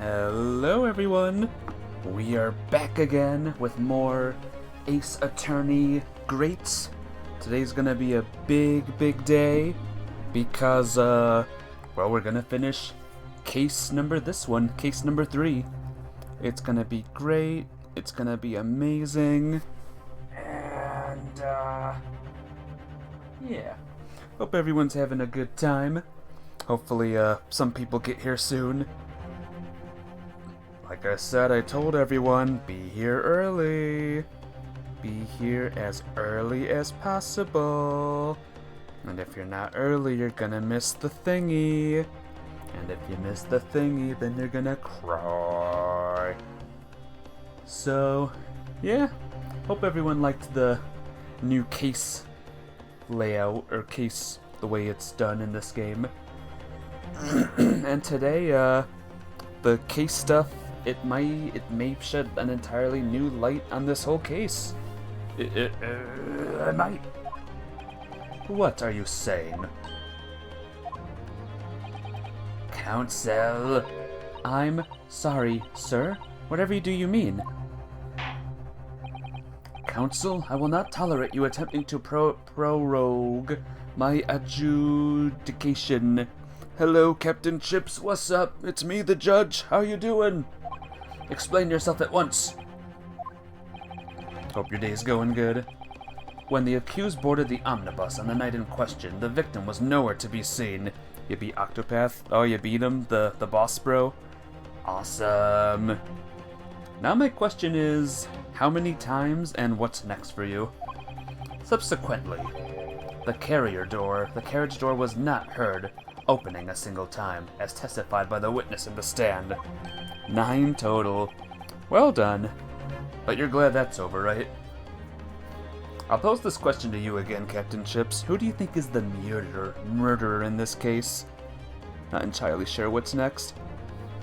Hello everyone! We are back again with more Ace Attorney greats. Today's gonna be a big day because, well, we're gonna finish case number 3. It's gonna be great, it's gonna be amazing, and, yeah. Hope everyone's having a good time. Hopefully, some people get here soon. Like I said, I told everyone, be here early. Be here as early as possible. And if you're not early, you're gonna miss the thingy. And if you miss the thingy, then you're gonna cry. So, yeah. Hope everyone liked the new case layout, or case, the way it's done in this game. And today, the case stuff, it may shed an entirely new light on this whole case. It might. What are you saying? Counsel. I'm sorry, sir. Whatever do you mean? Counsel, I will not tolerate you attempting to prorogue my adjudication. Hello, Captain Chips. What's up? It's me, the judge. How you doing? Explain yourself at once. Hope your day's going good. When the accused boarded the omnibus on the night in question, the victim was nowhere to be seen. You beat Octopath? Oh, you beat him? The boss bro? Awesome. Now my question is, how many times and what's next for you? Subsequently, the carriage door was not heard opening a single time, as testified by the witness in the stand. 9 total. Well done. But you're glad that's over, right? I'll pose this question to you again, Captain Chips. Who do you think is the murderer in this case? Not entirely sure what's next.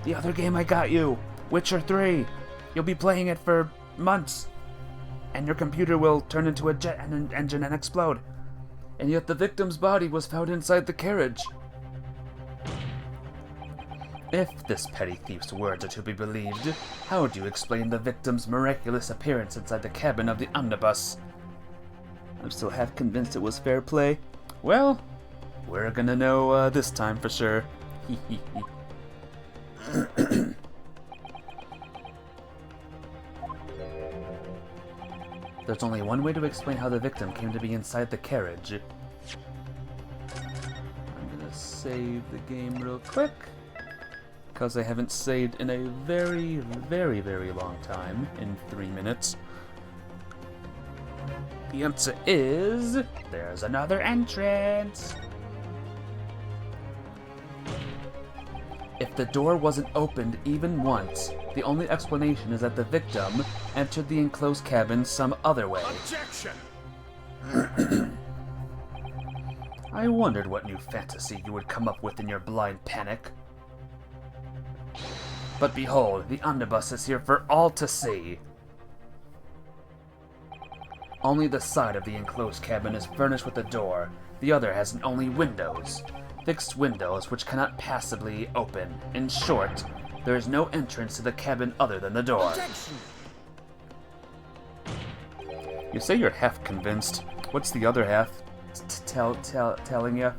The other game I got you! Witcher 3! You'll be playing it for months! And your computer will turn into a jet engine and explode. And yet the victim's body was found inside the carriage. If this petty thief's words are to be believed, how do you explain the victim's miraculous appearance inside the cabin of the omnibus? I'm still half convinced it was fair play. Well, we're gonna know this time for sure. There's only one way to explain how the victim came to be inside the carriage. I'm gonna save the game real quick, because I haven't saved in a very long time, in 3 minutes. The answer is, there's another entrance. If the door wasn't opened even once, the only explanation is that the victim entered the enclosed cabin some other way. Objection! I wondered what new fantasy you would come up with in your blind panic. But behold, the omnibus is here for all to see. Only the side of the enclosed cabin is furnished with a door. The other has only windows. Fixed windows which cannot passably open. In short, there is no entrance to the cabin other than the door. Objection! You say you're half convinced. What's the other half telling you?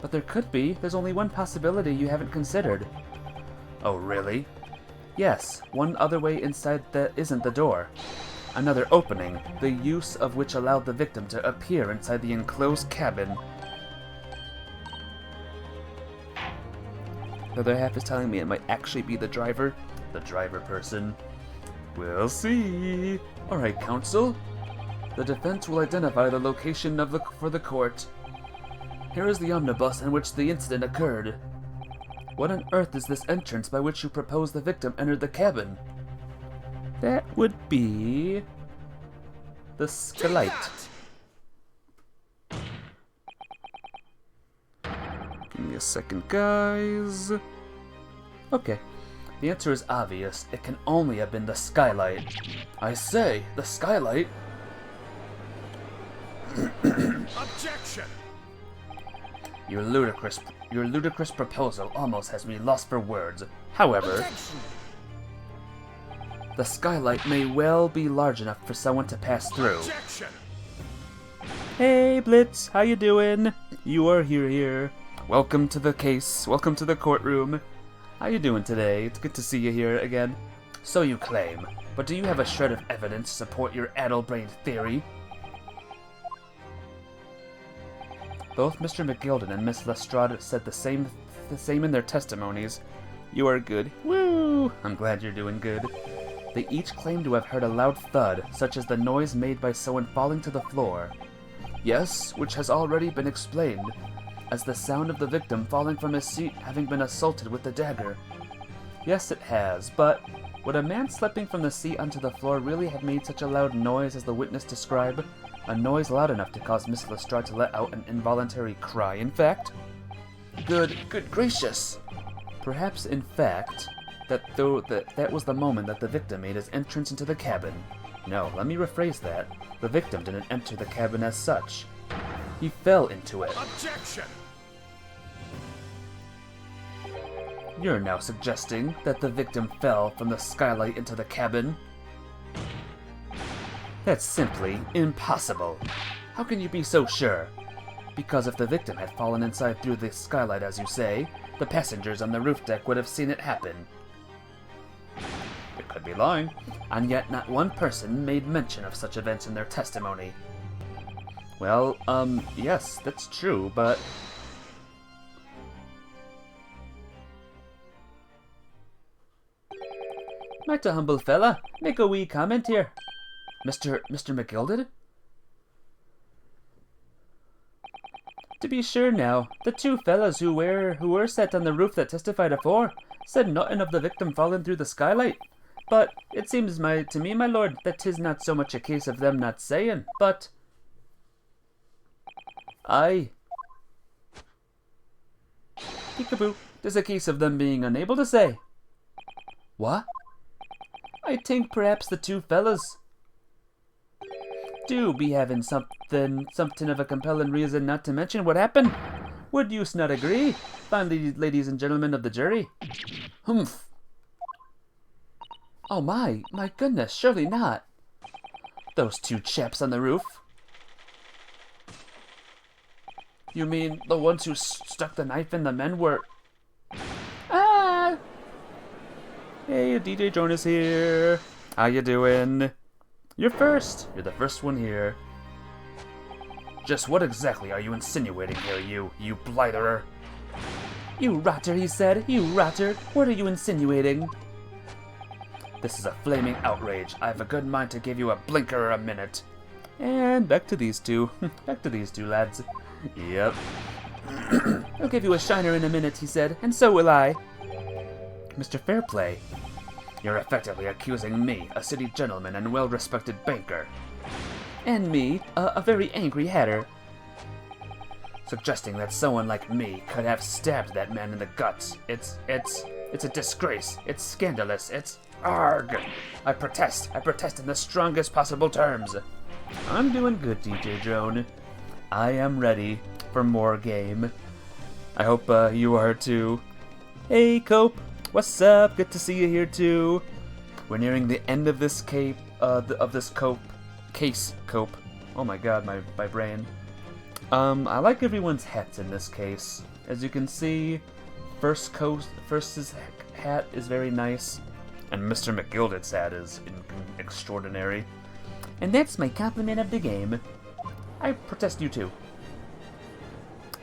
But there could be. There's only one possibility you haven't considered. Oh, really? Yes, one other way inside that isn't the door. Another opening, the use of which allowed the victim to appear inside the enclosed cabin. The other half is telling me it might actually be the driver person. We'll see. Alright, counsel. The defense will identify the location for the court. Here is the omnibus in which the incident occurred. What on earth is this entrance by which you propose the victim entered the cabin? That would be the skylight. Give me a second, guys. Okay, the answer is obvious. It can only have been the skylight. I say, the skylight? Objection! Your ludicrous proposal almost has me lost for words. However, Objection. the skylight may well be large enough for someone to pass through. Objection! Hey, Blitz, how you doing? You are here. Welcome to the case. Welcome to the courtroom. How you doing today? It's good to see you here again. So you claim, but do you have a shred of evidence to support your addle-brained theory? Both Mr. McGilden and Miss Lestrade said the same in their testimonies. You are good. Woo! I'm glad you're doing good. They each claim to have heard a loud thud, such as the noise made by someone falling to the floor. Yes, which has already been explained, as the sound of the victim falling from his seat having been assaulted with the dagger. Yes, it has, but would a man slipping from the seat onto the floor really have made such a loud noise as the witness described? A noise loud enough to cause Miss Lestrade to let out an involuntary cry, in fact? Good gracious! Perhaps, in fact, that was the moment that the victim made his entrance into the cabin. No, let me rephrase that. The victim didn't enter the cabin as such. He fell into it. Objection! You're now suggesting that the victim fell from the skylight into the cabin? That's simply impossible. How can you be so sure? Because if the victim had fallen inside through the skylight, as you say, the passengers on the roof deck would have seen it happen. It could be lying, and yet not one person made mention of such events in their testimony. Well, yes, that's true, but... Might a humble fella make a wee comment here? Mr. McGilden? To be sure now, the two fellas who were set on the roof that testified afore said nothing of the victim falling through the skylight. But it seems to me, my lord, that 'tis not so much a case of them not saying, but... Aye. Peekaboo, 'tis a case of them being unable to say. What? I think perhaps the two fellas do be having something of a compelling reason not to mention what happened. Would you not agree, fine ladies and gentlemen of the jury? Humph. Oh my goodness, surely not. Those two chaps on the roof. You mean the ones who stuck the knife in the men were... Ah! Hey, DJ Jonas here. How you doing? You're first. You're the first one here. Just what exactly are you insinuating here, you blitherer? You rotter, he said. You rotter. What are you insinuating? This is a flaming outrage. I have a good mind to give you a blinker a minute. And back to these two. Back to these two lads. Yep. I'll give you a shiner in a minute, he said, and so will I. Mr. Fairplay, you're effectively accusing me, a city gentleman and well-respected banker. And me, a very angry hatter. Suggesting that someone like me could have stabbed that man in the guts. It's a disgrace. It's scandalous. It's... Arg! I protest in the strongest possible terms. I'm doing good, DJ Drone. I am ready for more game. I hope you are too. Hey, Cope. What's up? Good to see you here too. We're nearing the end of this case, Cope. Oh my god, my brain. I like everyone's hats in this case. As you can see, First's hat is very nice, and Mr. McGilden's hat is extraordinary. And that's my compliment of the game. I protest you too.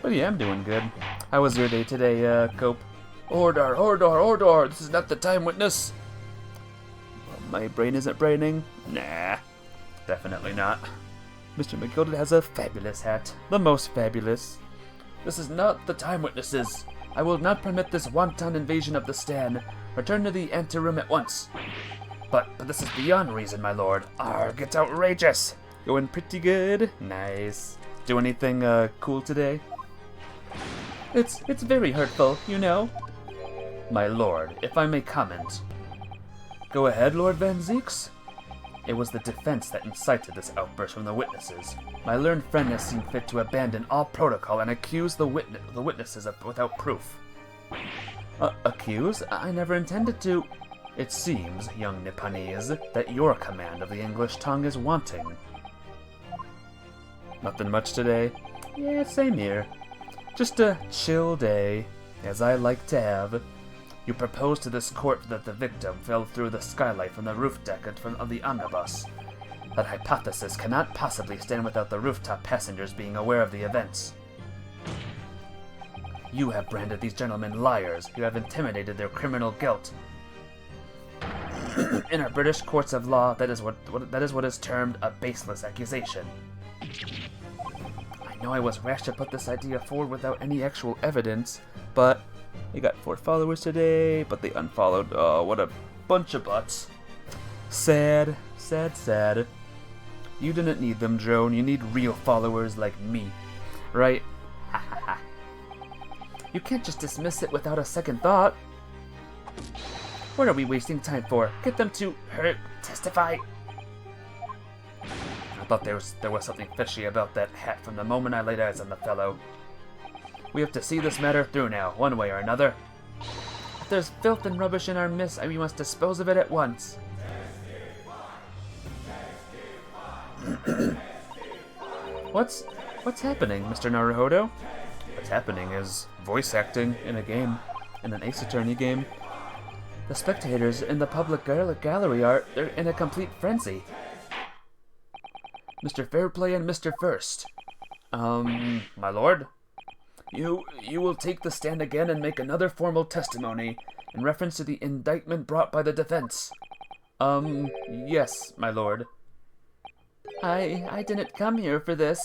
But yeah, I'm doing good. How was your day today, Cope? Order! This is not the time, witness! My brain isn't braining? Nah, definitely not. Mr. McGilden has a fabulous hat. The most fabulous. This is not the time, witnesses. I will not permit this wanton invasion of the stand. Return to the anteroom at once. But this is beyond reason, my lord. Arg, it's outrageous. Going pretty good. Nice. Do anything, cool today? It's very hurtful, you know. My lord, if I may comment. Go ahead, Lord Van Zeeks. It was the defense that incited this outburst from the witnesses. My learned friend has seen fit to abandon all protocol and accuse the witnesses without proof. Accuse? I never intended to. It seems, young Nipponese, that your command of the English tongue is wanting. Nothing much today? Yeah, same here. Just a chill day, as I like to have. You proposed to this court that the victim fell through the skylight from the roof deck of the omnibus. That hypothesis cannot possibly stand without the rooftop passengers being aware of the events. You have branded these gentlemen liars. You have intimidated their criminal guilt. In our British courts of law, that is what is termed a baseless accusation. I know I was rash to put this idea forward without any actual evidence, but they got 4 followers today, but they unfollowed. Oh, what a bunch of butts. Sad, sad, sad. You didn't need them, Drone. You need real followers like me, right? Ha ha ha. You can't just dismiss it without a second thought. What are we wasting time for? Get them to testify. I thought there was something fishy about that hat from the moment I laid eyes on the fellow. We have to see this matter through now, one way or another. If there's filth and rubbish in our midst, we must dispose of it at once. What's happening, Mr. Naruhodo? What's happening is voice acting in a game, in an Ace Attorney game. The spectators in the public gallery they're in a complete frenzy. Mr. Fairplay and Mr. First. My lord? You will take the stand again and make another formal testimony in reference to the indictment brought by the defense. Yes, my lord. I didn't come here for this.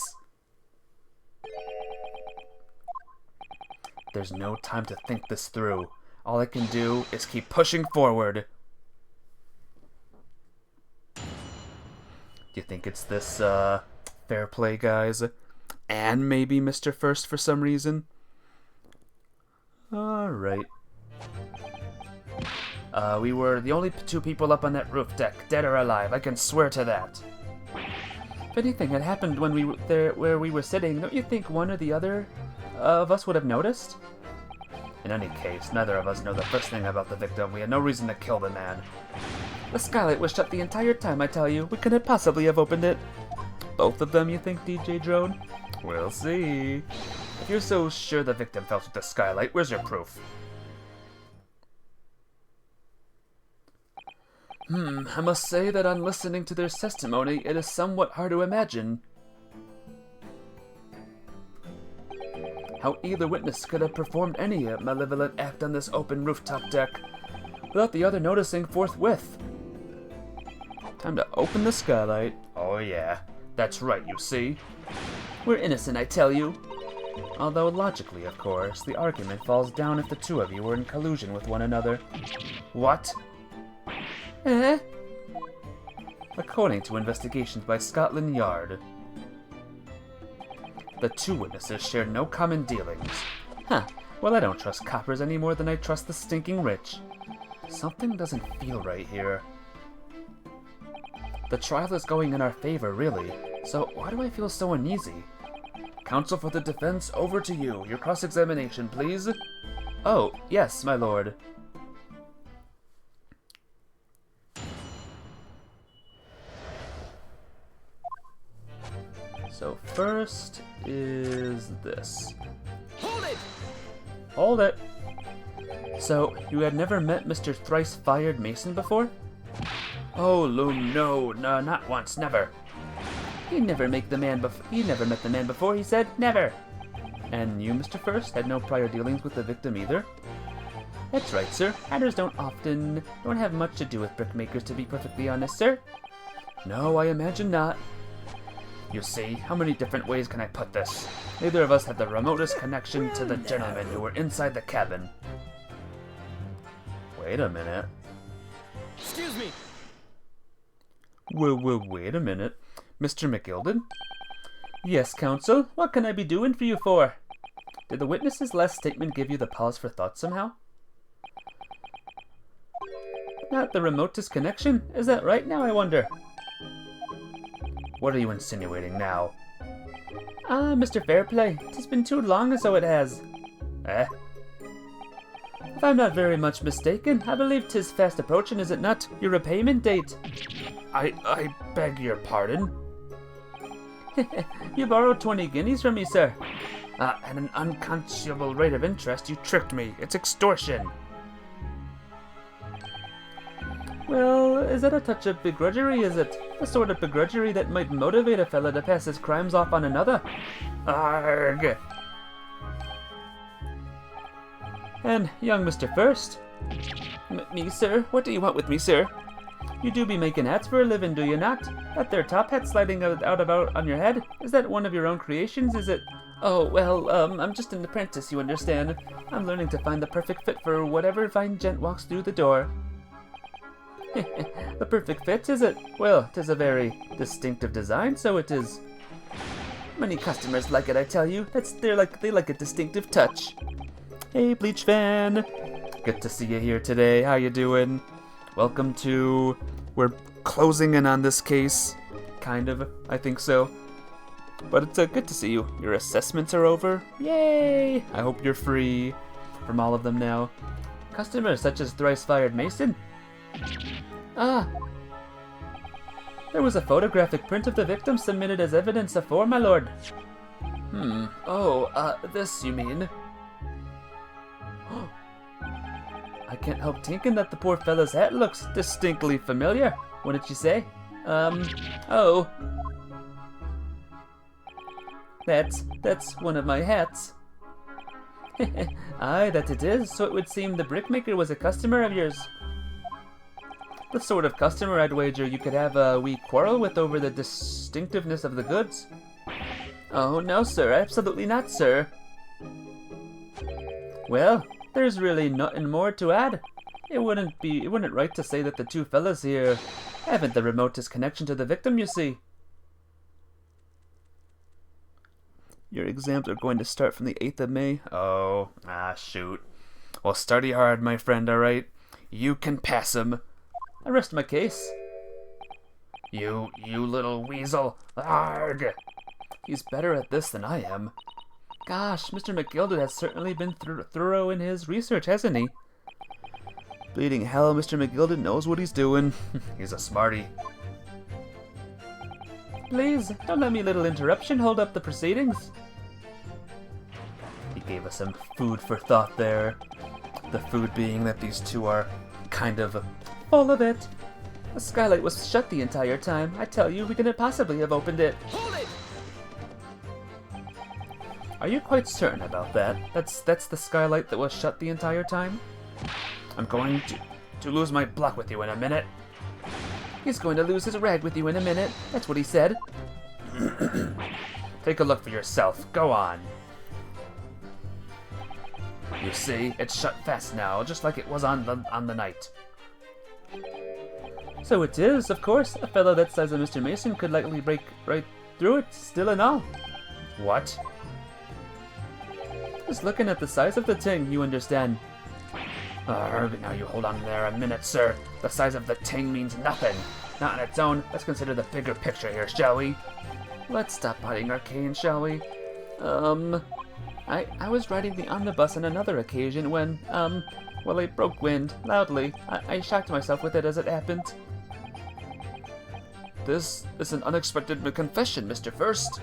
There's no time to think this through. All I can do is keep pushing forward. Do you think it's this, fair play, guys? And maybe Mr. First for some reason? Alright. We were the only 2 people up on that roof deck, dead or alive. I can swear to that. If anything had happened when we were there where we were sitting, don't you think one or the other of us would have noticed? In any case, neither of us know the first thing about the victim. We had no reason to kill the man. The skylight was shut the entire time, I tell you. We couldn't possibly have opened it. Both of them, you think, DJ Drone? We'll see. If you're so sure the victim fell through the skylight, where's your proof? I must say that on listening to their testimony, it is somewhat hard to imagine how either witness could have performed any malevolent act on this open rooftop deck without the other noticing forthwith. Time to open the skylight. Oh yeah, that's right, you see. We're innocent, I tell you. Although logically, of course, the argument falls down if the 2 of you were in collusion with one another. What? Eh? According to investigations by Scotland Yard, the 2 witnesses shared no common dealings. Huh. Well, I don't trust coppers any more than I trust the stinking rich. Something doesn't feel right here. The trial is going in our favor, really, so why do I feel so uneasy? Counsel for the defense, over to you. Your cross-examination, please. Oh, yes, my lord. So first is this. Hold it! Hold it! So, you had never met Mr. Thrice-Fired Mason before? Oh, Loom, no, not once, never. He never met the man before, he said, never. And you, Mr. First, had no prior dealings with the victim either? That's right, sir. Hatters don't have much to do with brickmakers, to be perfectly honest, sir. No, I imagine not. You see, how many different ways can I put this? Neither of us had the remotest connection to the gentlemen who were inside the cabin. Wait a minute. Excuse me. Wait a minute. Mr. McGilden? Yes, counsel. What can I be doing for you for? Did the witness's last statement give you the pause for thought somehow? Not the remotest connection? Is that right now, I wonder? What are you insinuating now? Mr. Fairplay, 'tis been too long so it has. Eh? If I'm not very much mistaken, I believe 'tis fast approaching, is it not? Your repayment date. I beg your pardon? You borrowed 20 guineas from me, sir. At an unconscionable rate of interest, you tricked me. It's extortion. Well, is that a touch of begrudgery, is it? The sort of begrudgery that might motivate a fella to pass his crimes off on another? Arg! And young Mr. First? Me, sir? What do you want with me, sir? You do be making hats for a living, do you not? That there top hat sliding out about on your head? Is that one of your own creations, is it? Oh, well, I'm just an apprentice, you understand. I'm learning to find the perfect fit for whatever fine gent walks through the door. The perfect fit, is it? Well, 'tis a very distinctive design, so it is. Many customers like it, I tell you. They like a distinctive touch. Hey, Bleach fan. Good to see you here today. How you doing? Welcome to... We're closing in on this case. Kind of, I think so. But it's good to see you. Your assessments are over. Yay! I hope you're free from all of them now. Customers such as Thrice-Fired Mason. Ah. There was a photographic print of the victim submitted as evidence afore, my lord. Oh, this, you mean? I can't help thinking that the poor fella's hat looks distinctly familiar. Wouldn't you say? Oh. That's one of my hats. Aye, that it is. So it would seem the brickmaker was a customer of yours. The sort of customer I'd wager you could have a wee quarrel with over the distinctiveness of the goods. Oh, no, sir. Absolutely not, sir. Well, there's really nothing more to add. It wouldn't right to say that the two fellas here haven't the remotest connection to the victim, you see. Your exams are going to start from the 8th of May. Oh, shoot. Well, study hard, my friend, alright? You can pass 'em. I rest my case. You little weasel. Arg! He's better at this than I am. Gosh, Mr. McGilded has certainly been thorough in his research, hasn't he? Bleeding hell, Mr. McGilded knows what he's doing. He's a smarty. Please, don't let me little interruption hold up the proceedings. He gave us some food for thought there. The food being that these two are kind of full of it. The skylight was shut the entire time. I tell you, we couldn't possibly have opened it. Hold it! Are you quite certain about that? That's the skylight that was shut the entire time? I'm going to lose my block with you in a minute. He's going to lose his rag with you in a minute. That's what he said. Take a look for yourself. Go on. You see, it's shut fast now, just like it was on the night. So it is, of course. A fellow that size of Mr. Mason could likely break right through it, still and all. What? Just looking at the size of the thing, you understand. Now you hold on there a minute, sir. The size of the ting means nothing. Not on its own. Let's consider the bigger picture here, shall we? Let's stop hiding our cane, shall we? I was riding the omnibus on another occasion when, well, I broke wind, loudly. I shocked myself with it as it happened. This is an unexpected confession, Mr. First.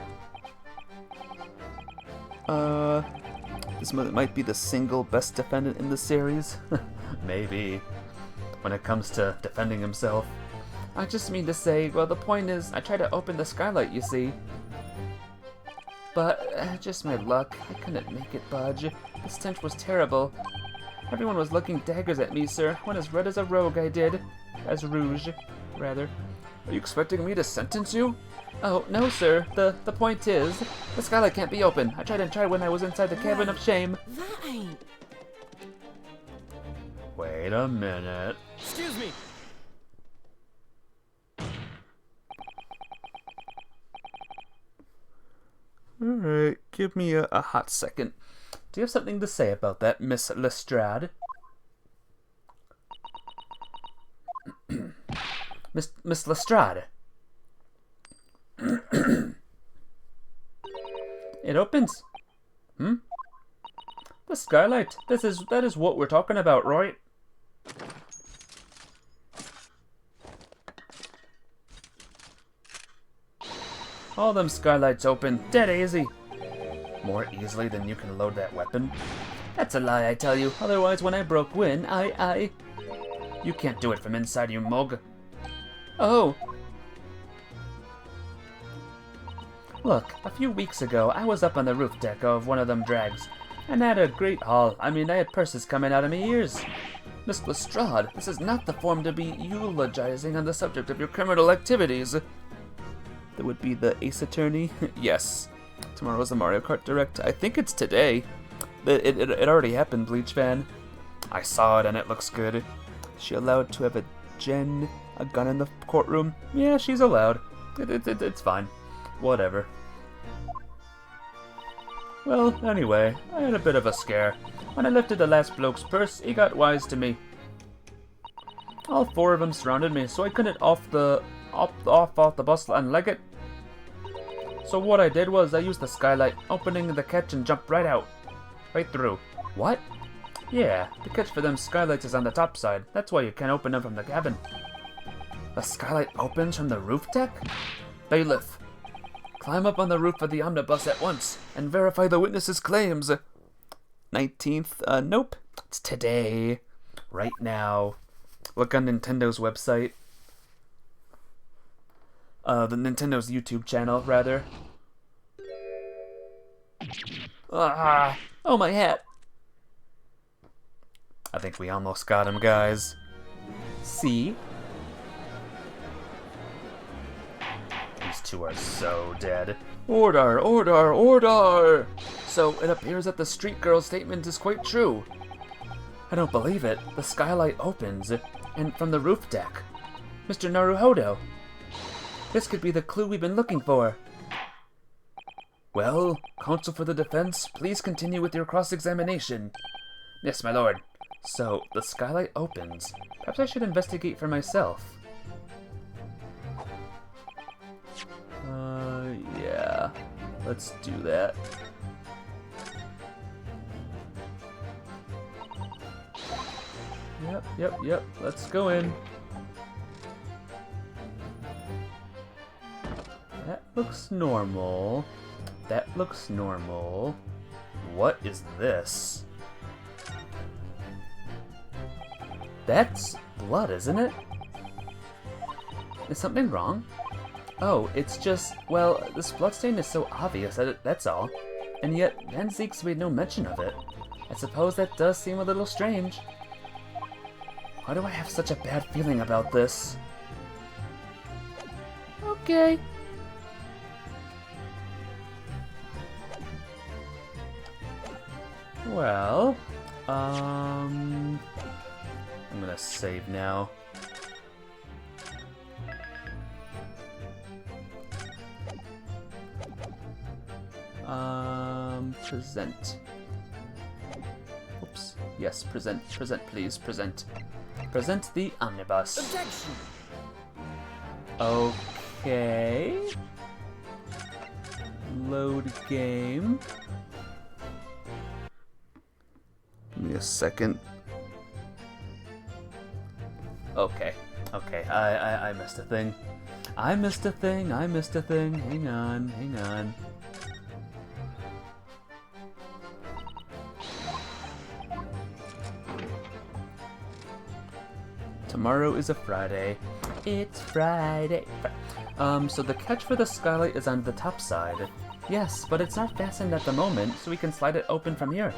This might be the single best defendant in the series. Maybe. When it comes to defending himself. I just mean to say, well, the point is, I tried to open the skylight, you see. But, just my luck, I couldn't make it budge. The stench was terrible. Everyone was looking daggers at me, sir. Went as red as a rogue, I did. As rouge, rather. Are you expecting me to sentence you? Oh, no, sir. The point is, the skylight can't be open. I tried and tried when I was inside the cabin of shame. That ain't... Wait a minute. Excuse me! Alright, give me a hot second. Do you have something to say about that, Miss Lestrade? Miss Lestrade. It opens. The The skylight. That is what we're talking about, right? All them skylights open, dead easy. More easily than you can load that weapon? That's a lie, I tell you. Otherwise, when I broke Win, You can't do it from inside, you mug. Oh. Look, a few weeks ago, I was up on the roof deck of one of them drags, and I had a great haul. I mean, I had purses coming out of my ears. Miss Lestrade, this is not the form to be eulogizing on the subject of your criminal activities. That would be the Ace Attorney? Yes. Tomorrow's the Mario Kart Direct. I think it's today. It already happened, Bleach fan. I saw it and it looks good. Is she allowed to have a gun in the courtroom? Yeah, she's allowed. It's fine. Whatever. Well, anyway, I had a bit of a scare. When I lifted the last bloke's purse, he got wise to me. All four of them surrounded me, so I couldn't off the bus and leg it. So what I did was I used the skylight, opening the catch and jumped right out. Right through. What? Yeah, the catch for them skylights is on the top side. That's why you can't open them from the cabin. The skylight opens from the roof deck? Bailiff, climb up on the roof of the omnibus at once and verify the witness's claims. 19th? Nope. It's today. Right now. Look on Nintendo's website. The Nintendo's YouTube channel, rather. Ah! Oh, my hat! I think we almost got him, guys. See? These two are so dead. Order! Order! Order! So, it appears that the street girl's statement is quite true. I don't believe it. The skylight opens, and from the roof deck. Mr. Naruhodo. This could be the clue we've been looking for. Well, counsel for the defense, please continue with your cross-examination. Yes, my lord. So, the skylight opens. Perhaps I should investigate for myself. Yeah. Let's do that. Yep. Let's go in. That looks normal. That looks normal. What is this? That's blood, isn't it? Is something wrong? Oh, it's just, well, this bloodstain is so obvious that's all. And yet, Van Zeek's made no mention of it. I suppose that does seem a little strange. Why do I have such a bad feeling about this? Okay. Well, I'm gonna save now. Present. Oops. Yes, present, please, present. Present the omnibus. Objection! Okay. Load game. Give me a second. Okay. I missed a thing. I missed a thing. Hang on. Tomorrow is a Friday. It's Friday. So the catch for the skylight is on the top side. Yes, but it's not fastened at the moment, so we can slide it open from here.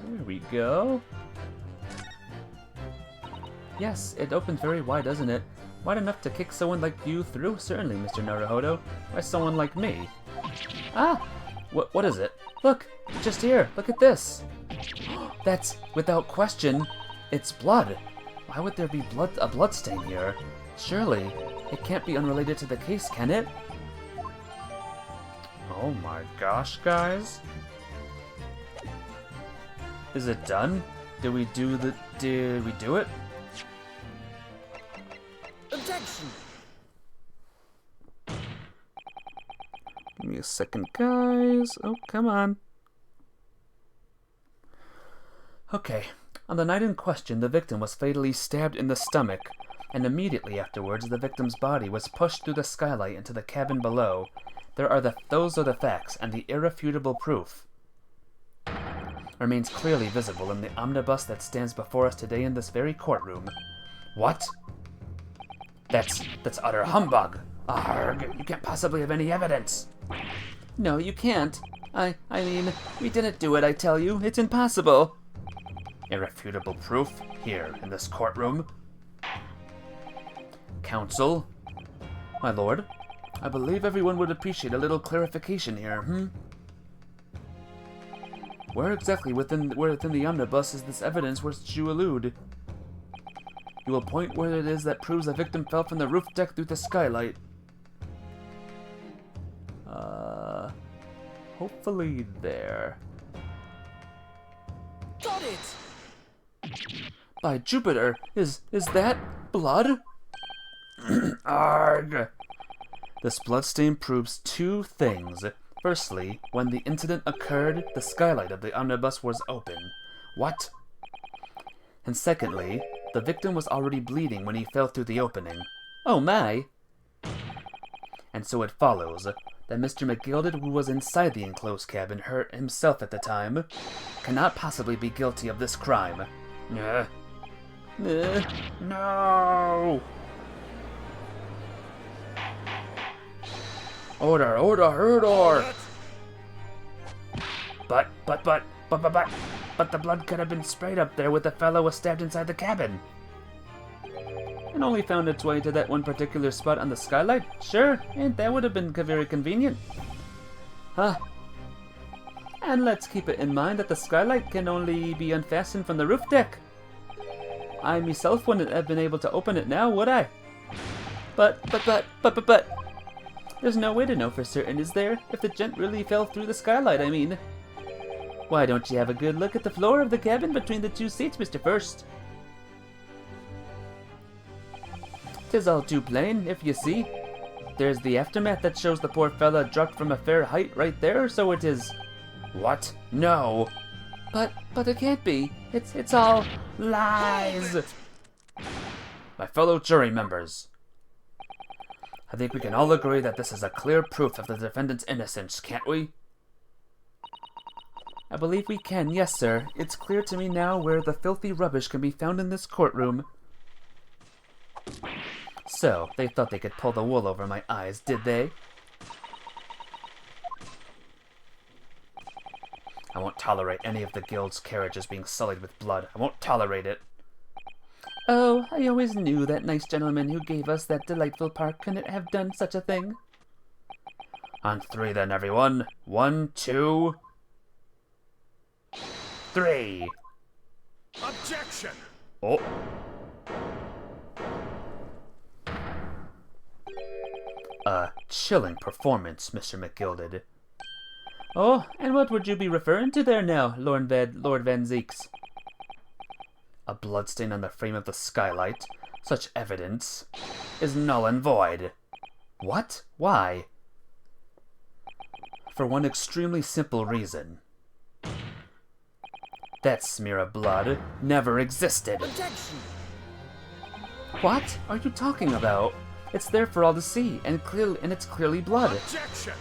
There we go. Yes, it opens very wide, doesn't it? Wide enough to kick someone like you through? Certainly, Mr. Naruhodo. Why someone like me? Ah! What is it? Look! Just here! Look at this! That's, without question, it's blood. Why would there be a blood stain here? Surely, it can't be unrelated to the case, can it? Oh my gosh, guys. Is it done? Did we do it? Objection! Give me a second, guys. Oh, come on. Okay. On the night in question, the victim was fatally stabbed in the stomach, and immediately afterwards, the victim's body was pushed through the skylight into the cabin below. Those are the facts, and the irrefutable proof remains clearly visible in the omnibus that stands before us today in this very courtroom. What? That's utter humbug. Arg, you can't possibly have any evidence. No, you can't. I mean, we didn't do it, I tell you. It's impossible. Irrefutable proof here in this courtroom. Counsel? My lord, I believe everyone would appreciate a little clarification here, Where exactly within the omnibus is this evidence which you allude? You will point where it is that proves the victim fell from the roof deck through the skylight. Hopefully there. Got it! By Jupiter, is that blood? Arg! This bloodstain proves two things. Firstly, when the incident occurred, the skylight of the omnibus was open. What? And secondly, the victim was already bleeding when he fell through the opening. Oh my! And so it follows that Mr. McGilded, who was inside the enclosed cabin, hurt himself at the time, cannot possibly be guilty of this crime. No! Order! But the blood could have been sprayed up there where the fellow was stabbed inside the cabin. And only found its way to that one particular spot on the skylight? Sure, and that would have been very convenient. Huh. And let's keep it in mind that the skylight can only be unfastened from the roof deck. I myself wouldn't have been able to open it now, would I? But, there's no way to know for certain, is there? If the gent really fell through the skylight, I mean. Why don't you have a good look at the floor of the cabin between the two seats, Mr. First? 'Tis all too plain, if you see. There's the aftermath that shows the poor fella dropped from a fair height right there, so it is... What? No! But it can't be. It's all lies! My fellow jury members, I think we can all agree that this is a clear proof of the defendant's innocence, can't we? I believe we can, yes, sir. It's clear to me now where the filthy rubbish can be found in this courtroom. So, they thought they could pull the wool over my eyes, did they? I won't tolerate any of the guild's carriages being sullied with blood. I won't tolerate it. Oh, I always knew that nice gentleman who gave us that delightful park couldn't have done such a thing. On three then, everyone. 1, 2, 3. Objection! Oh. A chilling performance, Mr. McGilded. Oh, and what would you be referring to there now, Lord Van Zeeks? A bloodstain on the frame of the skylight. Such evidence is null and void. What? Why? For one extremely simple reason. That smear of blood never existed. Objection! What are you talking about? It's there for all to see, and it's clearly blood. Objection!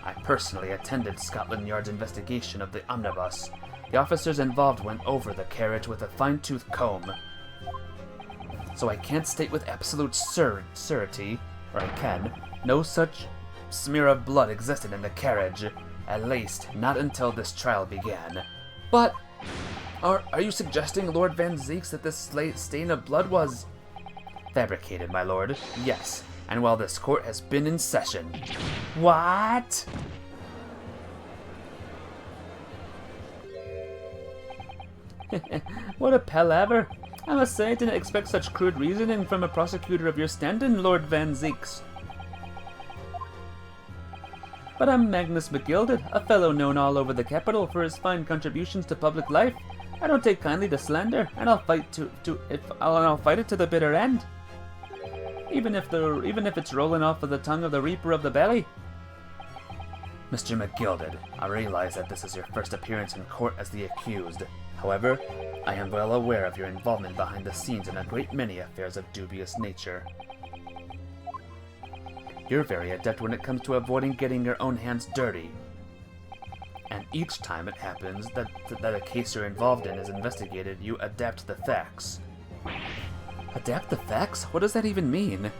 I personally attended Scotland Yard's investigation of the omnibus. The officers involved went over the carriage with a fine-tooth comb. So I can't state with absolute certainty, or I can, no such smear of blood existed in the carriage. At least, not until this trial began. But, are you suggesting, Lord Van Zeeks, that this stain of blood was... fabricated, my lord? Yes, and while this court has been in session. What? What a palaver. I must say I didn't expect such crude reasoning from a prosecutor of your standing, Lord Van Zeeks. But I'm Magnus McGilded, a fellow known all over the capital for his fine contributions to public life. I don't take kindly to slander, and I'll fight I'll fight it to the bitter end. Even if it's rolling off of the tongue of the Reaper of the Belly. Mr. McGilded, I realize that this is your first appearance in court as the accused. However, I am well aware of your involvement behind the scenes in a great many affairs of dubious nature. You're very adept when it comes to avoiding getting your own hands dirty. And each time it happens that a case you're involved in is investigated, you adapt the facts. Adapt the facts? What does that even mean?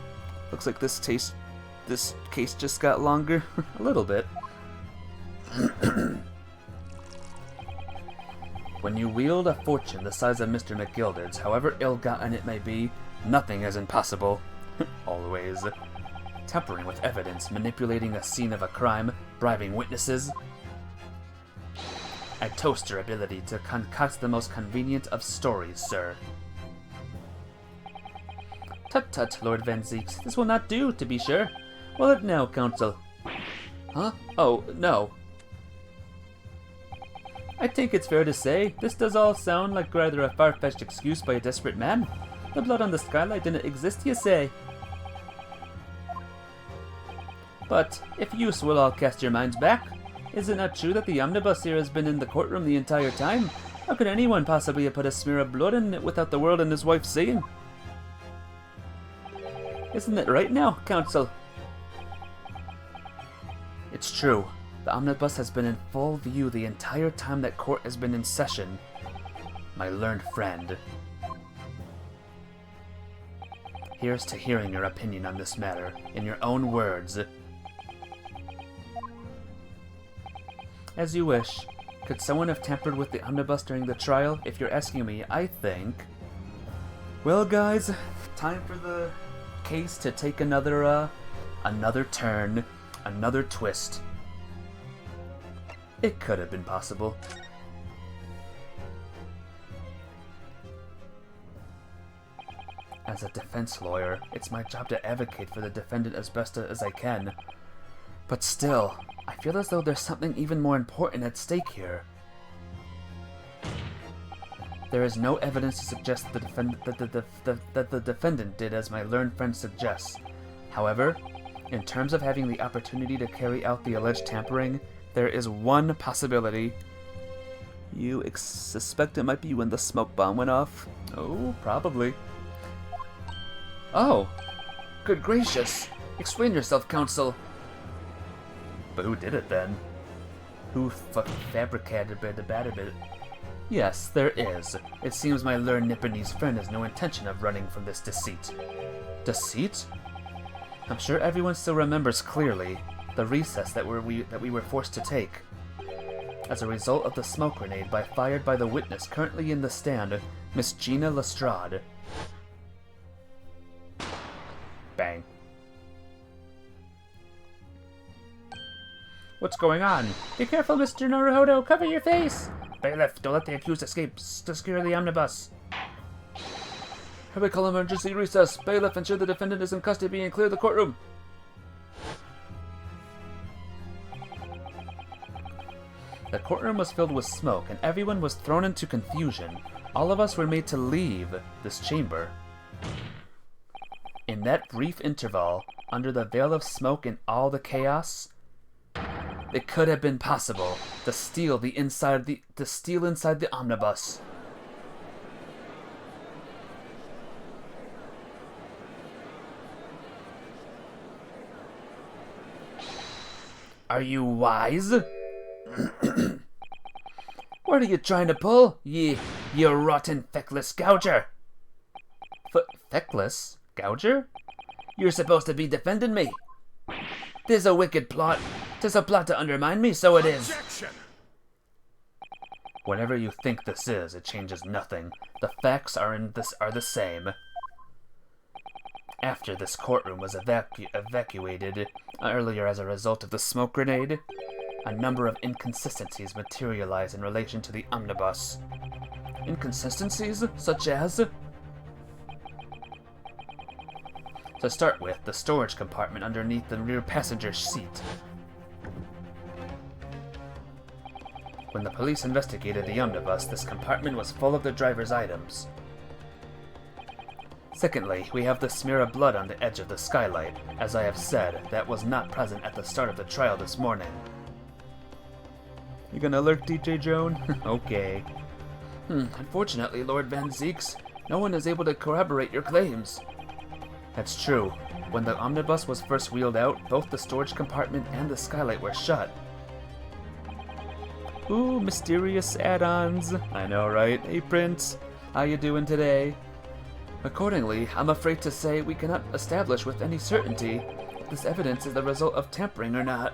Looks like this case just got longer. A little bit. When you wield a fortune the size of Mr. McGilded's, however ill-gotten it may be, nothing is impossible. Always. Tampering with evidence, manipulating a scene of a crime, bribing witnesses. I toast your ability to concoct the most convenient of stories, sir. Tut tut, Lord Van Zeeks. This will not do, to be sure. Will it now, Counsel? Huh? Oh, no. I think it's fair to say, this does all sound like rather a far-fetched excuse by a desperate man. The blood on the skylight didn't exist, you say? But, if you will all cast your minds back, is it not true that the omnibus here has been in the courtroom the entire time? How could anyone possibly have put a smear of blood in it without the world and his wife seeing? Isn't it right now, Counsel? It's true. The omnibus has been in full view the entire time that court has been in session. My learned friend. Here's to hearing your opinion on this matter, in your own words. As you wish. Could someone have tampered with the omnibus during the trial? If you're asking me, I think... Well, guys, time for the case to take another turn, another twist. It could have been possible. As a defense lawyer, it's my job to advocate for the defendant as best as I can. But still, I feel as though there's something even more important at stake here. There is no evidence to suggest that the defendant did as my learned friend suggests. However, in terms of having the opportunity to carry out the alleged tampering, there is one possibility. You suspect it might be when the smoke bomb went off? Oh, probably. Oh! Good gracious! Explain yourself, Counsel! But who did it then? Who fabricated the bit? Yes, there is. It seems my learned Nipponese friend has no intention of running from this deceit. Deceit? I'm sure everyone still remembers clearly the recess that we were forced to take. As a result of the smoke grenade fired by the witness currently in the stand, Miss Gina Lestrade. Bang. What's going on? Be careful, Mr. Naruhodo! Cover your face! Bailiff, don't let the accused escape. Secure the omnibus. Hurry, call emergency recess. Bailiff, ensure the defendant is in custody and clear the courtroom. The courtroom was filled with smoke, and everyone was thrown into confusion. All of us were made to leave this chamber. In that brief interval, under the veil of smoke and all the chaos, it could have been possible to steal inside the omnibus. Are you wise? What are you trying to pull, you rotten feckless gouger? Feckless? Gouger? You're supposed to be defending me. 'Tis a wicked plot. 'Tis a plot to undermine me, so it is. Objection! Whatever you think this is, it changes nothing. The facts are the same. After this courtroom was evacuated earlier as a result of the smoke grenade, a number of inconsistencies materialized in relation to the omnibus. Inconsistencies such as... To start with, the storage compartment underneath the rear passenger seat. When the police investigated the omnibus, this compartment was full of the driver's items. Secondly, we have the smear of blood on the edge of the skylight. As I have said, that was not present at the start of the trial this morning. You gonna alert DJ Joan? Okay. Unfortunately, Lord Van Zeeks, no one is able to corroborate your claims. That's true. When the omnibus was first wheeled out, both the storage compartment and the skylight were shut. Ooh, mysterious add-ons. I know, right? Hey, Prince. How you doing today? Accordingly, I'm afraid to say we cannot establish with any certainty if this evidence is the result of tampering or not.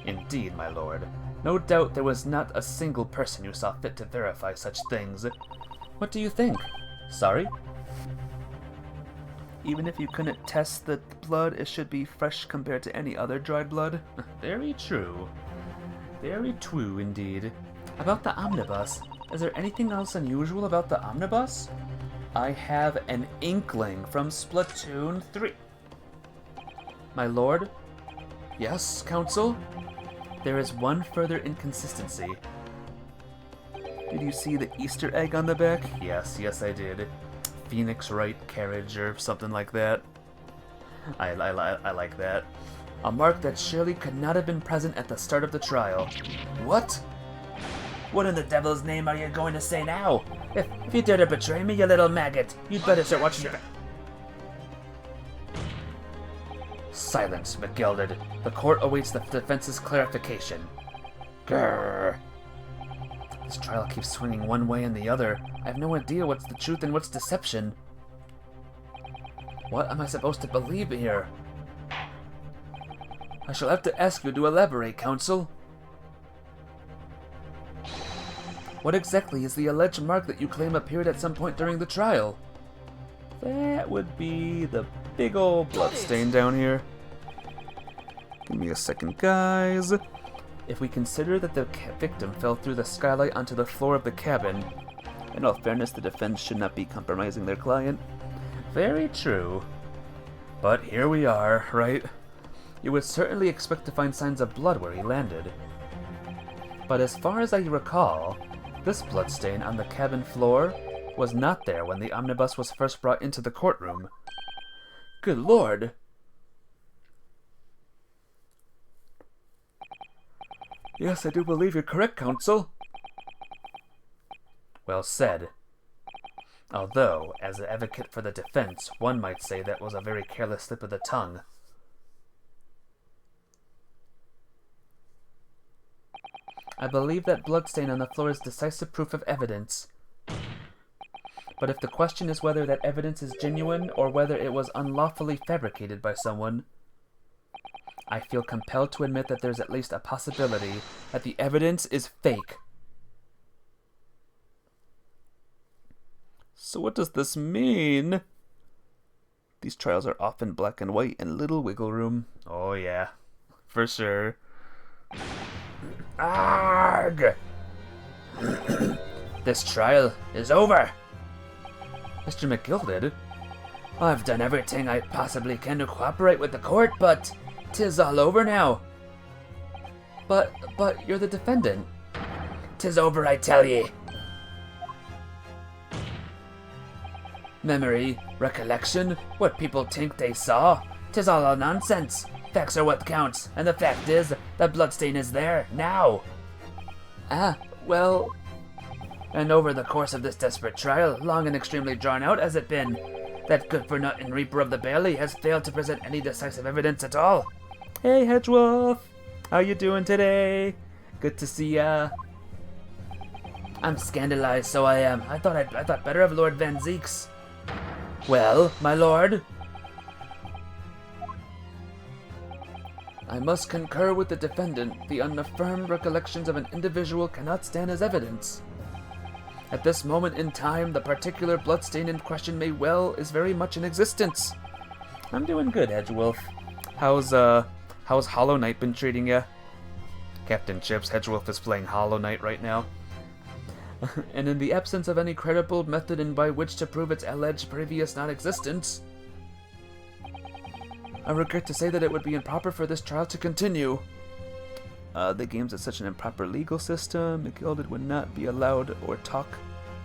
Indeed, my lord. No doubt there was not a single person who saw fit to verify such things. What do you think? Sorry? Even if you couldn't test the blood, it should be fresh compared to any other dried blood? Very true. Very true indeed. About the omnibus, is there anything else unusual about the omnibus? I have an inkling from Splatoon 3. My lord? Yes, Counsel? There is one further inconsistency. Did you see the Easter egg on the back? Yes, I did. Phoenix Wright carriage or something like that. I like that. A mark that surely could not have been present at the start of the trial. What? What in the devil's name are you going to say now? If you dare to betray me, you little maggot, you'd better start watching your back. Silence, McGilded. The court awaits the defense's clarification. Grrr. This trial keeps swinging one way and the other. I have no idea what's the truth and what's deception. What am I supposed to believe here? I shall have to ask you to elaborate, Counsel. What exactly is the alleged mark that you claim appeared at some point during the trial? That would be the big old bloodstain down here. Give me a second, guys. If we consider that the victim fell through the skylight onto the floor of the cabin, in all fairness, the defense should not be compromising their client. Very true. But here we are, right? You would certainly expect to find signs of blood where he landed. But as far as I recall, this bloodstain on the cabin floor was not there when the omnibus was first brought into the courtroom. Good lord! Yes, I do believe you're correct, Counsel. Well said. Although, as an advocate for the defense, one might say that was a very careless slip of the tongue. I believe that bloodstain on the floor is decisive proof of evidence. But if the question is whether that evidence is genuine or whether it was unlawfully fabricated by someone, I feel compelled to admit that there's at least a possibility that the evidence is fake. So what does this mean? These trials are often black and white and little wiggle room. Oh yeah, for sure. Arg! This trial is over. Mr. McGilded? I've done everything I possibly can to cooperate with the court, but 'tis all over now. But you're the defendant. 'Tis over, I tell ye. Memory, recollection, what people think they saw, 'tis all nonsense. Facts are what counts, and the fact is, the bloodstain is there, now. Well... And over the course of this desperate trial, long and extremely drawn out as it been, that good-for-nothing Reaper of the Bailey has failed to present any decisive evidence at all. Hey, Hedgewolf! How you doing today? Good to see ya. I'm scandalized, so I am. I thought better of Lord Van Zeeks. Well, my lord? I must concur with the defendant. The unaffirmed recollections of an individual cannot stand as evidence. At this moment in time, the particular bloodstain in question is very much in existence. I'm doing good, Hedgewolf. How's Hollow Knight been treating ya? Captain Chips, Hedgewolf is playing Hollow Knight right now. And in the absence of any credible method by which to prove its alleged previous non-existence, I regret to say that it would be improper for this trial to continue. The game's at such an improper legal system, McGilded would not be allowed or talk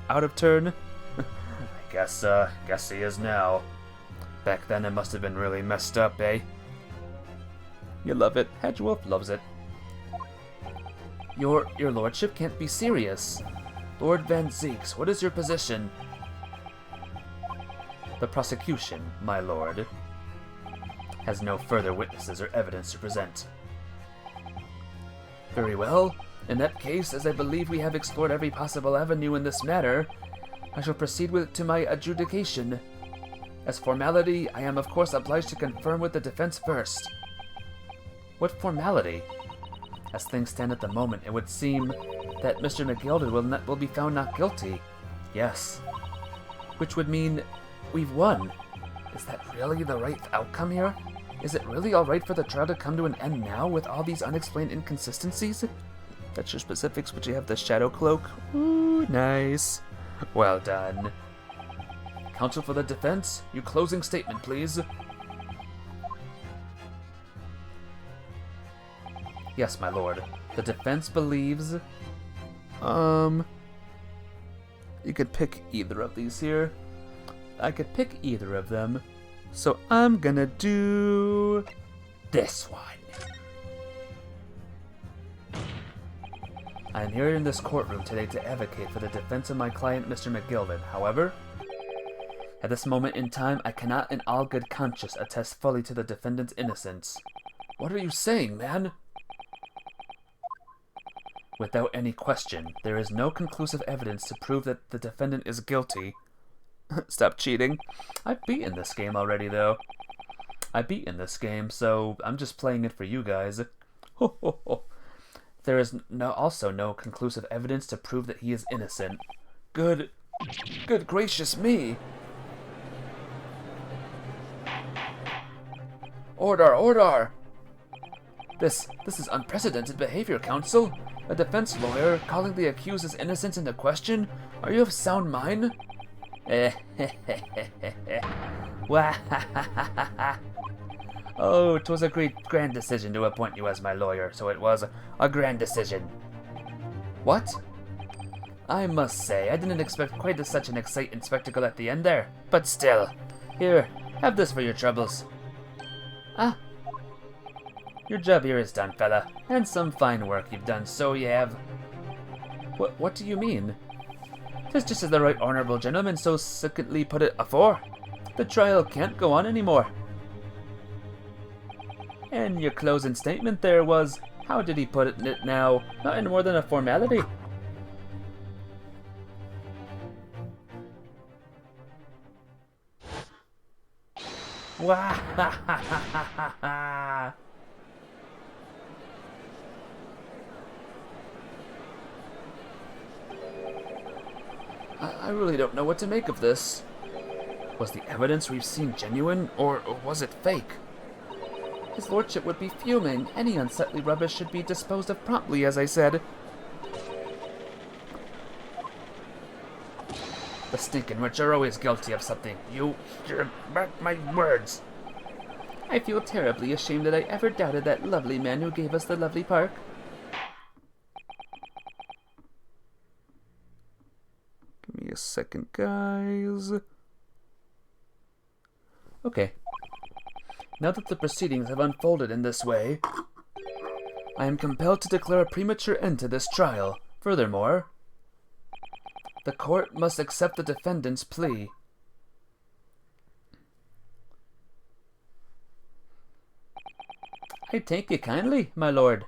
out of turn. I guess he is now. Back then it must have been really messed up, eh? You love it. Hedgewolf loves it. Your lordship can't be serious. Lord Van Zeeks, what is your position? The prosecution, my lord, has no further witnesses or evidence to present. Very well. In that case, as I believe we have explored every possible avenue in this matter, I shall proceed to my adjudication. As formality, I am of course obliged to confirm with the defense first. What formality? As things stand at the moment, it would seem that Mr. McGilded will be found not guilty. Yes. Which would mean we've won. Is that really the right outcome here? Is it really alright for the trial to come to an end now with all these unexplained inconsistencies? That's your specifics, but you have the shadow cloak. Ooh, nice. Well done. Counsel for the defense, your closing statement, please. Yes, my lord. The defense believes... You could pick either of these here. I could pick either of them. So I'm gonna do... this one. I am here in this courtroom today to advocate for the defense of my client, Mr. McGilded. However, at this moment in time, I cannot in all good conscience attest fully to the defendant's innocence. What are you saying, man? Without any question, there is no conclusive evidence to prove that the defendant is guilty. Stop cheating. I've beaten this game already, though. I've beaten this game, so I'm just playing it for you guys. Ho ho ho. There is also no conclusive evidence to prove that he is innocent. Good gracious me! Order, order! This is unprecedented behavior, counsel. A defense lawyer calling the accused's innocence into question? Are you of sound mind? Oh, 'twas a grand decision to appoint you as my lawyer, so it was a grand decision. What? I must say, I didn't expect quite such an exciting spectacle at the end there. But still, here, have this for your troubles. Ah, your job here is done, fella, and some fine work you've done, so you have. What do you mean? 'Tis just as the right honourable gentleman so succinctly put it afore. The trial can't go on anymore. And your closing statement there was, how did he put it now? Nothing more than a formality. Wah ha ha ha ha ha. I really don't know what to make of this. Was the evidence we've seen genuine, or was it fake? His lordship would be fuming. Any unsightly rubbish should be disposed of promptly, as I said. The stinking rich are always guilty of something. You mark my words. I feel terribly ashamed that I ever doubted that lovely man who gave us the lovely park. Give me a second, guys. Okay. Now that the proceedings have unfolded in this way, I am compelled to declare a premature end to this trial. Furthermore, the court must accept the defendant's plea. I thank you kindly, my lord.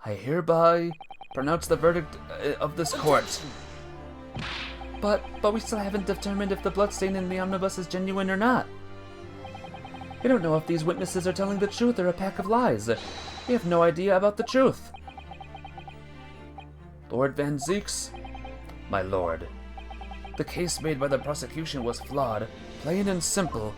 I hereby pronounce the verdict of this court. But we still haven't determined if the bloodstain in the omnibus is genuine or not. We don't know if these witnesses are telling the truth or a pack of lies. We have no idea about the truth. Lord Van Zeeks, my lord, the case made by the prosecution was flawed, plain and simple.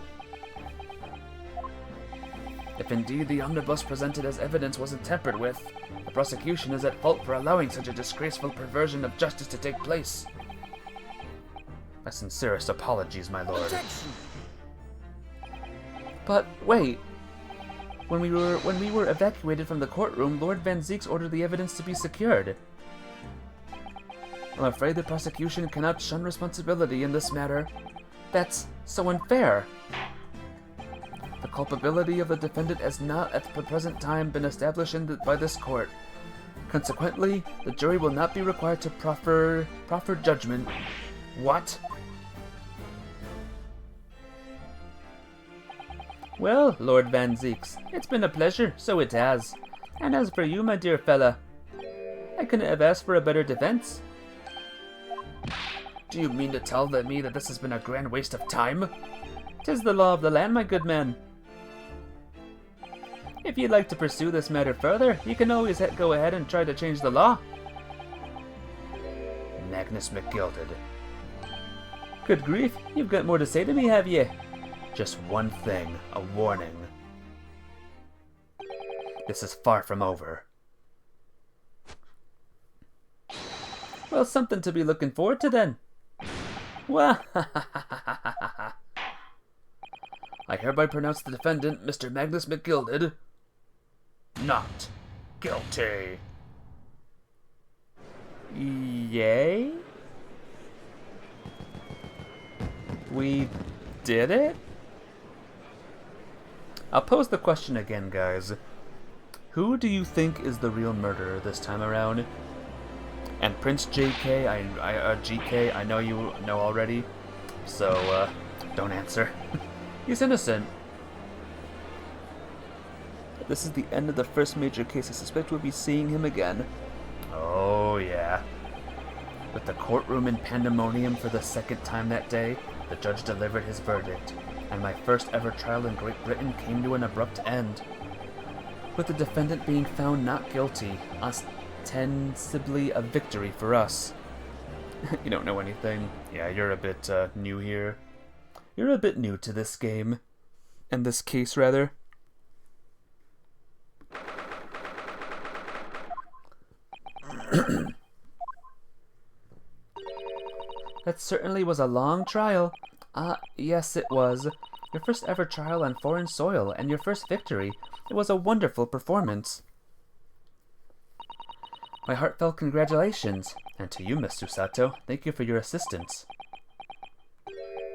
If indeed the omnibus presented as evidence wasn't tampered with, the prosecution is at fault for allowing such a disgraceful perversion of justice to take place. My sincerest apologies, my lord. Objection. But wait. When we were evacuated from the courtroom, Lord Van Zeeks ordered the evidence to be secured. I'm afraid the prosecution cannot shun responsibility in this matter. That's so unfair. The culpability of the defendant has not at the present time been established by this court. Consequently, the jury will not be required to proffer judgment. What? Well, Lord Van Zeeks, it's been a pleasure, so it has. And as for you, my dear fella, I couldn't have asked for a better defense. Do you mean to tell me that this has been a grand waste of time? 'Tis the law of the land, my good man. If you'd like to pursue this matter further, you can always go ahead and try to change the law. Magnus McGilded. Good grief, you've got more to say to me, have ye? Just one thing, a warning. This is far from over. Well, something to be looking forward to then. Well, I hereby pronounce the defendant, Mr. Magnus McGilded, not guilty. Yay? We did it? I'll pose the question again, guys. Who do you think is the real murderer this time around? And Prince GK, I know you know already, so don't answer. He's innocent. This is the end of the first major case. I suspect we'll be seeing him again. Oh yeah. With the courtroom in pandemonium for the second time that day, the judge delivered his verdict, and my first ever trial in Great Britain came to an abrupt end. With the defendant being found not guilty, ostensibly a victory for us. You don't know anything. Yeah, you're a bit new here. You're a bit new to this game. And this case, rather. That certainly was a long trial. Yes, it was. Your first ever trial on foreign soil, and your first victory. It was a wonderful performance. My heartfelt congratulations. And to you, Miss Susato, thank you for your assistance.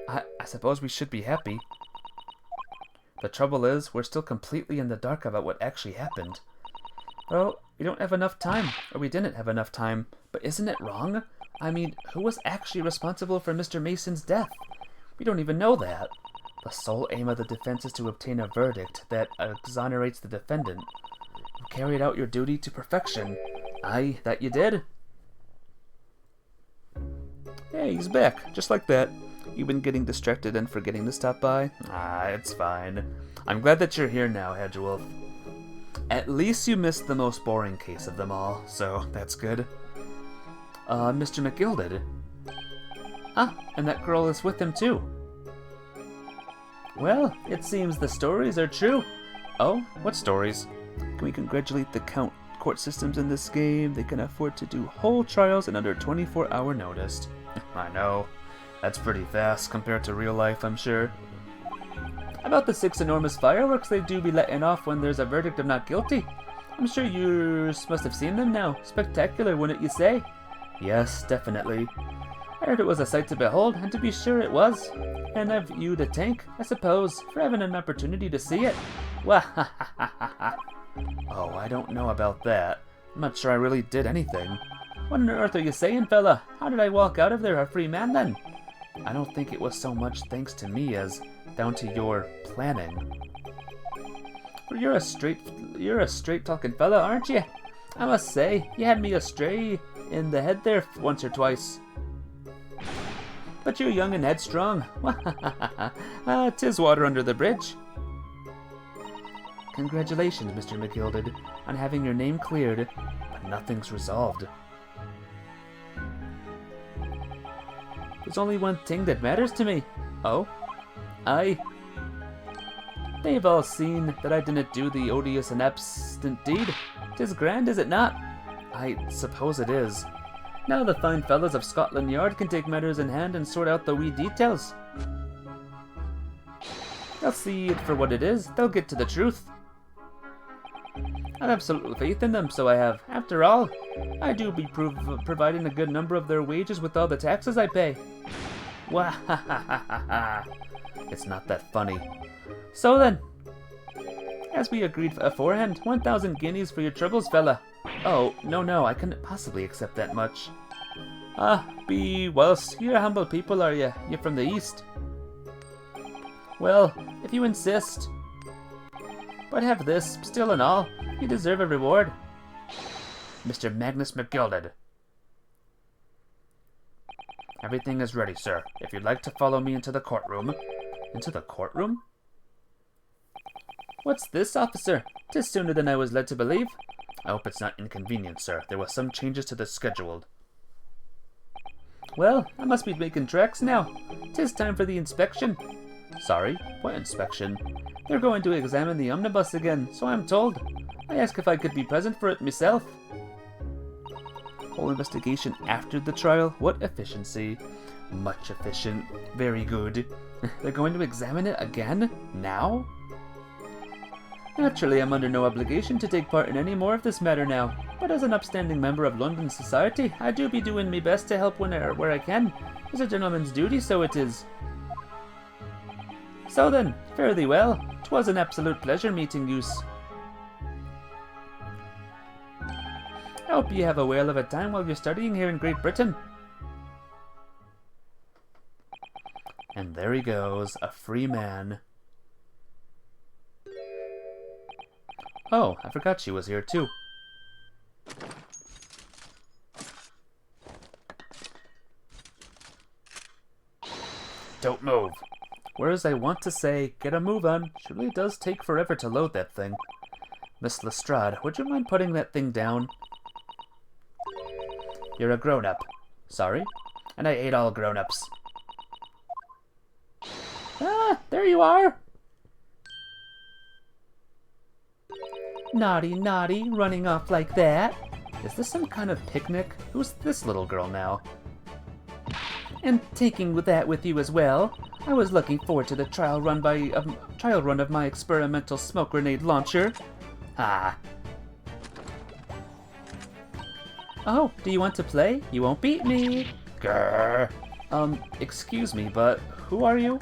I suppose we should be happy. The trouble is, we're still completely in the dark about what actually happened. Well, we don't have enough time, or we didn't have enough time, but isn't it wrong? I mean, who was actually responsible for Mr. Mason's death? We don't even know that. The sole aim of the defense is to obtain a verdict that exonerates the defendant. You carried out your duty to perfection. Aye, that you did. Hey, he's back, just like that. You've been getting distracted and forgetting to stop by? It's fine. I'm glad that you're here now, Hedgewolf. At least you missed the most boring case of them all, so that's good. Mr. McGilded. Ah, and that girl is with him too. Well, it seems the stories are true. Oh, what stories? Can we congratulate the court systems in this game? They can afford to do whole trials in under 24-hour notice. I know. That's pretty fast compared to real life, I'm sure. About the 6 enormous fireworks they do be letting off when there's a verdict of not guilty. I'm sure you must have seen them now. Spectacular, wouldn't you say? Yes, definitely. I heard it was a sight to behold, and to be sure it was. And I've you to thank, I suppose, for having an opportunity to see it. Wah ha ha ha ha ha. Oh, I don't know about that. I'm not sure I really did anything. What on earth are you saying, fella? How did I walk out of there a free man then? I don't think it was so much thanks to me as down to your planning. But you're a straight talking fella, aren't you? I must say, you had me astray in the head there once or twice. But you're young and headstrong. 'Tis water under the bridge. Congratulations, Mr. McGilded, on having your name cleared, but nothing's resolved. There's only one thing that matters to me. Oh? Aye. They've all seen that I didn't do the odious and absent deed. 'Tis grand, is it not? I suppose it is. Now the fine fellows of Scotland Yard can take matters in hand and sort out the wee details. They'll see it for what it is. They'll get to the truth. I've absolute faith in them, so I have. After all, I do be providing a good number of their wages with all the taxes I pay. Wah ha ha ha ha ha. It's not that funny. So then, As we agreed aforehand, 1,000 guineas for your troubles, fella. Oh, no, I couldn't possibly accept that much. Ah, be whilst you're humble people, are you? You're from the east. Well, if you insist. But have this, still and all, you deserve a reward. Mr. Magnus McGilded. Everything is ready, sir. If you'd like to follow me into the courtroom. Into the courtroom? What's this, officer? 'Tis sooner than I was led to believe. I hope it's not inconvenient, sir. There were some changes to the schedule. Well, I must be making tracks now. 'Tis time for the inspection. Sorry, what inspection? They're going to examine the omnibus again, so I'm told. I asked if I could be present for it myself. Whole investigation after the trial? What efficiency. Much efficient. Very good. They're going to examine it again? Now? Naturally, I'm under no obligation to take part in any more of this matter now, but as an upstanding member of London society, I do be doing me best to help where I can. It's a gentleman's duty, so it is. So then, fare thee well. 'Twas an absolute pleasure meeting yous. I hope you have a whale of a time while you're studying here in Great Britain. And there he goes, a free man. Oh, I forgot she was here too. Don't move. Whereas I want to say, get a move on. Surely it does take forever to load that thing. Miss Lestrade, would you mind putting that thing down? You're a grown-up. Sorry? And I hate all grown-ups. Ah, there you are! Naughty, naughty, running off like that. Is this some kind of picnic? Who's this little girl now? And taking that with you as well. I was looking forward to the trial run of my experimental smoke grenade launcher. Ah. Oh, do you want to play? You won't beat me. Grr. Excuse me, but who are you?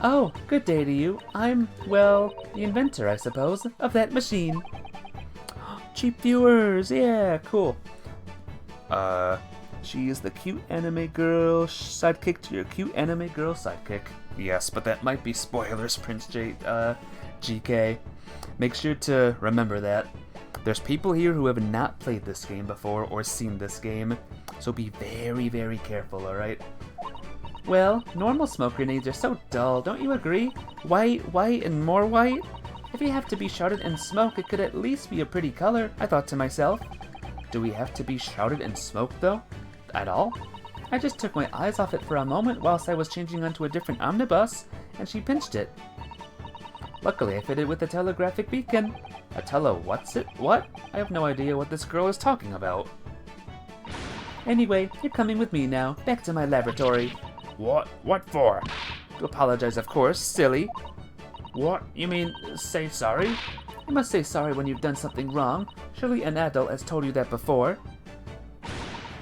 Oh, good day to you. I'm, well, the inventor, I suppose, of that machine. Cheap viewers, yeah, cool. She is the cute anime girl sidekick to your cute anime girl sidekick. Yes, but that might be spoilers, Prince GK. Make sure to remember that. There's people here who have not played this game before or seen this game, so be very, very careful, alright? Well, normal smoke grenades are so dull, don't you agree? White, white, and more white? If you have to be shrouded in smoke, it could at least be a pretty color, I thought to myself. Do we have to be shrouded in smoke, though? At all? I just took my eyes off it for a moment whilst I was changing onto a different omnibus, and she pinched it. Luckily, I fitted with a telegraphic beacon. A what's it? What? I have no idea what this girl is talking about. Anyway, you're coming with me now, back to my laboratory. What? What for? To apologize, of course, silly. What? You mean, say sorry? You must say sorry when you've done something wrong. Surely an adult has told you that before.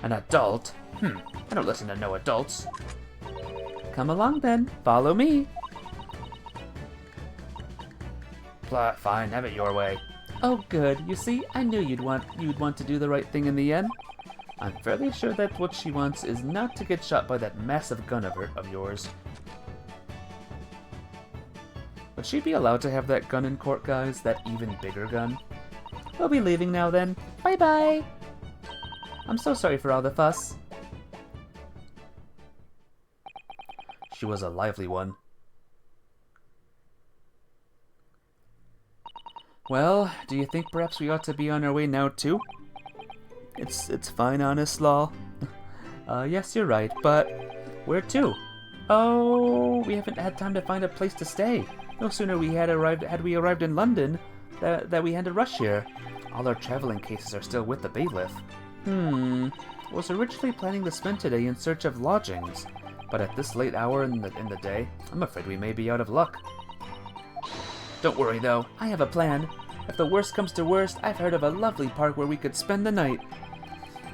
An adult? I don't listen to no adults. Come along then, follow me. Fine, have it your way. Oh good, you see, I knew you'd want to do the right thing in the end. I'm fairly sure that what she wants is not to get shot by that massive gun of yours. Would she be allowed to have that gun in court, guys? That even bigger gun? We'll be leaving now then. Bye-bye! I'm so sorry for all the fuss. She was a lively one. Well, do you think perhaps we ought to be on our way now too? It's fine, honest lol. Yes, you're right, but where to? Oh, we haven't had time to find a place to stay. No sooner had we arrived in London that we had to rush here. All our traveling cases are still with the bailiff. I was originally planning to spend today in search of lodgings, but at this late hour in the day, I'm afraid we may be out of luck. Don't worry though, I have a plan. If the worst comes to worst, I've heard of a lovely park where we could spend the night.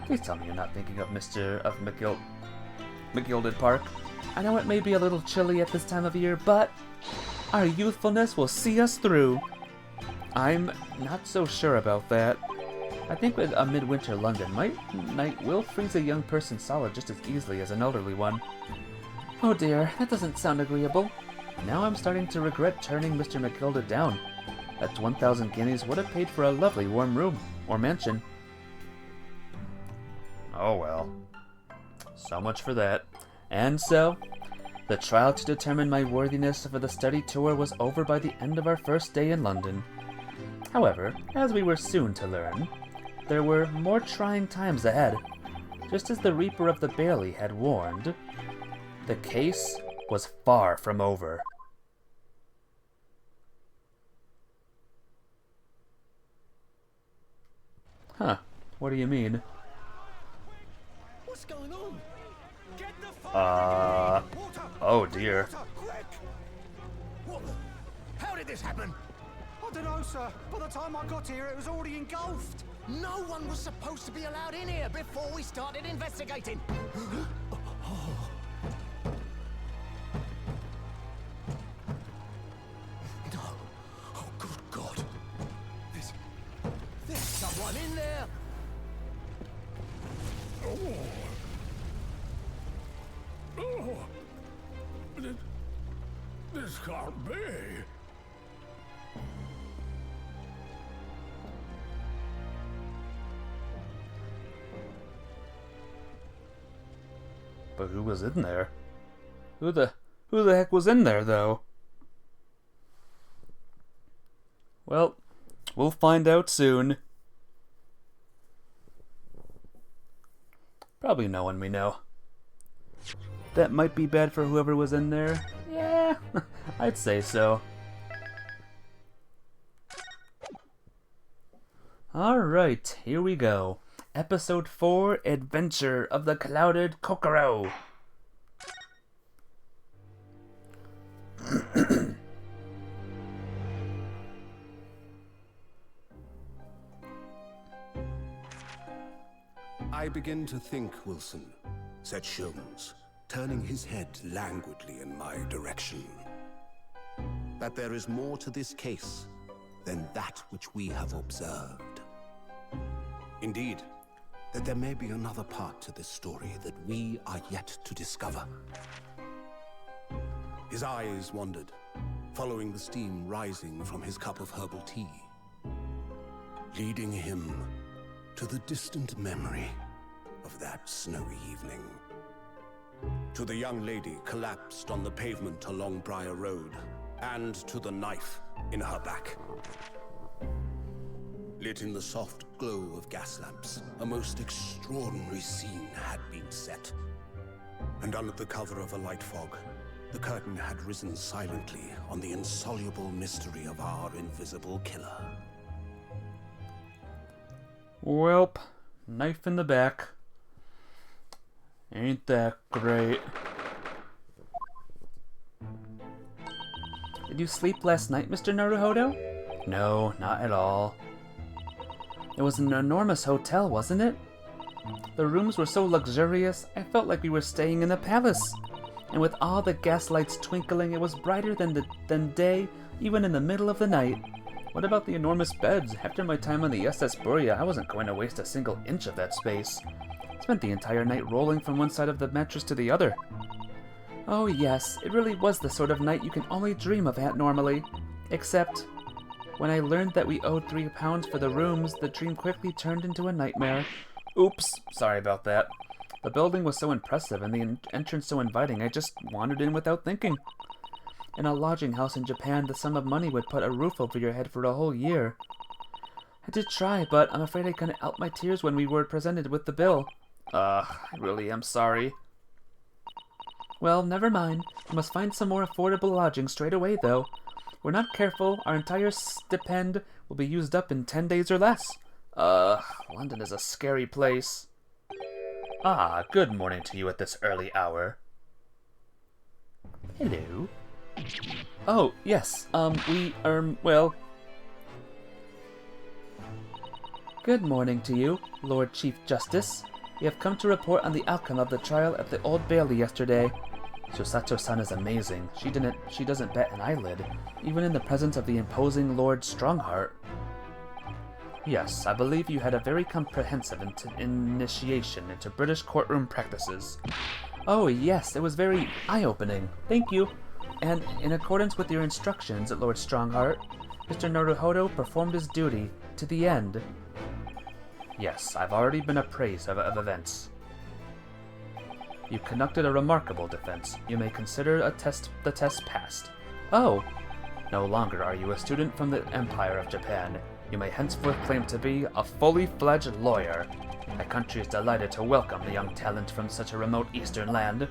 Please tell me you're not thinking of McGilded Park. I know it may be a little chilly at this time of year, but Our youthfulness will see us through. I'm not so sure about that. I think with a midwinter London night will freeze a young person solid just as easily as an elderly one. Oh dear, that doesn't sound agreeable. Now I'm starting to regret turning Mr. McKilda down. That 1,000 guineas would have paid for a lovely warm room, or mansion. Oh well. So much for that. And so, the trial to determine my worthiness for the study tour was over by the end of our first day in London. However, as we were soon to learn, there were more trying times ahead. Just as the Reaper of the Bailey had warned, the case was far from over. Huh, what do you mean? What's going on? Get the fire! Water! Oh dear. Water, quick! What the? How did this happen? I don't know, sir. By the time I got here, it was already engulfed. No one was supposed to be allowed in here before we started investigating. No. Oh, good God. There's someone in there. This can't be. But who was in there? Who the heck was in there, though? Well, we'll find out soon. Probably no one we know. That might be bad for whoever was in there. Yeah, I'd say so. Alright, here we go. Episode 4, Adventure of the Clouded Kokoro. I begin to think, Wilson, said Sholmes, turning his head languidly in my direction, that there is more to this case than that which we have observed. Indeed, that there may be another part to this story that we are yet to discover. His eyes wandered, following the steam rising from his cup of herbal tea, leading him to the distant memory of that snowy evening. To the young lady collapsed on the pavement along Briar Road, and to the knife in her back. Lit in the soft glow of gas lamps, a most extraordinary scene had been set. And under the cover of a light fog, the curtain had risen silently on the insoluble mystery of our invisible killer. Welp, knife in the back. Ain't that great. Did you sleep last night, Mr. Naruhodo? No, not at all. It was an enormous hotel, wasn't it? The rooms were so luxurious, I felt like we were staying in a palace. And with all the gas lights twinkling, it was brighter than day, even in the middle of the night. What about the enormous beds? After my time on the SS Buria, I wasn't going to waste a single inch of that space. Spent the entire night rolling from one side of the mattress to the other. Oh yes, it really was the sort of night you can only dream of at normally. Except, when I learned that we owed £3 for the rooms, the dream quickly turned into a nightmare. Oops, sorry about that. The building was so impressive and the entrance so inviting, I just wandered in without thinking. In a lodging house in Japan, the sum of money would put a roof over your head for a whole year. I did try, but I'm afraid I couldn't help my tears when we were presented with the bill. I really am sorry. Well, never mind. I must find some more affordable lodging straight away, though. If we're not careful, our entire stipend will be used up in 10 days or less. London is a scary place. Ah, good morning to you at this early hour. Hello. Oh, yes, well... Good morning to you, Lord Chief Justice. We have come to report on the outcome of the trial at the Old Bailey yesterday. Susato-san is amazing. She doesn't bat an eyelid, even in the presence of the imposing Lord Strongheart. Yes, I believe you had a very comprehensive initiation into British courtroom practices. Oh yes, it was very eye-opening. Thank you. And in accordance with your instructions, Lord Strongheart, Mr. Naruhodo performed his duty to the end. Yes, I've already been appraised of events. You conducted a remarkable defense. You may consider the test passed. Oh! No longer are you a student from the Empire of Japan. You may henceforth claim to be a fully fledged lawyer. My country is delighted to welcome the young talent from such a remote eastern land.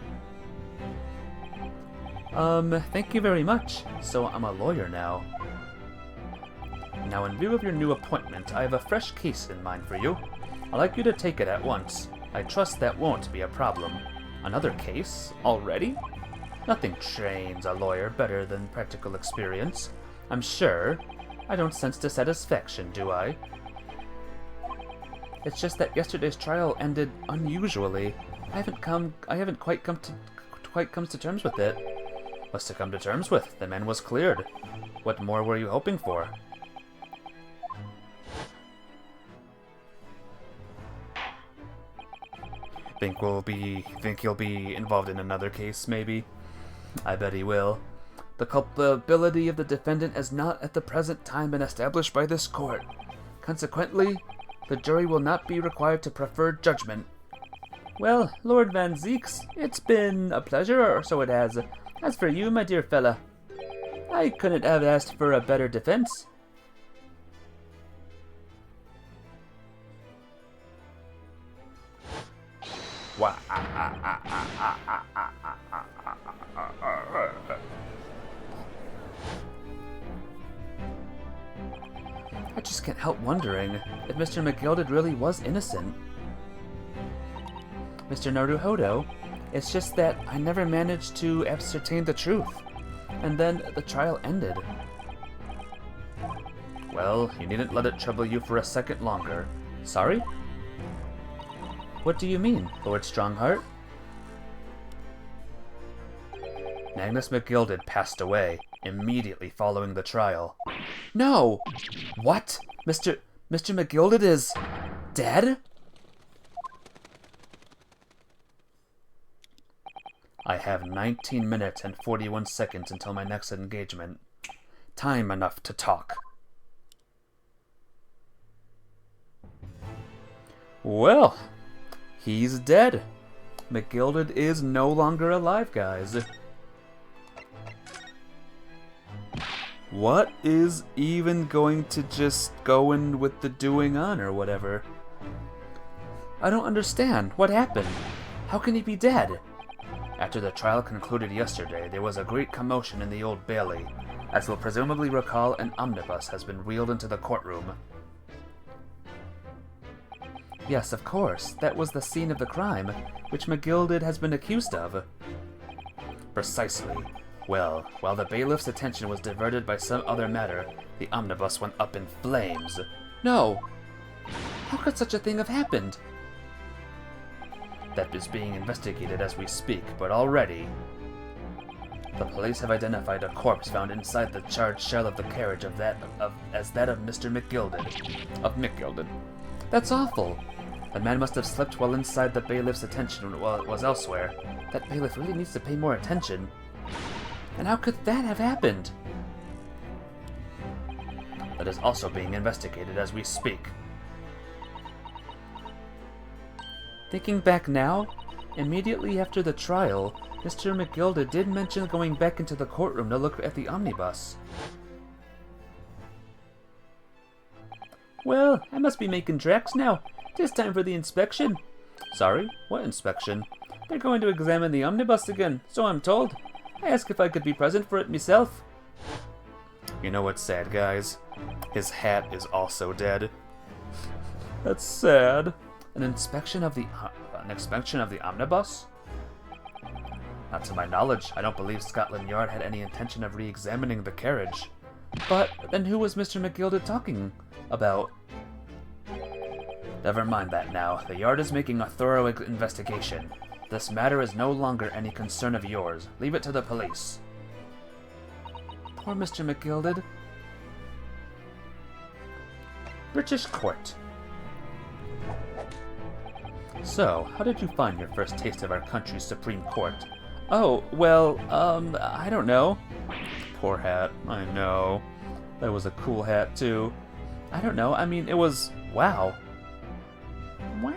Thank you very much. So I'm a lawyer now. Now, in view of your new appointment, I have a fresh case in mind for you. I'd like you to take it at once. I trust that won't be a problem. Another case? Already? Nothing trains a lawyer better than practical experience. I'm sure. I don't sense dissatisfaction, do I? It's just that yesterday's trial ended unusually. I haven't quite come to terms with it. What's to come to terms with? The man was cleared. What more were you hoping for? Think he'll be involved in another case, maybe? I bet he will. The culpability of the defendant has not at the present time been established by this court. Consequently, the jury will not be required to prefer judgment. Well, Lord Van Zeeks, it's been a pleasure, or so it has. As for you, my dear fella, I couldn't have asked for a better defense. I just can't help wondering if Mr. McGilded really was innocent. Mr. Naruhodo, it's just that I never managed to ascertain the truth, and then the trial ended. Well, you needn't let it trouble you for a second longer. Sorry? What do you mean, Lord Strongheart? Magnus McGilded passed away immediately following the trial. No! What? Mr. McGilded is dead? I have 19 minutes and 41 seconds until my next engagement. Time enough to talk. Well, he's dead. McGilded is no longer alive, guys. What is even going to just go in with the doing on or whatever? I don't understand. What happened? How can he be dead? After the trial concluded yesterday, there was a great commotion in the Old Bailey. As you'll presumably recall, an omnibus has been wheeled into the courtroom. Yes, of course. That was the scene of the crime, which McGilded has been accused of. Precisely. Well, while the bailiff's attention was diverted by some other matter, the omnibus went up in flames. No! How could such a thing have happened? That is being investigated as we speak, but already the police have identified a corpse found inside the charred shell of the carriage as that of Mr. McGilded. That's awful. The man must have slept while inside the bailiff's attention while it was elsewhere. That bailiff really needs to pay more attention. And how could that have happened? That is also being investigated as we speak. Thinking back now, immediately after the trial, Mr. McGilded did mention going back into the courtroom to look at the omnibus. Well, I must be making tracks now. It's time for the inspection. Sorry, what inspection? They're going to examine the omnibus again, so I'm told. I asked if I could be present for it myself. You know what's sad, guys? His hat is also dead. That's sad. An inspection of the omnibus? Not to my knowledge. I don't believe Scotland Yard had any intention of re-examining the carriage. But then who was Mr. McGilded talking about? Never mind that now. The Yard is making a thorough investigation. This matter is no longer any concern of yours. Leave it to the police. Poor Mr. McGilded. British Court. So, how did you find your first taste of our country's Supreme Court? Oh, well, I don't know. Poor hat, I know. That was a cool hat, too. I don't know, I mean, it was... wow. Wow.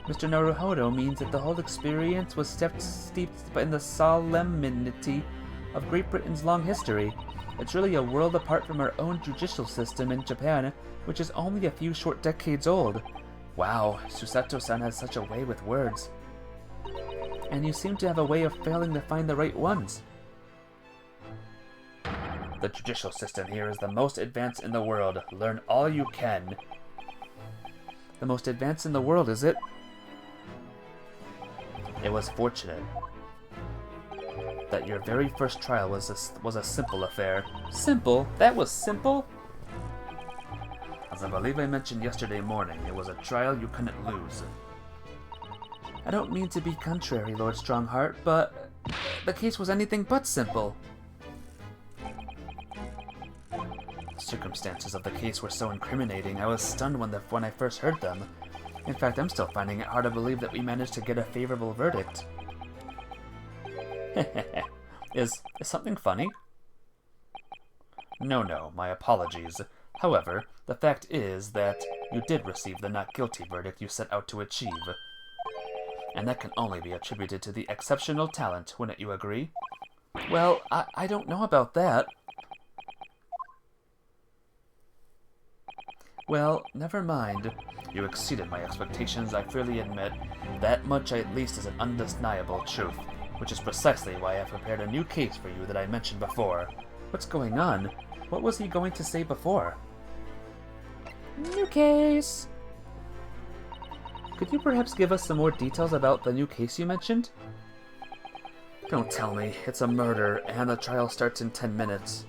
Mr. Naruhodo means that the whole experience was steeped in the solemnity of Great Britain's long history. It's really a world apart from our own judicial system in Japan, which is only a few short decades old. Wow, Susato-san has such a way with words. And you seem to have a way of failing to find the right ones. The judicial system here is the most advanced in the world. Learn all you can. The most advanced in the world, is it? It was fortunate that your very first trial was a simple affair. Simple? That was simple? As I believe I mentioned yesterday morning, it was a trial you couldn't lose. I don't mean to be contrary, Lord Strongheart, but the case was anything but simple. The circumstances of the case were so incriminating, I was stunned when I first heard them. In fact, I'm still finding it hard to believe that we managed to get a favorable verdict. Is something funny? No, my apologies. However, the fact is that you did receive the not guilty verdict you set out to achieve. And that can only be attributed to the exceptional talent, wouldn't you agree? Well, I don't know about that. Well, never mind. You exceeded my expectations, I freely admit. That much at least is an undeniable truth, which is precisely why I prepared a new case for you that I mentioned before. What's going on? What was he going to say before? New case! Could you perhaps give us some more details about the new case you mentioned? Don't tell me. It's a murder, and the trial starts in 10 minutes.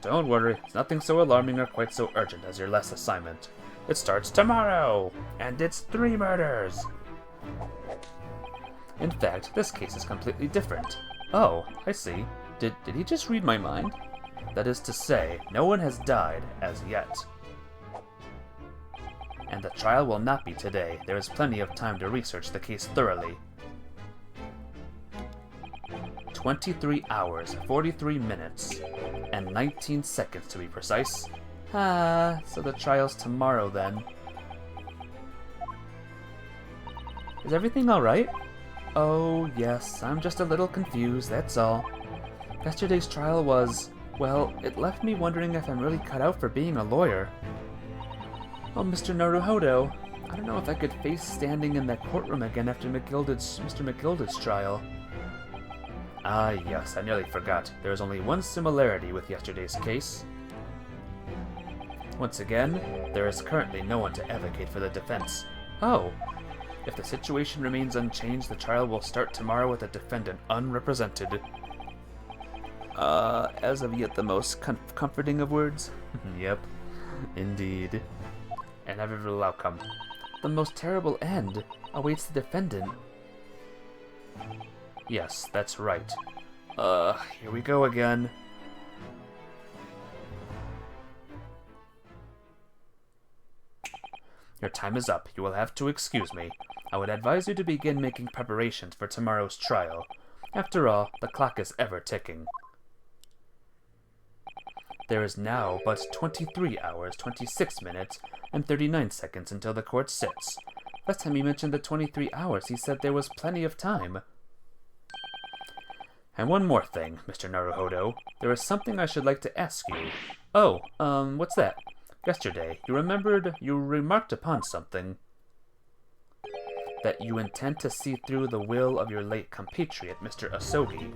Don't worry. It's nothing so alarming or quite so urgent as your last assignment. It starts tomorrow, and it's 3 murders. In fact, this case is completely different. Oh, I see. Did he just read my mind? That is to say, no one has died as yet. And the trial will not be today. There is plenty of time to research the case thoroughly. 23 hours, 43 minutes, and 19 seconds to be precise. So the trial's tomorrow then. Is everything alright? Oh, yes, I'm just a little confused, that's all. Yesterday's trial was, well, it left me wondering if I'm really cut out for being a lawyer. Oh, Mr. Naruhodo, I don't know if I could face standing in that courtroom again after Mr. McGilded's trial. Ah, yes, I nearly forgot. There is only one similarity with yesterday's case. Once again, there is currently no one to advocate for the defense. Oh, if the situation remains unchanged, the trial will start tomorrow with the defendant unrepresented. As of yet the most comforting of words? Yep, indeed. An inevitable outcome. The most terrible end awaits the defendant. Yes, that's right. Here we go again. Your time is up. You will have to excuse me. I would advise you to begin making preparations for tomorrow's trial. After all, the clock is ever ticking. There is now but 23 hours, 26 minutes, and 39 seconds until the court sits. Last time he mentioned the 23 hours, he said there was plenty of time. And one more thing, Mr. Naruhodo. There is something I should like to ask you. Oh, what's that? Yesterday, you remarked upon something. That you intend to see through the will of your late compatriot, Mr. Asogi.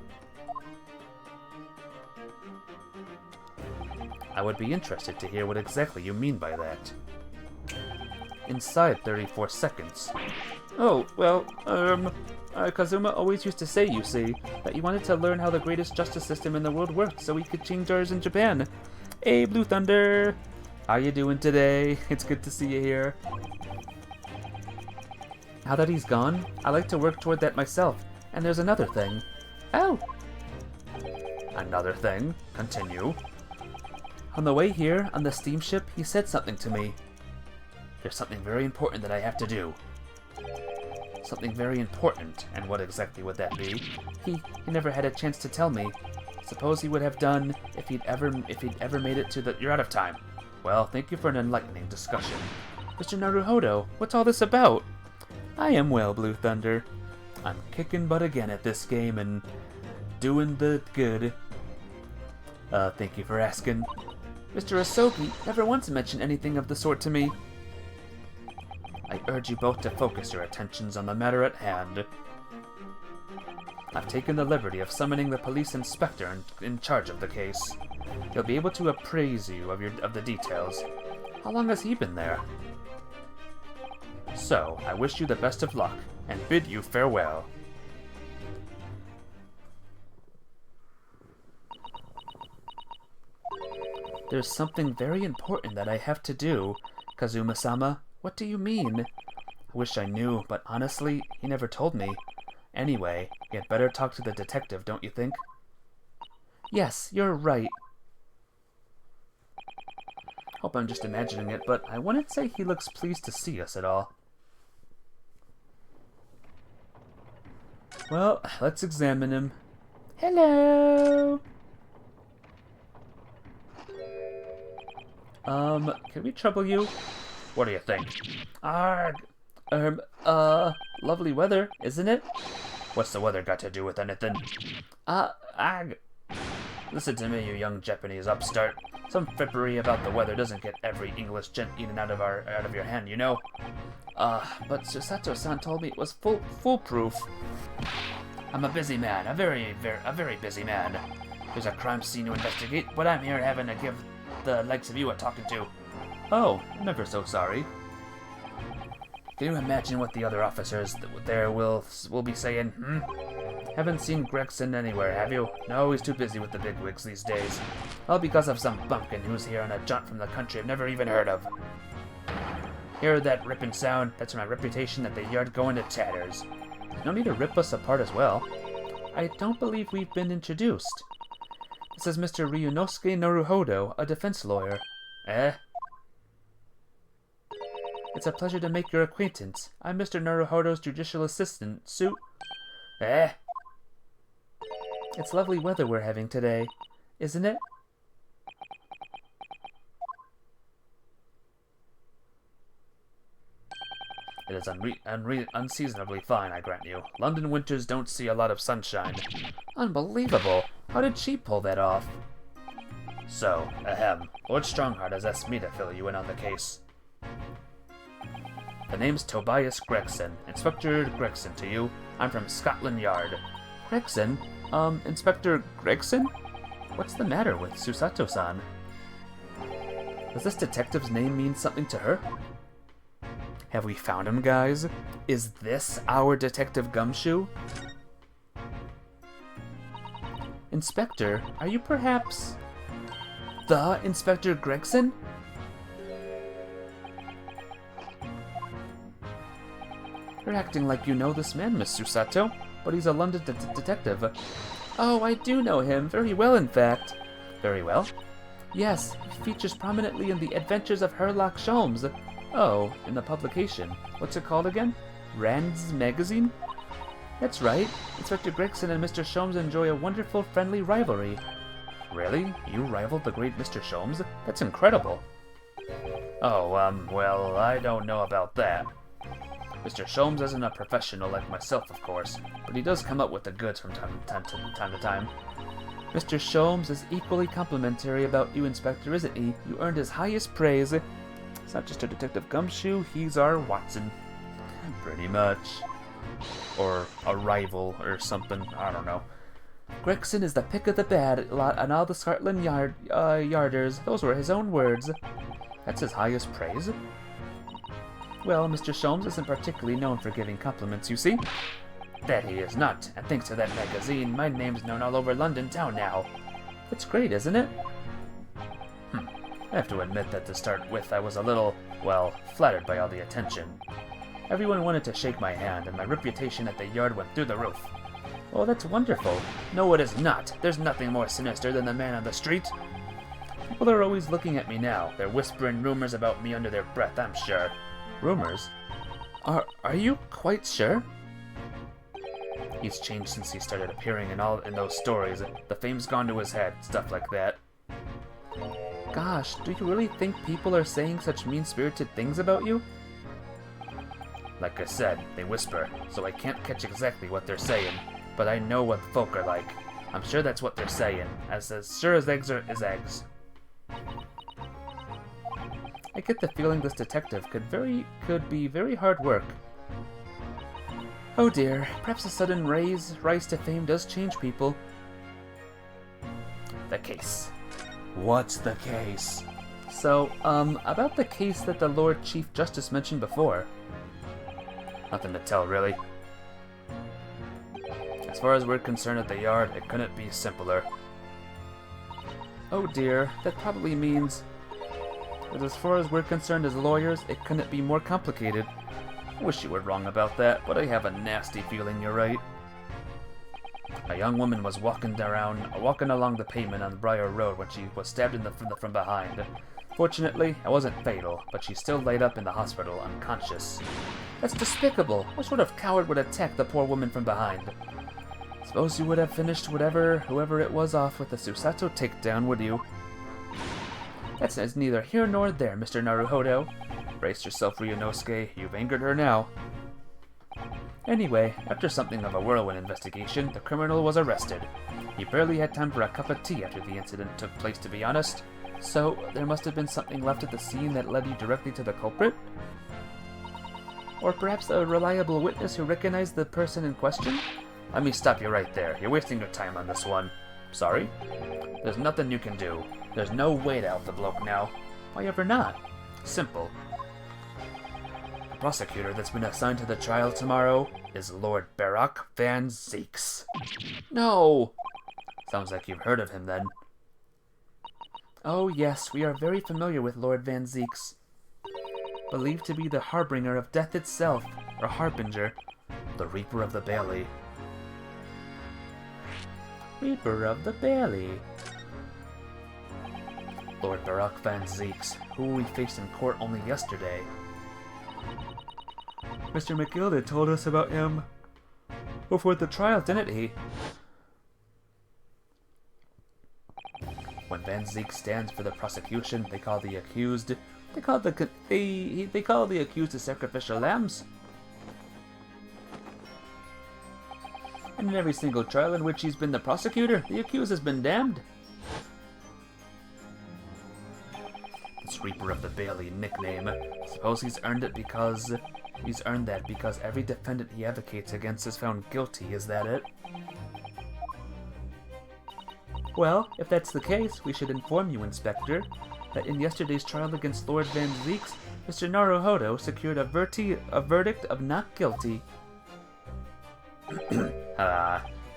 I would be interested to hear what exactly you mean by that. Inside 34 seconds. Oh, well, Kazuma always used to say, you see, that he wanted to learn how the greatest justice system in the world worked so he could change ours in Japan. Hey, Blue Thunder! How you doing today? It's good to see you here. Now that he's gone, I like to work toward that myself. And there's another thing. Oh! Another thing? Continue. On the way here, on the steamship, he said something to me. There's something very important that I have to do. Something very important, and what exactly would that be? He never had a chance to tell me. Suppose he would have done if he'd ever made it to the— You're out of time. Well, thank you for an enlightening discussion. Mr. Naruhodo, what's all this about? I am well, Blue Thunder. I'm kicking butt again at this game and doing the good. Thank you for asking. Mr. Asogi never once mentioned anything of the sort to me. I urge you both to focus your attentions on the matter at hand. I've taken the liberty of summoning the police inspector in charge of the case. He'll be able to appraise you of the details. How long has he been there? So, I wish you the best of luck, and bid you farewell. There's something very important that I have to do. Kazuma-sama, what do you mean? I wish I knew, but honestly, he never told me. Anyway, you had better talk to the detective, don't you think? Yes, you're right. Hope I'm just imagining it, but I wouldn't say he looks pleased to see us at all. Well, let's examine him. Hello! Can we trouble you? What do you think? Arg! Lovely weather, isn't it? What's the weather got to do with anything? Listen to me, you young Japanese upstart. Some frippery about the weather doesn't get every English gent eaten out of your hand, you know? But Susato-san told me it was foolproof. I'm a busy man, a very busy man. There's a crime scene to investigate, but I'm here having to give the likes of you a talking to. Oh, I'm ever so sorry. Can you imagine what the other officers there will be saying, Haven't seen Gregson anywhere, have you? No, he's too busy with the bigwigs these days. All because of some bumpkin who's here on a jaunt from the country I've never even heard of. Hear that ripping sound? That's my reputation at the yard going to tatters. No need to rip us apart as well. I don't believe we've been introduced. This is Mr. Ryunosuke Naruhodo, a defense lawyer. Eh? It's a pleasure to make your acquaintance. I'm Mr. Naruhodo's judicial assistant, Eh? It's lovely weather we're having today, isn't it? It is unseasonably fine, I grant you. London winters don't see a lot of sunshine. Unbelievable! How did she pull that off? So, Lord Strongheart has asked me to fill you in on the case. The name's Tobias Gregson. Inspector Gregson to you. I'm from Scotland Yard. Gregson? Inspector Gregson? What's the matter with Susato-san? Does this detective's name mean something to her? Have we found him, guys? Is this our Detective Gumshoe? Inspector, are you perhaps the Inspector Gregson? You're acting like you know this man, Miss Susato, but he's a London detective. Oh, I do know him, very well in fact. Very well? Yes, he features prominently in the Adventures of Sherlock Sholmes. Oh, in the publication. What's it called again? Rand's Magazine? That's right. Inspector Gregson and Mr. Sholmes enjoy a wonderful friendly rivalry. Really? You rivaled the great Mr. Sholmes? That's incredible. Oh, well, I don't know about that. Mr. Sholmes isn't a professional like myself, of course, but he does come up with the goods from time to time. Mr. Sholmes is equally complimentary about you, Inspector, isn't he? You earned his highest praise. He's not just a Detective Gumshoe, he's our Watson. Pretty much. Or a rival or something, I don't know. Gregson is the pick of the bad lot on all the Scotland Yarders. Those were his own words. That's his highest praise? Well, Mr. Sholmes isn't particularly known for giving compliments, you see. That he is not, and thanks to that magazine, my name's known all over London town now. It's great, isn't it? I have to admit that to start with, I was a little, well, flattered by all the attention. Everyone wanted to shake my hand, and my reputation at the yard went through the roof. Oh, that's wonderful. No, it is not. There's nothing more sinister than the man on the street. People are always looking at me now. They're whispering rumors about me under their breath, I'm sure. Rumors? Are you quite sure? He's changed since he started appearing in those stories. The fame's gone to his head, stuff like that. Gosh, do you really think people are saying such mean-spirited things about you? Like I said, they whisper, so I can't catch exactly what they're saying, but I know what folk are like. I'm sure that's what they're saying, as sure as eggs are as eggs. I get the feeling this detective could be very hard work. Oh dear, perhaps a sudden rise to fame does change people. The case. What's the case? So, about the case that the Lord Chief Justice mentioned before. Nothing to tell, really. As far as we're concerned at the yard, it couldn't be simpler. Oh dear, that probably means that as far as we're concerned as lawyers, it couldn't be more complicated. I wish you were wrong about that, but I have a nasty feeling you're right. A young woman was walking along the pavement on Briar Road when she was stabbed from behind. Fortunately, it wasn't fatal, but she's still laid up in the hospital, unconscious. That's despicable. What sort of coward would attack the poor woman from behind? Suppose you would have finished whoever it was off with a Susato takedown, would you? That's neither here nor there, Mr. Naruhodo. Brace yourself, Ryunosuke. You've angered her now. Anyway, after something of a whirlwind investigation, the criminal was arrested. He barely had time for a cup of tea after the incident took place, to be honest. So, there must have been something left at the scene that led you directly to the culprit? Or perhaps a reliable witness who recognized the person in question? Let me stop you right there. You're wasting your time on this one. Sorry? There's nothing you can do. There's no way to help the bloke now. Why ever not? Simple. The prosecutor that's been assigned to the trial tomorrow is Lord Barak Van Zeeks. No! Sounds like you've heard of him then. Oh yes, we are very familiar with Lord Van Zeeks. Believed to be the harbinger of death itself, or harbinger, the Reaper of the Bailey. Reaper of the Bailey. Lord Barak Van Zeeks, who we faced in court only yesterday. Mr. McGilda told us about him before the trial, didn't he? When Van Zeek stands for the prosecution, they call the accused. They call the accused the sacrificial lambs. And in every single trial in which he's been the prosecutor, the accused has been damned. This Reaper of the Bailey nickname, suppose he's earned that because every defendant he advocates against is found guilty, is that it? Well, if that's the case, we should inform you, Inspector, that in yesterday's trial against Lord Van Zeeks, Mr. Naruhodo secured a verdict of not guilty.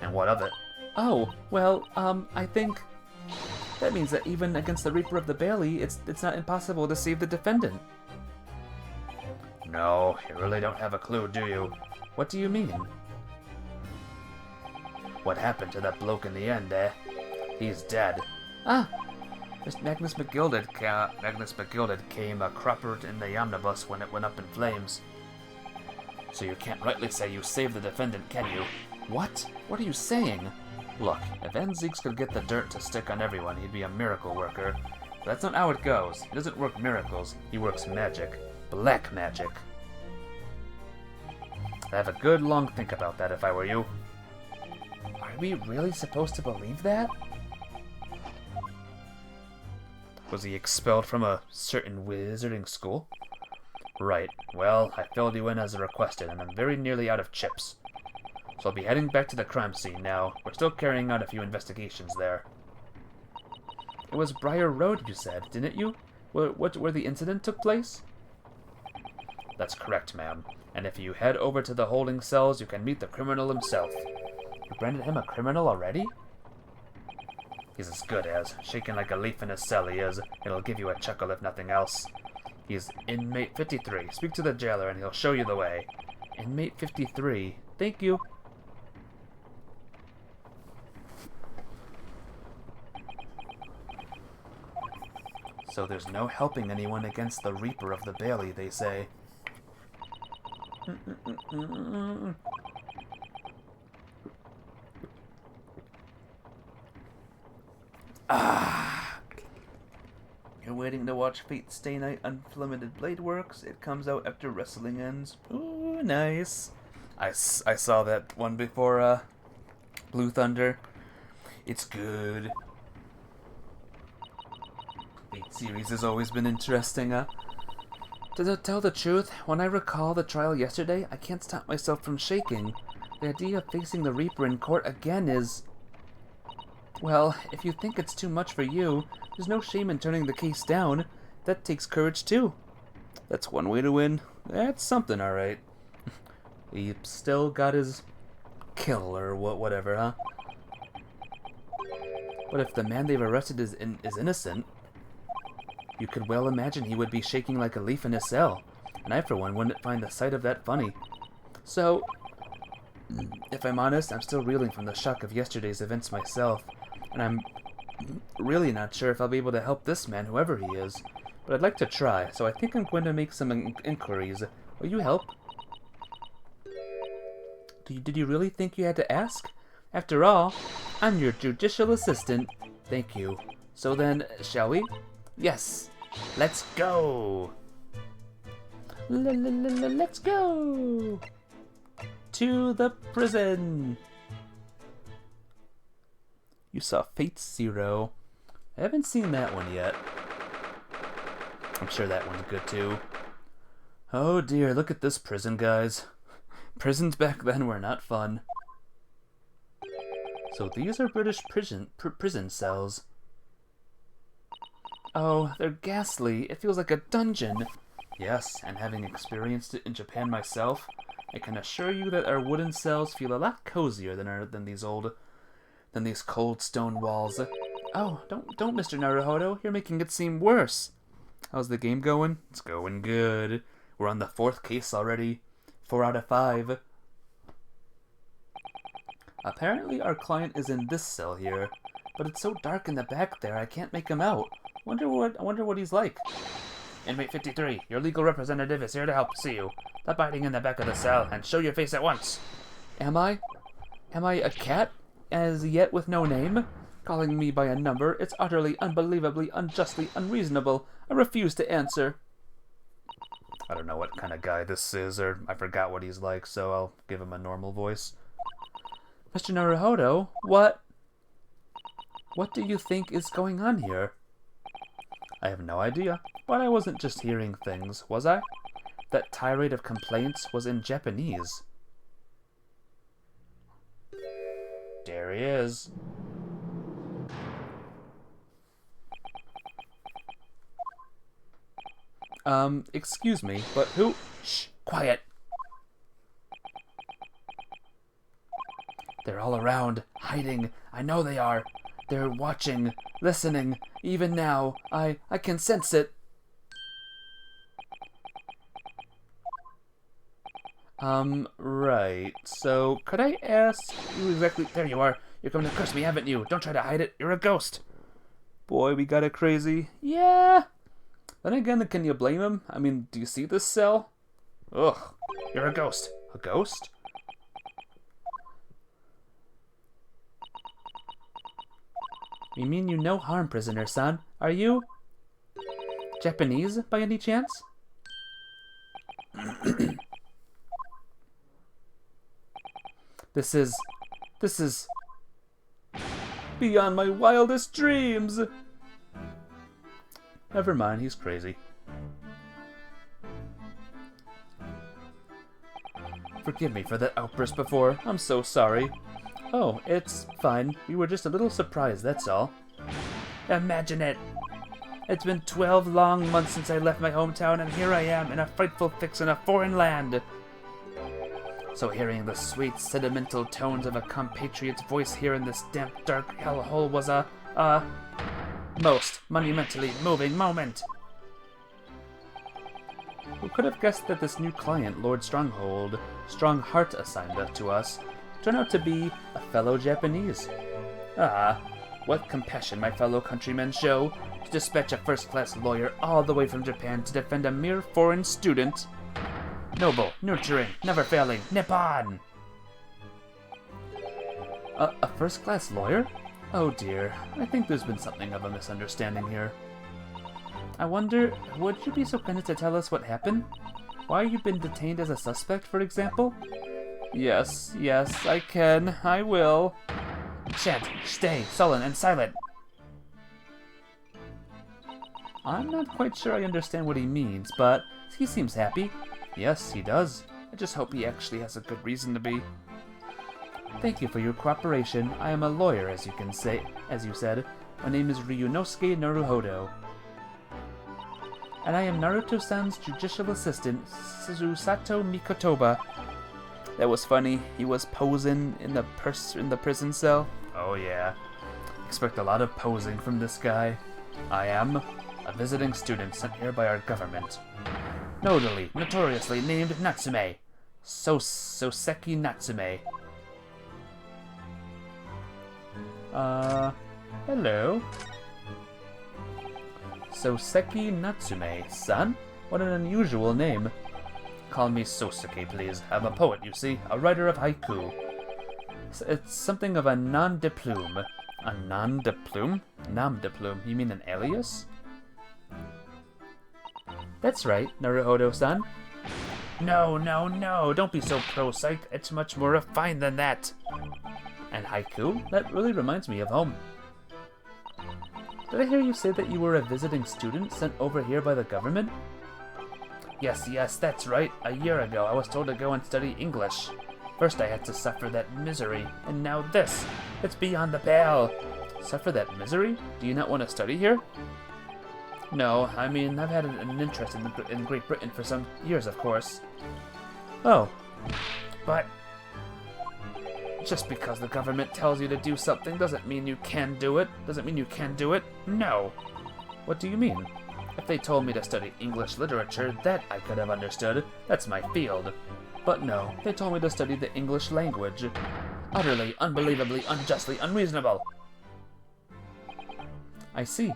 And what of it? Oh, well, I think that means that even against the Reaper of the Bailey, it's not impossible to save the defendant. No, you really don't have a clue, do you? What do you mean? What happened to that bloke in the end, eh? He's dead. Ah! Magnus McGilded came a cropper in the omnibus when it went up in flames. So you can't rightly say you saved the defendant, can you? What? What are you saying? Look, if Van Zeeks could get the dirt to stick on everyone, he'd be a miracle worker. But that's not how it goes. He doesn't work miracles, he works magic. Black magic. I'd have a good long think about that if I were you. Are we really supposed to believe that? Was he expelled from a certain wizarding school? Right. Well, I filled you in as requested, and I'm very nearly out of chips. So I'll be heading back to the crime scene now. We're still carrying out a few investigations there. It was Briar Road, you said, didn't you? Where the incident took place? That's correct, ma'am. And if you head over to the holding cells, you can meet the criminal himself. You branded him a criminal already? He's as good as. Shaking like a leaf in his cell, he is. It'll give you a chuckle if nothing else. He's inmate 53. Speak to the jailer and he'll show you the way. Inmate 53. Thank you. So there's no helping anyone against the Reaper of the Bailey, they say. You're waiting to watch Fate Stay Night Unlimited Blade Works. It comes out after wrestling ends. Ooh, nice. I saw that one before Blue Thunder. It's good. Fate series has always been interesting, To tell the truth, when I recall the trial yesterday, I can't stop myself from shaking. The idea of facing the Reaper in court again is... Well, if you think it's too much for you, there's no shame in turning the case down. That takes courage, too. That's one way to win. That's something, alright. He still got his kill, or whatever, huh? But if the man they've arrested is innocent, you could well imagine he would be shaking like a leaf in his cell. And I, for one, wouldn't find the sight of that funny. So, if I'm honest, I'm still reeling from the shock of yesterday's events myself. And I'm really not sure if I'll be able to help this man, whoever he is. But I'd like to try, so I think I'm going to make some inquiries. Will you help? Did you really think you had to ask? After all, I'm your judicial assistant. Thank you. So then, shall we? Yes. Let's go. Let's go. To the prison. You saw Fate Zero. I haven't seen that one yet. I'm sure that one's good too. Oh dear, look at this prison, guys. Prisons back then were not fun. So these are British prison cells. Oh, they're ghastly. It feels like a dungeon. Yes, and having experienced it in Japan myself, I can assure you that our wooden cells feel a lot cozier than these cold stone walls. Oh, don't, Mr. Naruhodo. You're making it seem worse. How's the game going? It's going good. We're on the 4th case already. 4 out of 5. Apparently our client is in this cell here, but it's so dark in the back there I can't make him out. I wonder what he's like. Inmate 53, your legal representative is here to help see you. Stop hiding in the back of the cell and show your face at once. Am I? Am I a cat? As yet with no name? Calling me by a number, it's utterly, unbelievably, unjustly unreasonable. I refuse to answer. I don't know what kind of guy this is, or I forgot what he's like, so I'll give him a normal voice. Mr. Naruhodo, what do you think is going on here? I have no idea, but I wasn't just hearing things, was I? That tirade of complaints was in Japanese. There he is. Excuse me, but who? Shh, quiet. They're all around, hiding. I know they are. They're watching, listening. Even now, I can sense it. Right. So, could I ask you exactly... There you are. You're coming to curse me, haven't you? Don't try to hide it. You're a ghost. Boy, we got it crazy. Yeah. Then again, can you blame him? I mean, do you see this cell? Ugh. You're a ghost. A ghost? You mean you no harm, prisoner-san? Are you Japanese, by any chance? This is beyond my wildest dreams. Never mind, he's crazy. Forgive me for that outburst before. I'm so sorry. Oh, it's fine. We were just a little surprised, that's all. Imagine it. It's been 12 long months since I left my hometown, and here I am in a frightful fix in a foreign land. So hearing the sweet, sentimental tones of a compatriot's voice here in this damp, dark hellhole was a most monumentally moving moment. Who could have guessed that this new client Lord Strongheart assigned to us, turned out to be a fellow Japanese? Ah, what compassion my fellow countrymen show to dispatch a first-class lawyer all the way from Japan to defend a mere foreign student. Noble, nurturing, never-failing, Nippon! A first-class lawyer? Oh dear, I think there's been something of a misunderstanding here. I wonder, would you be so kind as to tell us what happened? Why you've been detained as a suspect, for example? Yes, I can. I will. Shan't, stay, sullen and silent. I'm not quite sure I understand what he means, but he seems happy. Yes, he does. I just hope he actually has a good reason to be. Thank you for your cooperation. I am a lawyer, as you said. My name is Ryunosuke Naruhodo. And I am Naruto-san's judicial assistant, Susato Mikotoba. That was funny. He was posing in the prison cell. Oh yeah. Expect a lot of posing from this guy. I am a visiting student sent here by our government. Notoriously named Natsume. Soseki Natsume. Hello? Soseki Natsume, son? What an unusual name. Call me Sosuke, please. I'm a poet, you see, a writer of haiku. It's something of a nom de plume. A nom de plume? Nom de plume. You mean an alias? That's right, Naruhodo-san. No, don't be so pro-psych. It's much more refined than that. And haiku? That really reminds me of home. Did I hear you say that you were a visiting student sent over here by the government? Yes, that's right. A year ago, I was told to go and study English. First I had to suffer that misery, and now this. It's beyond the pale. Suffer that misery? Do you not want to study here? No, I mean, I've had an interest in Great Britain for some years, of course. Oh, but just because the government tells you to do something doesn't mean you can do it. No. What do you mean? If they told me to study English literature, that I could have understood. That's my field. But no, they told me to study the English language. Utterly, unbelievably, unjustly unreasonable. I see.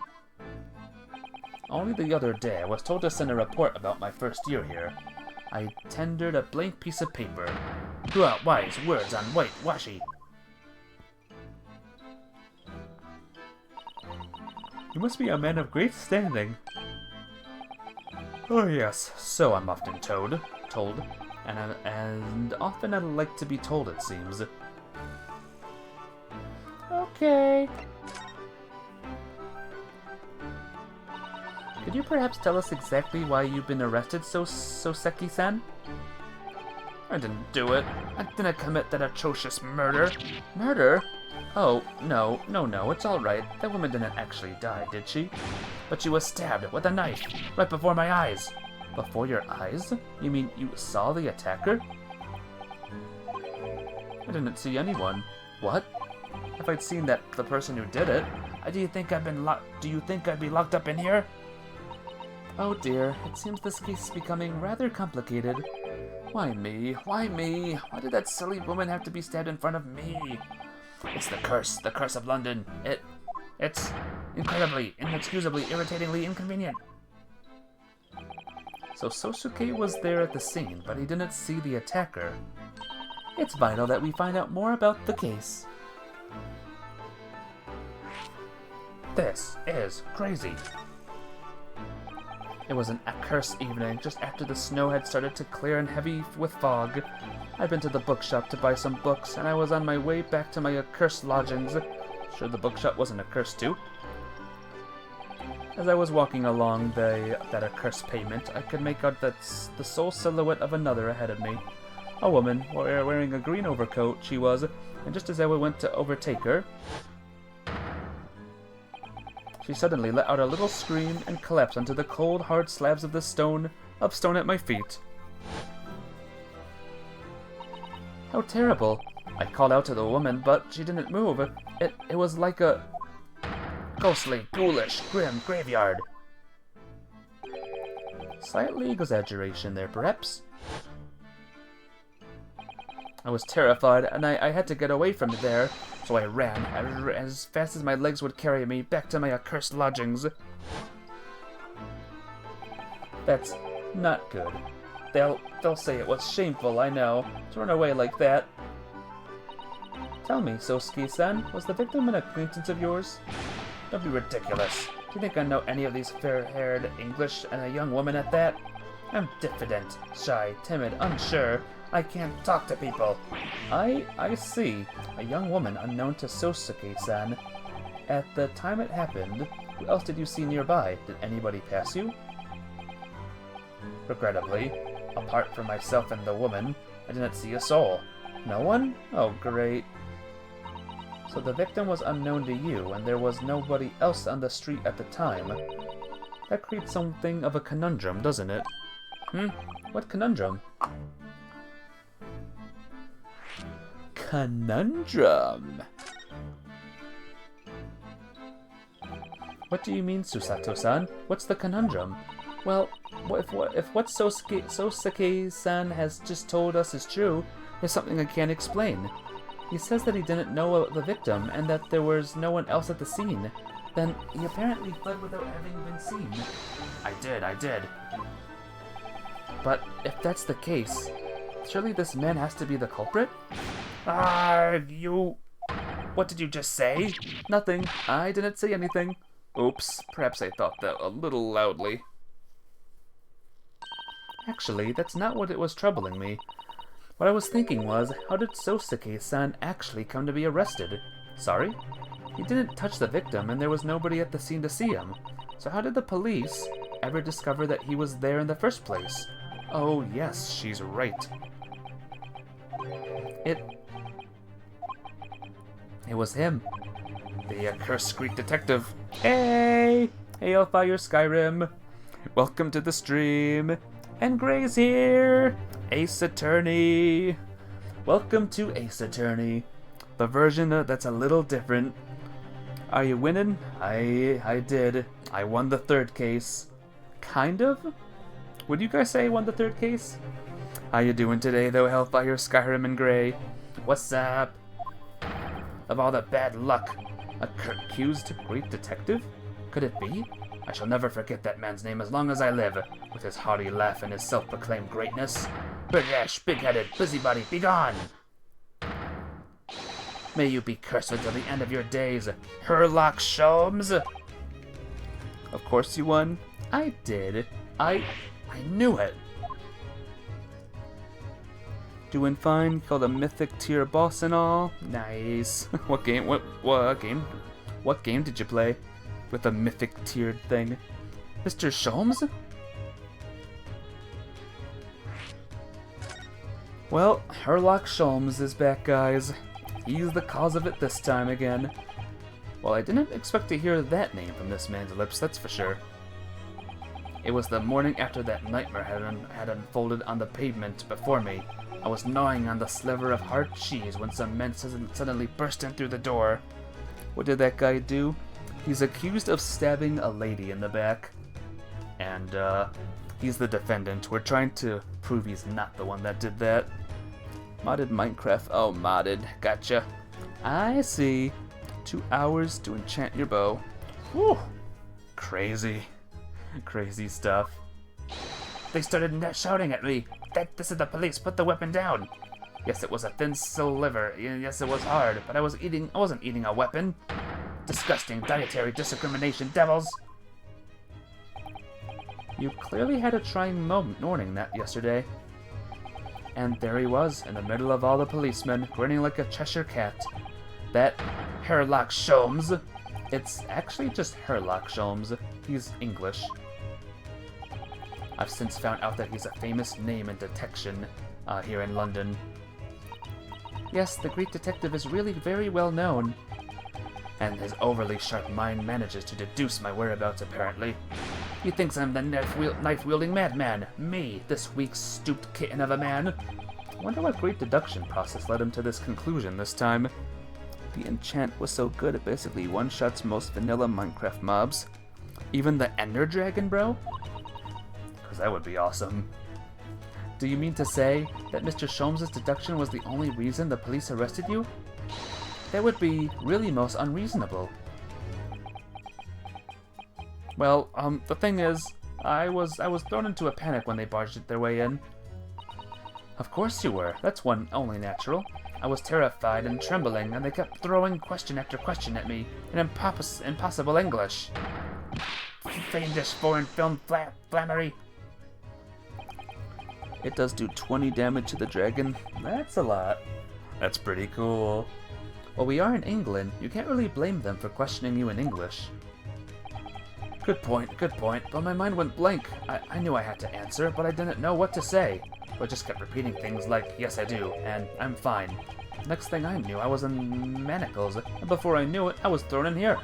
Only the other day I was told to send a report about my first year here. I tendered a blank piece of paper. Threw out wise words on white washi. You must be a man of great standing. Oh yes, so I'm often told. And often I like to be told, it seems. Okay. Could you perhaps tell us exactly why you've been arrested, Soseki-san? I didn't do it. I didn't commit that atrocious murder. Murder? Oh, no, it's alright. That woman didn't actually die, did she? But she was stabbed with a knife, right before my eyes. Before your eyes? You mean you saw the attacker? I didn't see anyone. What? If I'd seen the person who did it, do you think I'd be locked up in here? Oh dear, it seems this case is becoming rather complicated. Why me? Why did that silly woman have to be stabbed in front of me? It's the curse of London. It's incredibly, inexcusably, irritatingly inconvenient. So Sosuke was there at the scene, but he didn't see the attacker. It's vital that we find out more about the case. This is crazy. It was an accursed evening, just after the snow had started to clear and heavy with fog. I'd been to the bookshop to buy some books, and I was on my way back to my accursed lodgings. Sure the bookshop wasn't accursed too? As I was walking along that accursed pavement, I could make out the sole silhouette of another ahead of me. A woman, wearing a green overcoat, she was, and just as I went to overtake her, she suddenly let out a little scream and collapsed onto the cold, hard slabs of stone at my feet. How terrible! I called out to the woman, but she didn't move. It was like a ghostly, ghoulish, grim graveyard. Slightly exaggeration there, perhaps. I was terrified, and I had to get away from there, so I ran as fast as my legs would carry me back to my accursed lodgings. That's not good. They'll say it was shameful, I know, to run away like that. Tell me, Sosuke-san, was the victim an acquaintance of yours? Don't be ridiculous. Do you think I know any of these fair-haired English and a young woman at that? I'm diffident, shy, timid, unsure. I can't talk to people. I see. A young woman unknown to Sosuke-san. At the time it happened, who else did you see nearby? Did anybody pass you? Regrettably, apart from myself and the woman, I didn't see a soul. No one? Oh, great. So the victim was unknown to you, and there was nobody else on the street at the time. That creates something of a conundrum, doesn't it? What conundrum? Conundrum? What do you mean, Susato-san? What's the conundrum? Well, if what Sosuke-san has just told us is true, there's something I can't explain. He says that he didn't know the victim, and that there was no one else at the scene. Then he apparently fled without having been seen. I did. But if that's the case, surely this man has to be the culprit? What did you just say? Nothing. I didn't say anything. Oops, perhaps I thought that a little loudly. Actually, that's not what it was troubling me. What I was thinking was, how did Sosuke-san actually come to be arrested? Sorry? He didn't touch the victim, and there was nobody at the scene to see him. So how did the police ever discover that he was there in the first place? Oh yes, she's right. It was him. The accursed Greek detective. Hey! Hail Fire Skyrim. Welcome to the stream. And Gray's here. Ace Attorney. Welcome to Ace Attorney. The version that's a little different. Are you winning? I did. I won the third case. Kind of? Would you guys say I won the third case? How you doing today, though, Hellfire, Skyrim, and Gray? What's up? Of all the bad luck, accused great detective? Could it be? I shall never forget that man's name as long as I live, with his hearty laugh and his self-proclaimed greatness. British, big-headed, busybody, begone! May you be cursed until the end of your days, Herlock Sholmes! Of course you won. I did. I knew it. Doing fine, killed a mythic tier boss and all. Nice. What game did you play with a mythic tiered thing? Mr. Sholmes? Well, Herlock Sholmes is back, guys. He's the cause of it this time again. Well, I didn't expect to hear that name from this man's lips, that's for sure. It was the morning after that nightmare had unfolded on the pavement before me. I was gnawing on the sliver of hard cheese when some men suddenly burst in through the door. What did that guy do? He's accused of stabbing a lady in the back. And, he's the defendant. We're trying to prove he's not the one that did that. Modded Minecraft. Oh, modded. Gotcha. I see. 2 hours to enchant your bow. Whew. Crazy. Crazy stuff. They started shouting at me. This is the police. Put the weapon down. Yes, it was a thin sliver. Yes, it was hard, but I wasn't eating a weapon. Disgusting dietary discrimination, devils. You clearly had a trying morning that yesterday. And there he was, in the middle of all the policemen, grinning like a Cheshire cat. That Herlock Sholmes. It's actually just Herlock Sholmes. He's English. I've since found out that he's a famous name in detection here in London. Yes, the Greek detective is really very well known. And his overly sharp mind manages to deduce my whereabouts, apparently. He thinks I'm the knife-wielding madman. Me, this weak, stooped kitten of a man. I wonder what great deduction process led him to this conclusion this time. The enchant was so good it basically one-shots most vanilla Minecraft mobs. Even the Ender Dragon, bro? Because that would be awesome. Do you mean to say that Mr. Sholmes' deduction was the only reason the police arrested you? That would be really most unreasonable. Well, the thing is, I was thrown into a panic when they barged their way in. Of course you were. That's one only natural. I was terrified and trembling, and they kept throwing question after question at me in impossible English. Fiendish foreign film flammery. It does do 20 damage to the dragon. That's a lot. That's pretty cool. Well, we are in England. You can't really blame them for questioning you in English. Good point, but my mind went blank. I knew I had to answer, but I didn't know what to say. I just kept repeating things like, yes I do, and I'm fine. Next thing I knew, I was in manacles, and before I knew it, I was thrown in here.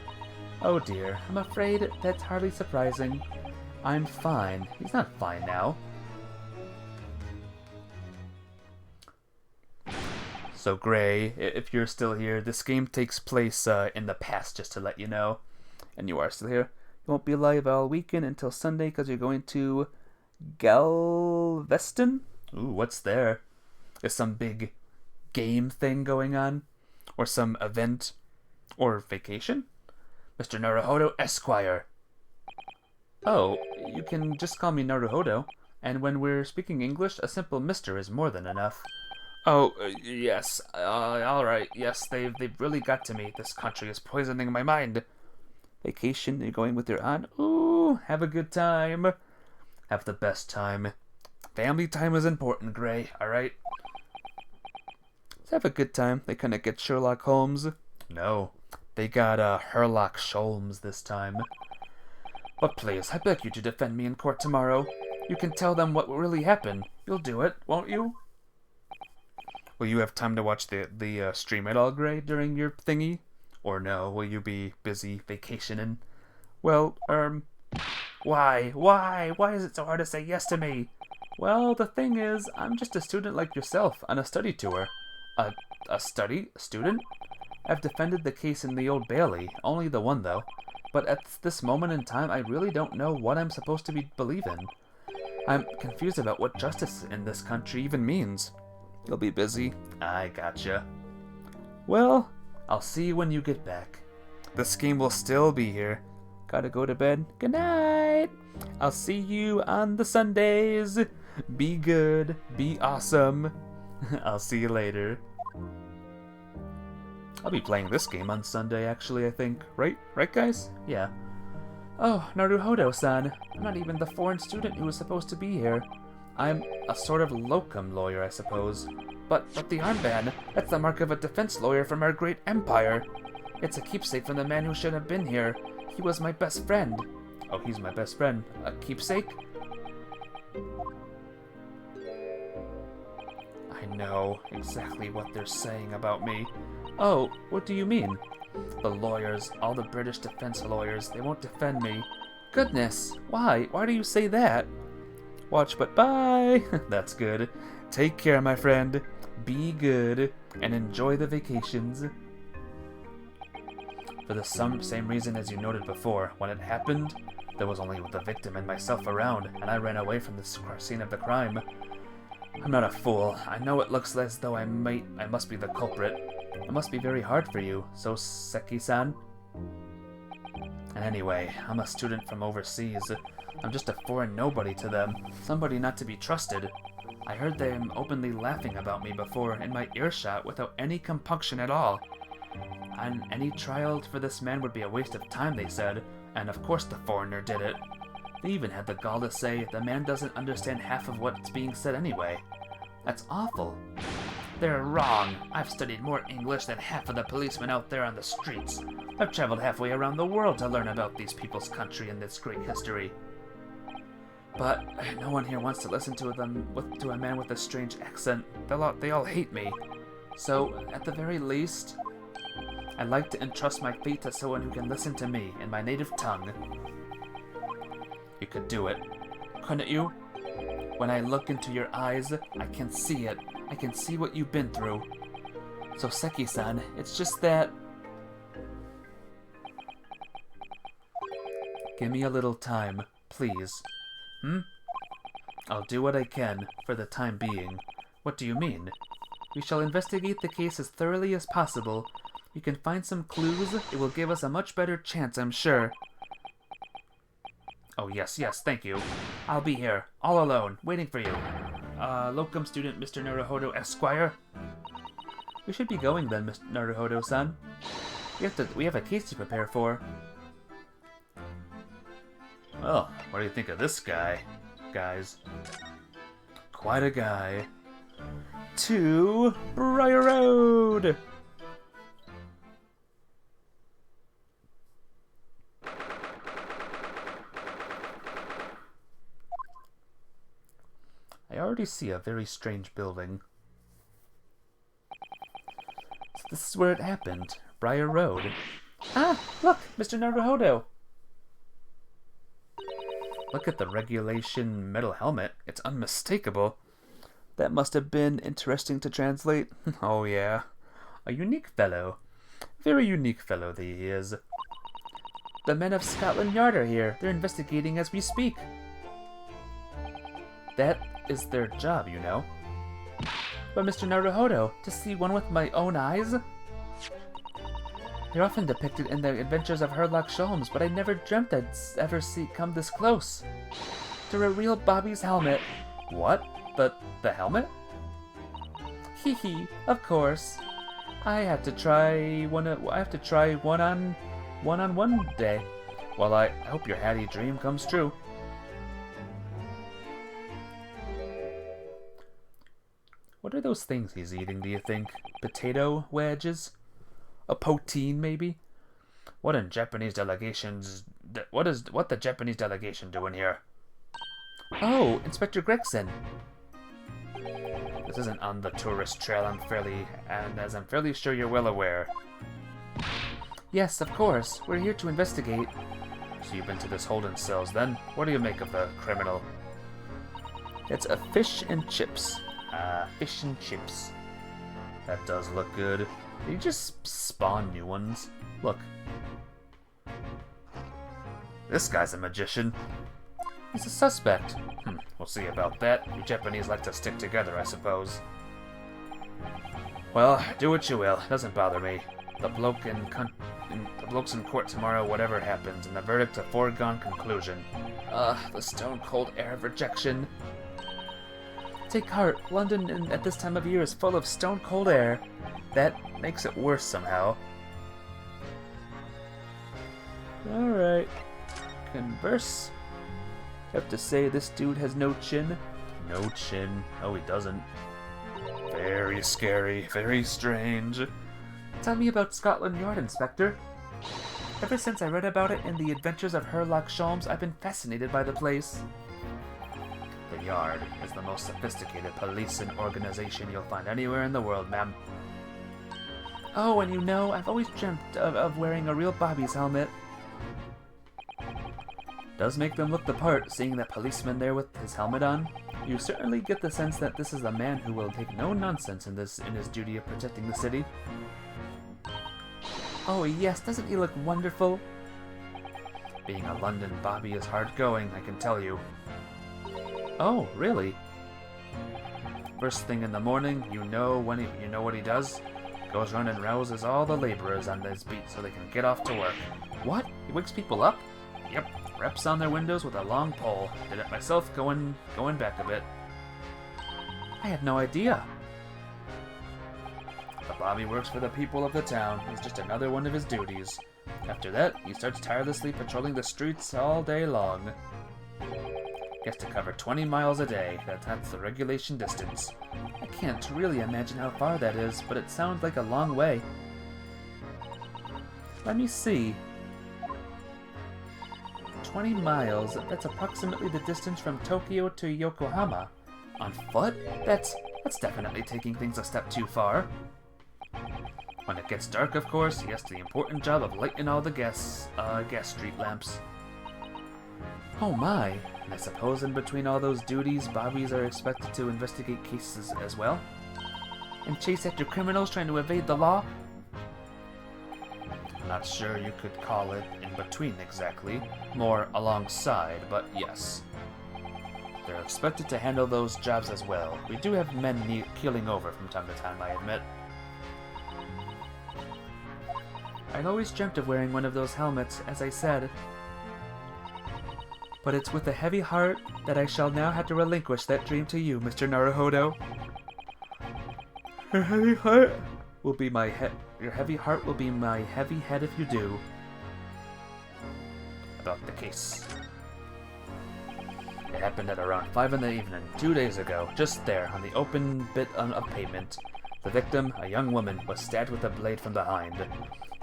Oh dear, I'm afraid that's hardly surprising. I'm fine. He's not fine now. So Gray, if you're still here, this game takes place in the past, just to let you know. And you are still here. You won't be live all weekend until Sunday because you're going to Galveston? Ooh, what's there? Is some big game thing going on? Or some event? Or vacation? Mr. Naruhodo Esquire. Oh, you can just call me Naruhodo. And when we're speaking English, a simple Mr. is more than enough. Oh, yes. Alright. Yes, they've really got to me. This country is poisoning my mind. Vacation? You're going with your aunt? Ooh, have a good time. Have the best time. Family time is important, Gray, alright? Let's have a good time. They couldn't get Sherlock Holmes. No, they got Herlock Sholmes this time. But please, I beg you to defend me in court tomorrow. You can tell them what really happened. You'll do it, won't you? Will you have time to watch the stream at all, Gray, during your thingy? Or no, will you be busy vacationing? Well, why? Why is it so hard to say yes to me? Well, the thing is, I'm just a student like yourself on a study tour. A study student? I've defended the case in the Old Bailey, only the one though. But at this moment in time, I really don't know what I'm supposed to believe in. I'm confused about what justice in this country even means. You'll be busy? I gotcha. Well, I'll see you when you get back. This game will still be here. Gotta go to bed. Good night. I'll see you on the Sundays. Be good. Be awesome. I'll see you later. I'll be playing this game on Sunday, actually, I think. Right? Right, guys? Yeah. Oh, Naruhodo-san. I'm not even the foreign student who was supposed to be here. I'm a sort of locum lawyer, I suppose. But the armband, that's the mark of a defense lawyer from our great empire. It's a keepsake from the man who should have been here. He was my best friend. Oh, he's my best friend. A keepsake? I know exactly what they're saying about me. Oh, what do you mean? The lawyers, all the British defense lawyers, they won't defend me. Goodness, why? Why do you say that? Watch but bye. That's good. Take care, my friend. Be good and enjoy the vacations. For the same reason as you noted before, when it happened, there was only the victim and myself around, and I ran away from the scene of the crime. I'm not a fool. I know it looks as though I must be the culprit. It must be very hard for you, so Seki-san. And anyway, I'm a student from overseas. I'm just a foreign nobody to them, somebody not to be trusted. I heard them openly laughing about me before in my earshot without any compunction at all. And any trial for this man would be a waste of time, they said, and of course the foreigner did it. They even had the gall to say the man doesn't understand half of what's being said anyway. That's awful. They're wrong. I've studied more English than half of the policemen out there on the streets. I've traveled halfway around the world to learn about these people's country and its great history. But no one here wants to listen to a man with a strange accent. They all hate me. So, at the very least, I'd like to entrust my fate to someone who can listen to me in my native tongue. You could do it, couldn't you? When I look into your eyes, I can see it. I can see what you've been through. So Seki-san, it's just that... Give me a little time, please. I'll do what I can, for the time being. What do you mean? We shall investigate the case as thoroughly as possible. You can find some clues. It will give us a much better chance, I'm sure. Oh, yes, thank you. I'll be here, all alone, waiting for you. Locum student Mr. Naruhodo Esquire? We should be going then, Mr. Naruhodo-san. We have a case to prepare for. Well, what do you think of this guy, guys? Quite a guy. To Briar Road! I already see a very strange building. So this is where it happened. Briar Road. Ah, look, Mr. Naruhodo. Look at the regulation metal helmet. It's unmistakable. That must have been interesting to translate. Oh yeah. A unique fellow. Very unique fellow that he is. The men of Scotland Yard are here. They're investigating as we speak. That is their job, you know. But Mr. Naruhodo, to see one with my own eyes? They're often depicted in the adventures of Sholmes, but I never dreamt I'd ever come this close. They're a real Bobby's helmet. What? The helmet? Hee hee, of course. I have to try one on one day. Well, I hope your hatty dream comes true. What are those things he's eating, do you think? Potato wedges? A poutine, maybe? What the Japanese delegation doing here? Oh, Inspector Gregson. This isn't on the tourist trail, I'm fairly sure you're well aware. Yes, of course. We're here to investigate. So you've been to this holding cells then? What do you make of the criminal? It's a fish and chips. Fish and chips. That does look good. You just spawn new ones. Look. This guy's a magician. He's a suspect. We'll see about that. You Japanese like to stick together, I suppose. Well, do what you will. It doesn't bother me. The bloke's in court tomorrow, whatever happens, and the verdict's a foregone conclusion. The stone-cold air of rejection. Take heart. London at this time of year is full of stone-cold air. That makes it worse somehow. Alright. Converse. Have to say this dude has no chin. No chin. Oh, he doesn't. Very scary. Very strange. Tell me about Scotland Yard, Inspector. Ever since I read about it in the Adventures of Sholmes, I've been fascinated by the place. The Yard is the most sophisticated policing organization you'll find anywhere in the world, ma'am. Oh, and you know, I've always dreamt of wearing a real Bobby's helmet. Does make them look the part, seeing that policeman there with his helmet on. You certainly get the sense that this is a man who will take no nonsense in his duty of protecting the city. Oh yes, doesn't he look wonderful? Being a London Bobby is hard going, I can tell you. Oh, really? First thing in the morning, you know what he does? Goes around and rouses all the laborers on his beat so they can get off to work. What? He wakes people up? Yep, reps on their windows with a long pole. Did it myself going back a bit. I had no idea. The Bobby works for the people of the town. It's just another one of his duties. After that, he starts tirelessly patrolling the streets all day long. He has to cover 20 miles a day. That's the regulation distance. I can't really imagine how far that is, but it sounds like a long way. Let me see. 20 miles, that's approximately the distance from Tokyo to Yokohama. On foot? That's definitely taking things a step too far. When it gets dark, of course, he has the important job of lighting all the gas street lamps. Oh my, and I suppose in between all those duties, Bobbies are expected to investigate cases as well? And chase after criminals trying to evade the law? I'm not sure you could call it in between exactly. More alongside, but yes. They're expected to handle those jobs as well. We do have men keeling over from time to time, I admit. I've always dreamt of wearing one of those helmets, as I said. But it's with a heavy heart that I shall now have to relinquish that dream to you, Mr. Naruhodo. Your heavy heart will be my heavy head if you do. About the case. It happened at around 5 in the evening, 2 days ago, just there, on the open bit of pavement. The victim, a young woman, was stabbed with a blade from behind.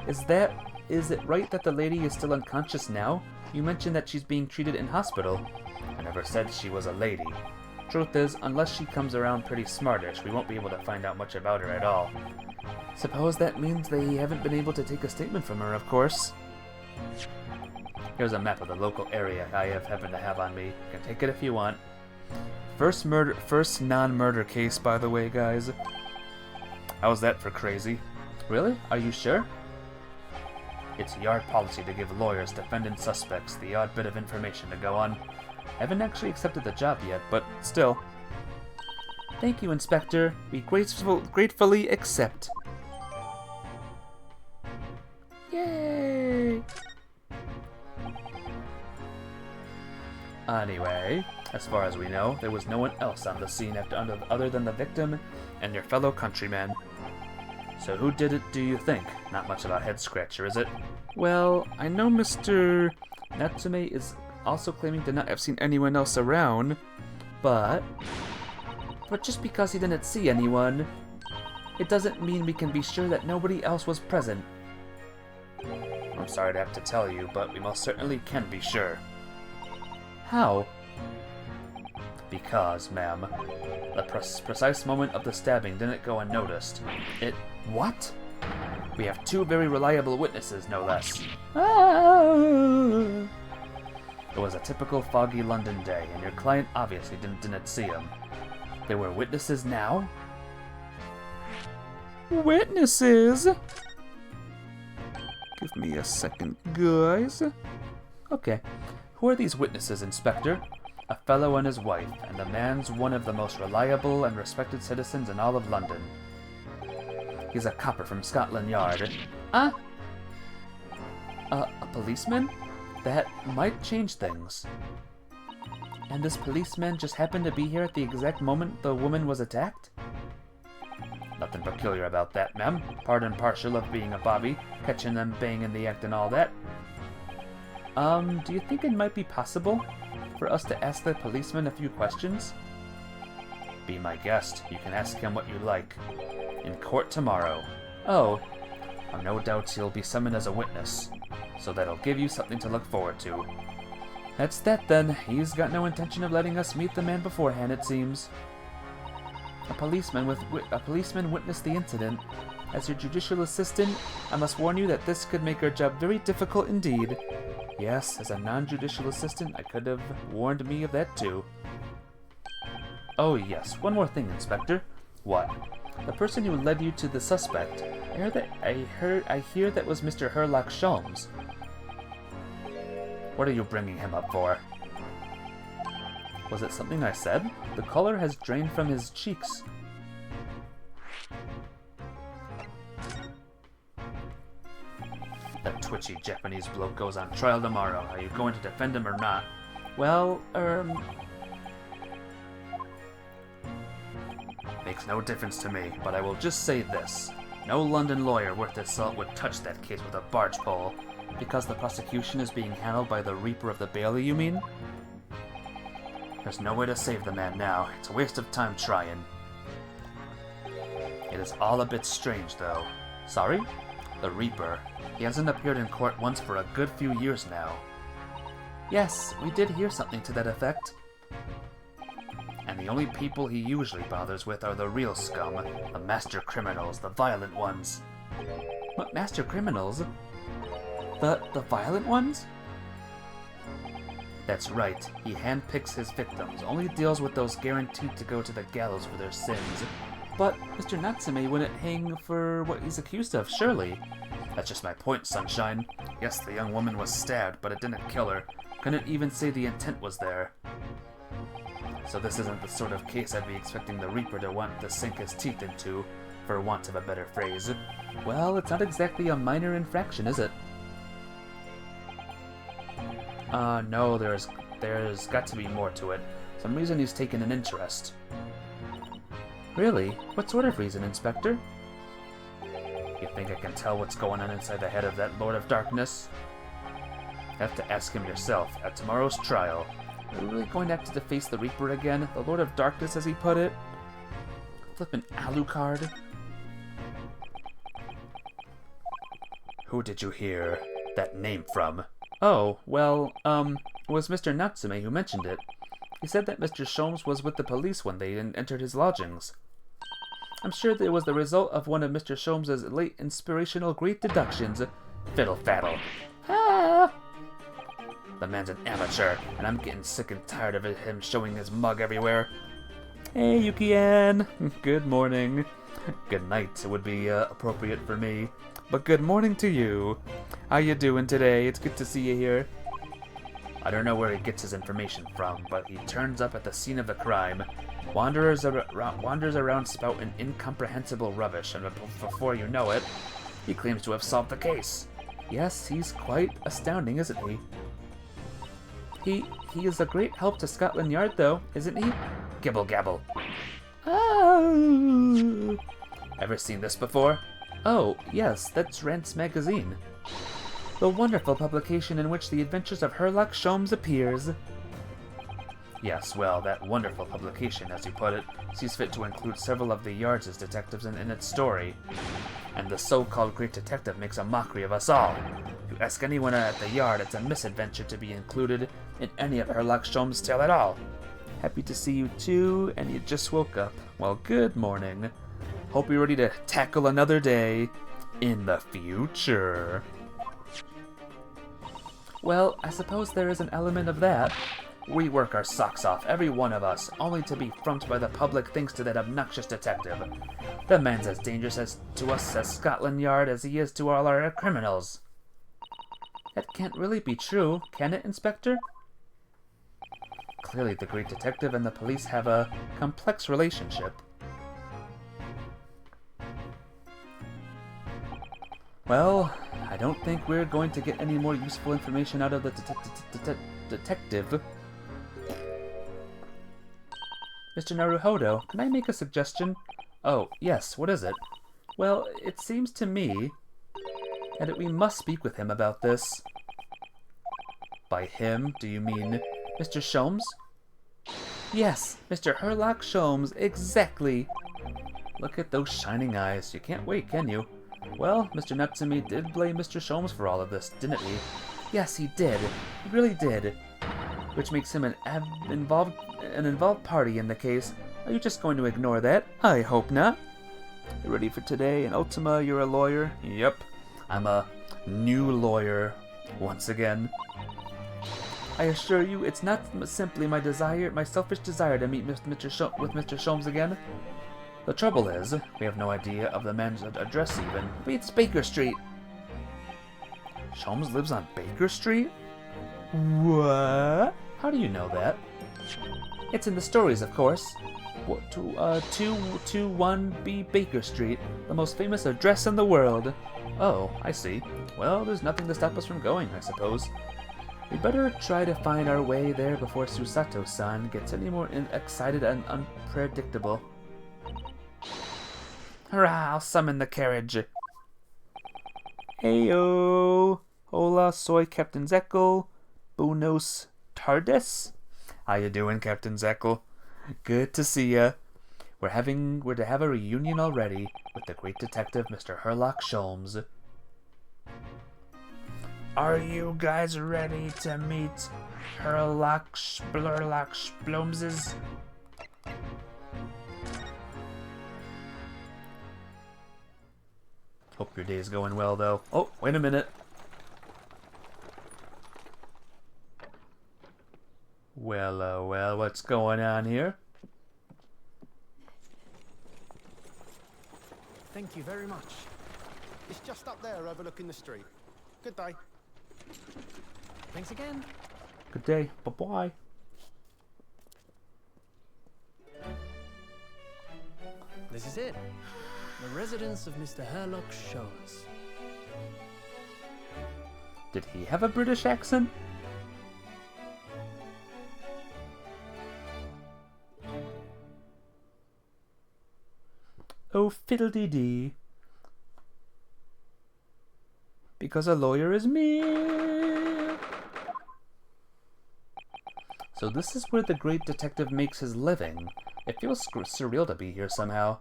Is it right that the lady is still unconscious now? You mentioned that she's being treated in hospital. I never said she was a lady. Truth is, unless she comes around pretty smartish, we won't be able to find out much about her at all. Suppose that means they haven't been able to take a statement from her, of course. Here's a map of the local area I happen to have on me. You can take it if you want. First non-murder case, by the way, guys. How's that for crazy? Really? Are you sure? It's yard policy to give lawyers, defendant suspects, the odd bit of information to go on. I haven't actually accepted the job yet, but still. Thank you, Inspector. We gratefully accept. Yay! Anyway, as far as we know, there was no one else on the scene other than the victim and your fellow countryman. So who did it, do you think? Not much of a head-scratcher, is it? Well, I know Mr. Natsume is also claiming to not have seen anyone else around, but just because he didn't see anyone, it doesn't mean we can be sure that nobody else was present. I'm sorry to have to tell you, but we most certainly can be sure. How? Because, ma'am, the precise moment of the stabbing didn't go unnoticed. What? We have 2 very reliable witnesses, no less. Ah! It was a typical foggy London day, and your client obviously didn't see him. There were witnesses now? Witnesses? Give me a second, guys. Okay. Who are these witnesses, Inspector? A fellow and his wife, and the man's one of the most reliable and respected citizens in all of London. He's a copper from Scotland Yard. A policeman? That might change things. And this policeman just happened to be here at the exact moment the woman was attacked? Nothing peculiar about that, ma'am. Part and parcel of being a bobby, catching them banging the act and all that. Do you think it might be possible for us to ask the policeman a few questions? Be my guest. You can ask him what you like. In court tomorrow. Oh. I've no doubts he'll be summoned as a witness, so that'll give you something to look forward to. That's that then. He's got no intention of letting us meet the man beforehand, it seems. A policeman witnessed the incident. As your judicial assistant, I must warn you that this could make our job very difficult indeed. Yes, as a non-judicial assistant, I could have warned me of that too. Oh yes, one more thing, Inspector. What? The person who led you to the suspect. I hear that was Mr. Herlock Sholmes. What are you bringing him up for? Was it something I said? The color has drained from his cheeks. That twitchy Japanese bloke goes on trial tomorrow. Are you going to defend him or not? Well, makes no difference to me, but I will just say this. No London lawyer worth his salt would touch that case with a barge pole. Because the prosecution is being handled by the Reaper of the Bailey, you mean? There's no way to save the man now. It's a waste of time trying. It is all a bit strange, though. Sorry? The Reaper. He hasn't appeared in court once for a good few years now. Yes, we did hear something to that effect. And the only people he usually bothers with are the real scum. The master criminals, the violent ones. What master criminals? The violent ones? That's right. He handpicks his victims, only deals with those guaranteed to go to the gallows for their sins. But Mr. Natsume wouldn't hang for what he's accused of, surely. That's just my point, Sunshine. Yes, the young woman was stabbed, but it didn't kill her. Couldn't even say the intent was there. So this isn't the sort of case I'd be expecting the Reaper to want to sink his teeth into, for want of a better phrase. Well, it's not exactly a minor infraction, is it? No, there's got to be more to it. Some reason he's taken an interest. Really? What sort of reason, Inspector? You think I can tell what's going on inside the head of that Lord of Darkness? You have to ask him yourself at tomorrow's trial. Are you really going to have to face the Reaper again? The Lord of Darkness, as he put it? Flippin' Alucard? Who did you hear that name from? Oh, well, it was Mr. Natsume who mentioned it. He said that Mr. Sholmes was with the police when they entered his lodgings. I'm sure that it was the result of one of Mr. Sholmes' late inspirational great deductions. Fiddle faddle. Ah! The man's an amateur, and I'm getting sick and tired of him showing his mug everywhere. Hey, Yuki-an. Good morning. Good night would be appropriate for me. But good morning to you. How you doing today? It's good to see you here. I don't know where he gets his information from, but he turns up at the scene of the crime, wanders around spouting incomprehensible rubbish, and before you know it, he claims to have solved the case. Yes, he's quite astounding, isn't he? He is a great help to Scotland Yard, though, isn't he? Gibble gabble. Ah. Ever seen this before? Oh, yes, that's Rant's magazine. The wonderful publication in which the adventures of Sherlock Sholmes appears. Yes, well, that wonderful publication, as you put it, sees fit to include several of the Yard's detectives in its story. And the so-called great detective makes a mockery of us all. If you ask anyone at the Yard, it's a misadventure to be included in any of Sherlock Sholmes' tale at all. Happy to see you too, and you just woke up. Well, good morning. Hope you're ready to tackle another day in the future. Well, I suppose there is an element of that. We work our socks off, every one of us, only to be frumped by the public thanks to that obnoxious detective. The man's as dangerous to us as Scotland Yard as he is to all our criminals. That can't really be true, can it, Inspector? Clearly the great detective and the police have a complex relationship. Well, I don't think we're going to get any more useful information out of the detective. Mr. Naruhodo, can I make a suggestion? Oh, yes, what is it? Well, it seems to me that we must speak with him about this. By him, do you mean Mr. Sholmes? Yes, Mr. Sherlock Sholmes, exactly. Look at those shining eyes. You can't wait, can you? Well, Mr. Natsume did blame Mr. Sholmes for all of this, didn't he? Yes, he did. He really did. Which makes him an involved party in the case. Are you just going to ignore that? I hope not. You ready for today? And Ultima, you're a lawyer? Yep. I'm a new lawyer. Once again. I assure you, it's not simply my selfish desire to meet with Mr. Sholmes again. The trouble is, we have no idea of the man's address even. It's Baker Street. Sholmes lives on Baker Street? What? How do you know that? It's in the stories, of course. 221B Baker Street, the most famous address in the world. Oh, I see. Well, there's nothing to stop us from going, I suppose. We'd better try to find our way there before Susato-san gets any more excited and unpredictable. Hurrah, I'll summon the carriage. Heyo! Hola, soy Captain Zekel. Buenos tardes. How you doing, Captain Zekel? Good to see ya. We're to have a reunion already with the great detective, Mr. Sherlock Sholmes. Are you guys ready to meet Sherlock Sholmeses? Hope your day's going well, though. Oh, wait a minute. Well, what's going on here? Thank you very much. It's just up there overlooking the street. Good day. Thanks again. Good day. Bye-bye. This is it. The residence of Mr. Herlock Sholmes. Did he have a British accent? Oh, fiddle-dee-dee. Because a lawyer is me. So this is where the great detective makes his living. It feels surreal to be here somehow.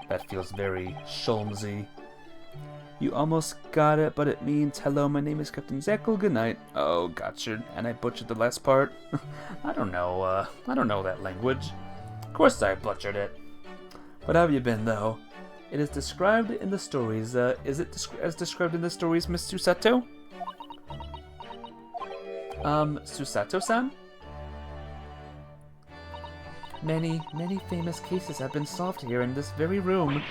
That feels very Sholmesy. You almost got it, but it means, hello, my name is Captain Zekel, good night. Oh, gotcha, and I butchered the last part. I don't know that language. Of course I butchered it. But how have you been, though? It is described in the stories, is it as described in the stories, Miss Susato? Susato-san? Many famous cases have been solved here in this very room.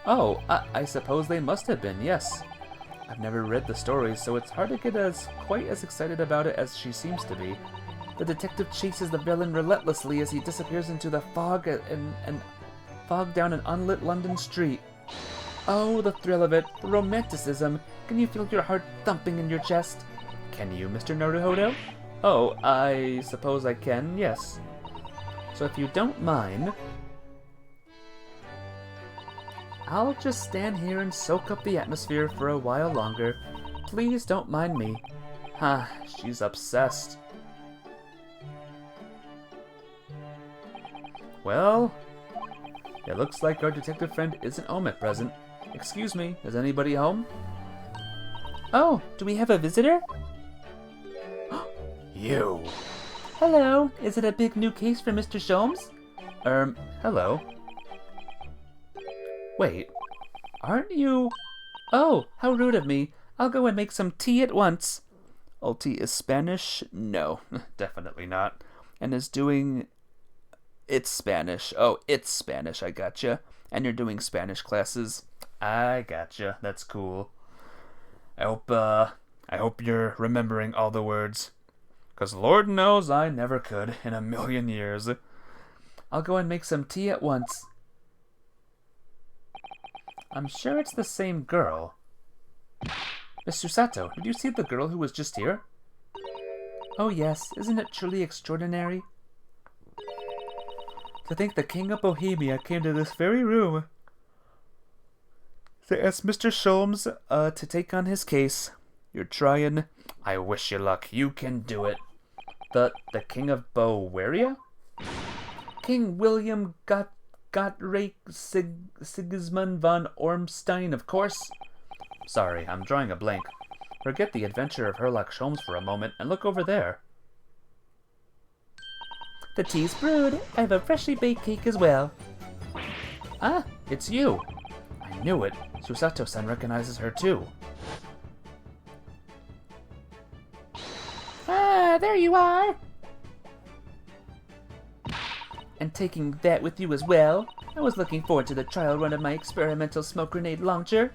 Oh, I suppose they must have been, yes. I've never read the stories, so it's hard to get quite as excited about it as she seems to be. The detective chases the villain relentlessly as he disappears into the fog and fog down an unlit London street. Oh, the thrill of it, the romanticism. Can you feel your heart thumping in your chest? Can you, Mr. Naruhodo? Oh, I suppose I can, yes. So if you don't mind, I'll just stand here and soak up the atmosphere for a while longer. Please don't mind me. Huh, she's obsessed. Well, it looks like our detective friend isn't home at present. Excuse me, is anybody home? Oh, do we have a visitor? You. Hello, is it a big new case for Mr. Sholmes? Hello. Wait, aren't you... Oh, how rude of me. I'll go and make some tea at once. Oh, tea is Spanish? No, definitely not. And is doing... It's Spanish. Oh, it's Spanish, I gotcha. And you're doing Spanish classes. I gotcha, that's cool. I hope you're remembering all the words. 'Cause Lord knows I never could in a million years. I'll go and make some tea at once. I'm sure it's the same girl. Miss Susato, did you see the girl who was just here? Oh yes, isn't it truly extraordinary? To think the King of Bohemia came to this very room to ask Mr. Sholmes to take on his case. You're trying. I wish you luck. You can do it. The King of Bowaria? King William Gottreich Sigismund von Ormstein, of course. Sorry, I'm drawing a blank. Forget the adventure of Herlock Sholmes for a moment and look over there. The tea's brewed. I have a freshly baked cake as well. Ah, it's you. I knew it. Susato-san recognizes her too. Ah, there you are! And taking that with you as well. I was looking forward to the trial run of my experimental smoke grenade launcher.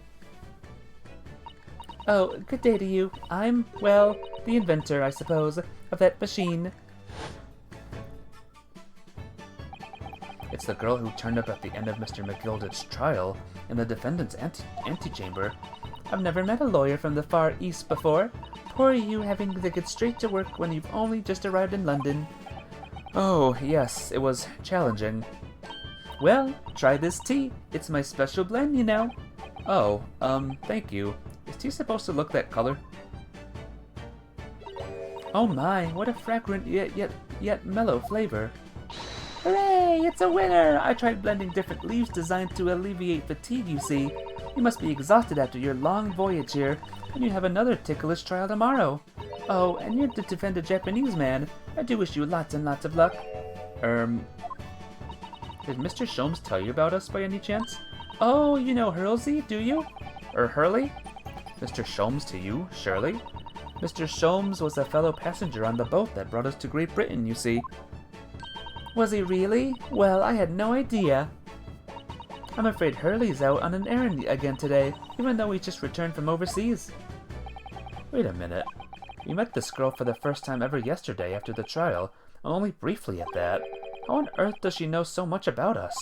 Oh, good day to you. I'm, well, the inventor, I suppose, of that machine. It's the girl who turned up at the end of Mr. McGilder's trial in the defendant's antechamber. I've never met a lawyer from the Far East before. Poor you having to get straight to work when you've only just arrived in London. Oh, yes, it was challenging. Well, try this tea. It's my special blend, you know. Oh, thank you. Is tea supposed to look that color? Oh my, what a fragrant yet mellow flavor. Hooray, it's a winner! I tried blending different leaves designed to alleviate fatigue, you see. You must be exhausted after your long voyage here, and you have another ticklish trial tomorrow. Oh, and you're to defend a Japanese man. I do wish you lots and lots of luck. Did Mr. Sholmes tell you about us by any chance? Oh, you know Hurlsey, do you? Hurley? Mr. Sholmes to you, surely? Mr. Sholmes was a fellow passenger on the boat that brought us to Great Britain, you see. Was he really? Well, I had no idea. I'm afraid Hurley's out on an errand again today, even though he just returned from overseas. Wait a minute. We met this girl for the first time ever yesterday after the trial. only briefly at that. How on earth does she know so much about us?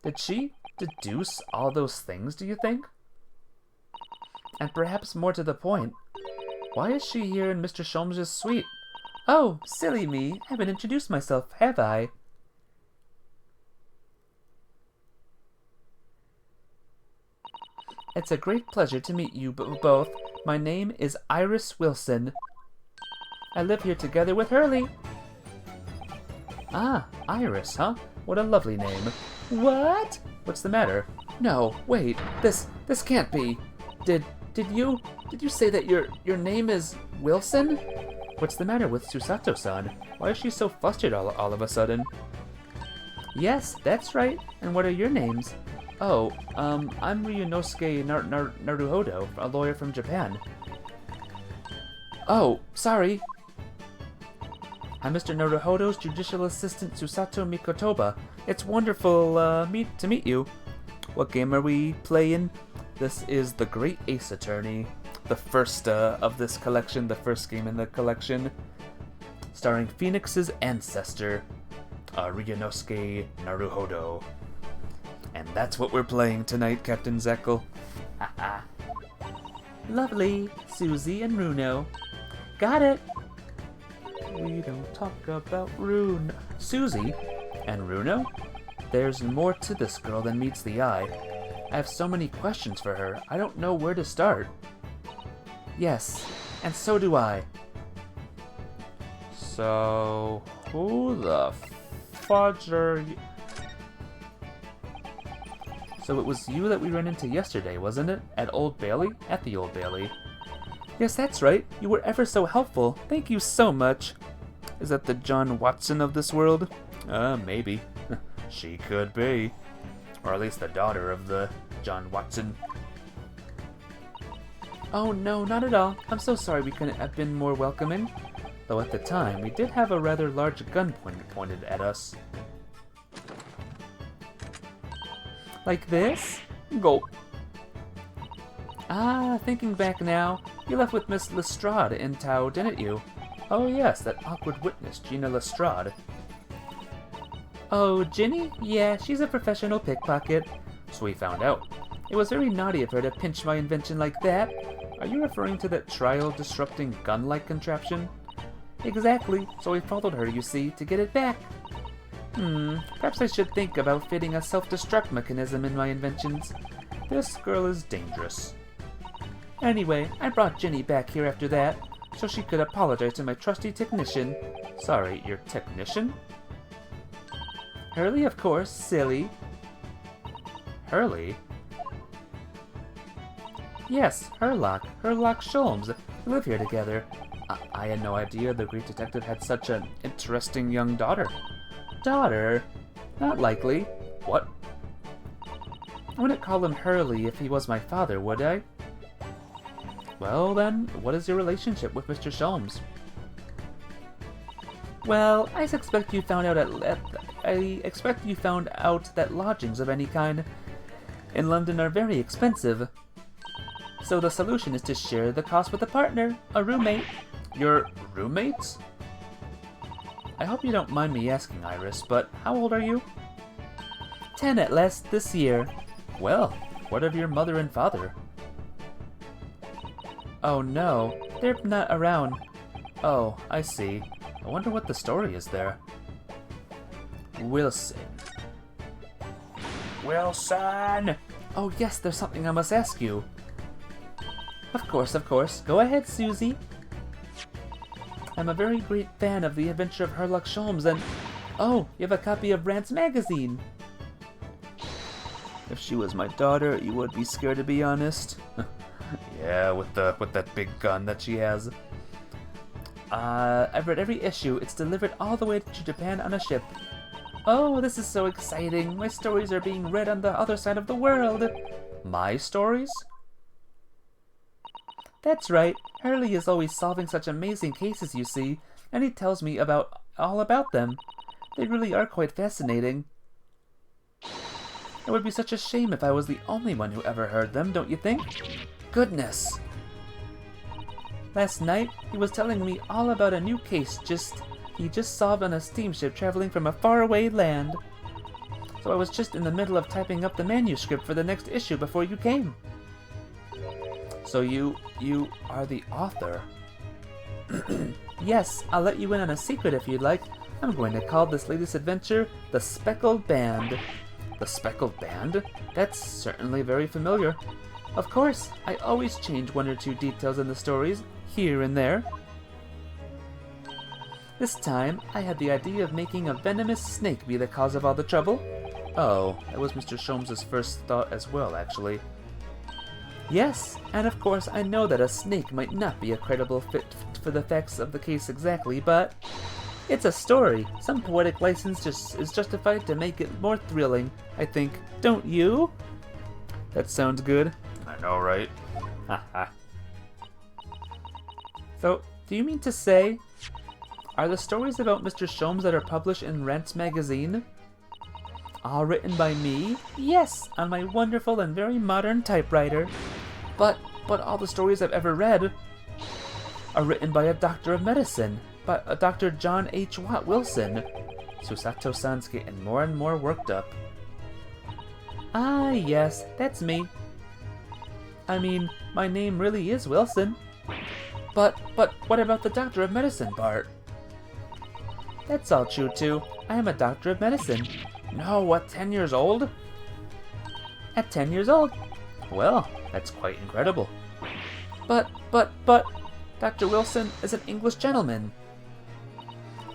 Did she deduce all those things, do you think? And perhaps more to the point, why is she here in Mr. Sholmes' suite? Oh, silly me, I haven't introduced myself, have I? It's a great pleasure to meet you both. My name is Iris Wilson. I live here together with Hurley. Ah, Iris, huh? What a lovely name. What? What's the matter? No, wait. This can't be. Did you say that your name is Wilson? What's the matter with Susato-san? Why is she so flustered all of a sudden? Yes, that's right. And what are your names? Oh, I'm Ryunosuke Naruhodo, a lawyer from Japan. Oh, sorry. I'm Mr. Naruhodo's judicial assistant, Susato Mikotoba. It's wonderful to meet you. What game are we playing? This is The Great Ace Attorney, the first of this collection, the first game in the collection, starring Phoenix's ancestor, Ryunosuke Naruhodo. And that's what we're playing tonight, Captain Zekel. Haha. Lovely, Susie and Runo. Got it. We don't talk about Susie and Runo? There's more to this girl than meets the eye. I have so many questions for her, I don't know where to start. Yes, and so do I. So, who the fudge are you? So it was you that we ran into yesterday, wasn't it? At Old Bailey? At the Old Bailey. Yes, that's right. You were ever so helpful. Thank you so much. Is that the John Watson of this world? Maybe. She could be. Or at least the daughter of the John Watson. Oh no, not at all. I'm so sorry we couldn't have been more welcoming. Though at the time, we did have a rather large gun pointed at us. Like this? Gulp. Ah, thinking back now, you left with Miss Lestrade in tow, didn't you? Oh yes, that awkward witness, Gina Lestrade. Oh, Ginny? Yeah, she's a professional pickpocket. So we found out. It was very naughty of her to pinch my invention like that. Are you referring to that trial-disrupting gun-like contraption? Exactly, so we followed her, you see, to get it back. Perhaps I should think about fitting a self-destruct mechanism in my inventions. This girl is dangerous. Anyway, I brought Ginny back here after that, so she could apologize to my trusty technician. Sorry, your technician? Hurley, of course, silly. Hurley? Yes, Herlock Sholmes. We live here together. I had no idea the great detective had such an interesting young daughter. Daughter? Not likely. What? I wouldn't call him Hurley if he was my father, would I? Well then, what is your relationship with Mr. Sholmes? Well, I expect you found out that lodgings of any kind in London are very expensive. So the solution is to share the cost with a partner, a roommate. Your roommates? I hope you don't mind me asking, Iris, but how old are you? 10 at last this year. Well, what of your mother and father? Oh no, they're not around. Oh, I see. I wonder what the story is there. Wilson. Wilson! Oh yes, there's something I must ask you. Of course. Go ahead, Susie. I'm a very great fan of The Adventure of Sherlock Sholmes and... Oh, you have a copy of Rant's magazine. If she was my daughter, you would be scared, to be honest. Yeah, with that big gun that she has. I've read every issue. It's delivered all the way to Japan on a ship. Oh, this is so exciting. My stories are being read on the other side of the world. My stories? That's right. Hurley is always solving such amazing cases, you see, and he tells me all about them. They really are quite fascinating. It would be such a shame if I was the only one who ever heard them, don't you think? Goodness! Last night, he was telling me all about a new case just he just solved on a steamship traveling from a faraway land. So I was just in the middle of typing up the manuscript for the next issue before you came. So you are the author? Yes, I'll let you in on a secret if you'd like. I'm going to call this latest adventure The Speckled Band. The Speckled Band? That's certainly very familiar. Of course, I always change one or two details in the stories, here and there. This time, I had the idea of making a venomous snake be the cause of all the trouble. Oh, that was Mr. Sholmes' first thought as well, actually. Yes, and of course I know that a snake might not be a credible fit for the facts of the case exactly, but it's a story. Some poetic license is justified to make it more thrilling, I think. Don't you? That sounds good. I know, right? Haha. So, do you mean to say, are the stories about Mr. Sholmes that are published in Rant's magazine all written by me? Yes, on my wonderful and very modern typewriter. But all the stories I've ever read are written by a doctor of medicine, by a Dr. John H. Watt Wilson. Susato-san's getting more and more worked up. Ah, yes, that's me. I mean, my name really is Wilson. But what about the doctor of medicine part? That's all true too. I am a doctor of medicine. No, what, 10 years old? At 10 years old? Well, that's quite incredible. But, Dr. Wilson is an English gentleman.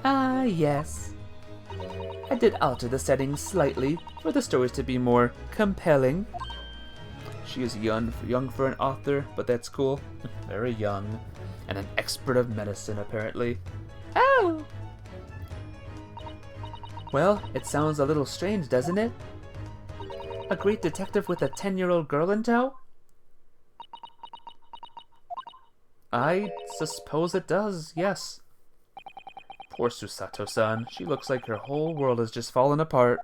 Ah, yes. I did alter the settings slightly for the stories to be more compelling. She is young for an author, but that's cool. Very young. And an expert of medicine, apparently. Oh! Well, it sounds a little strange, doesn't it? A great detective with a 10-year-old girl in tow? I suppose it does, yes. Poor Susato-san. She looks like her whole world has just fallen apart.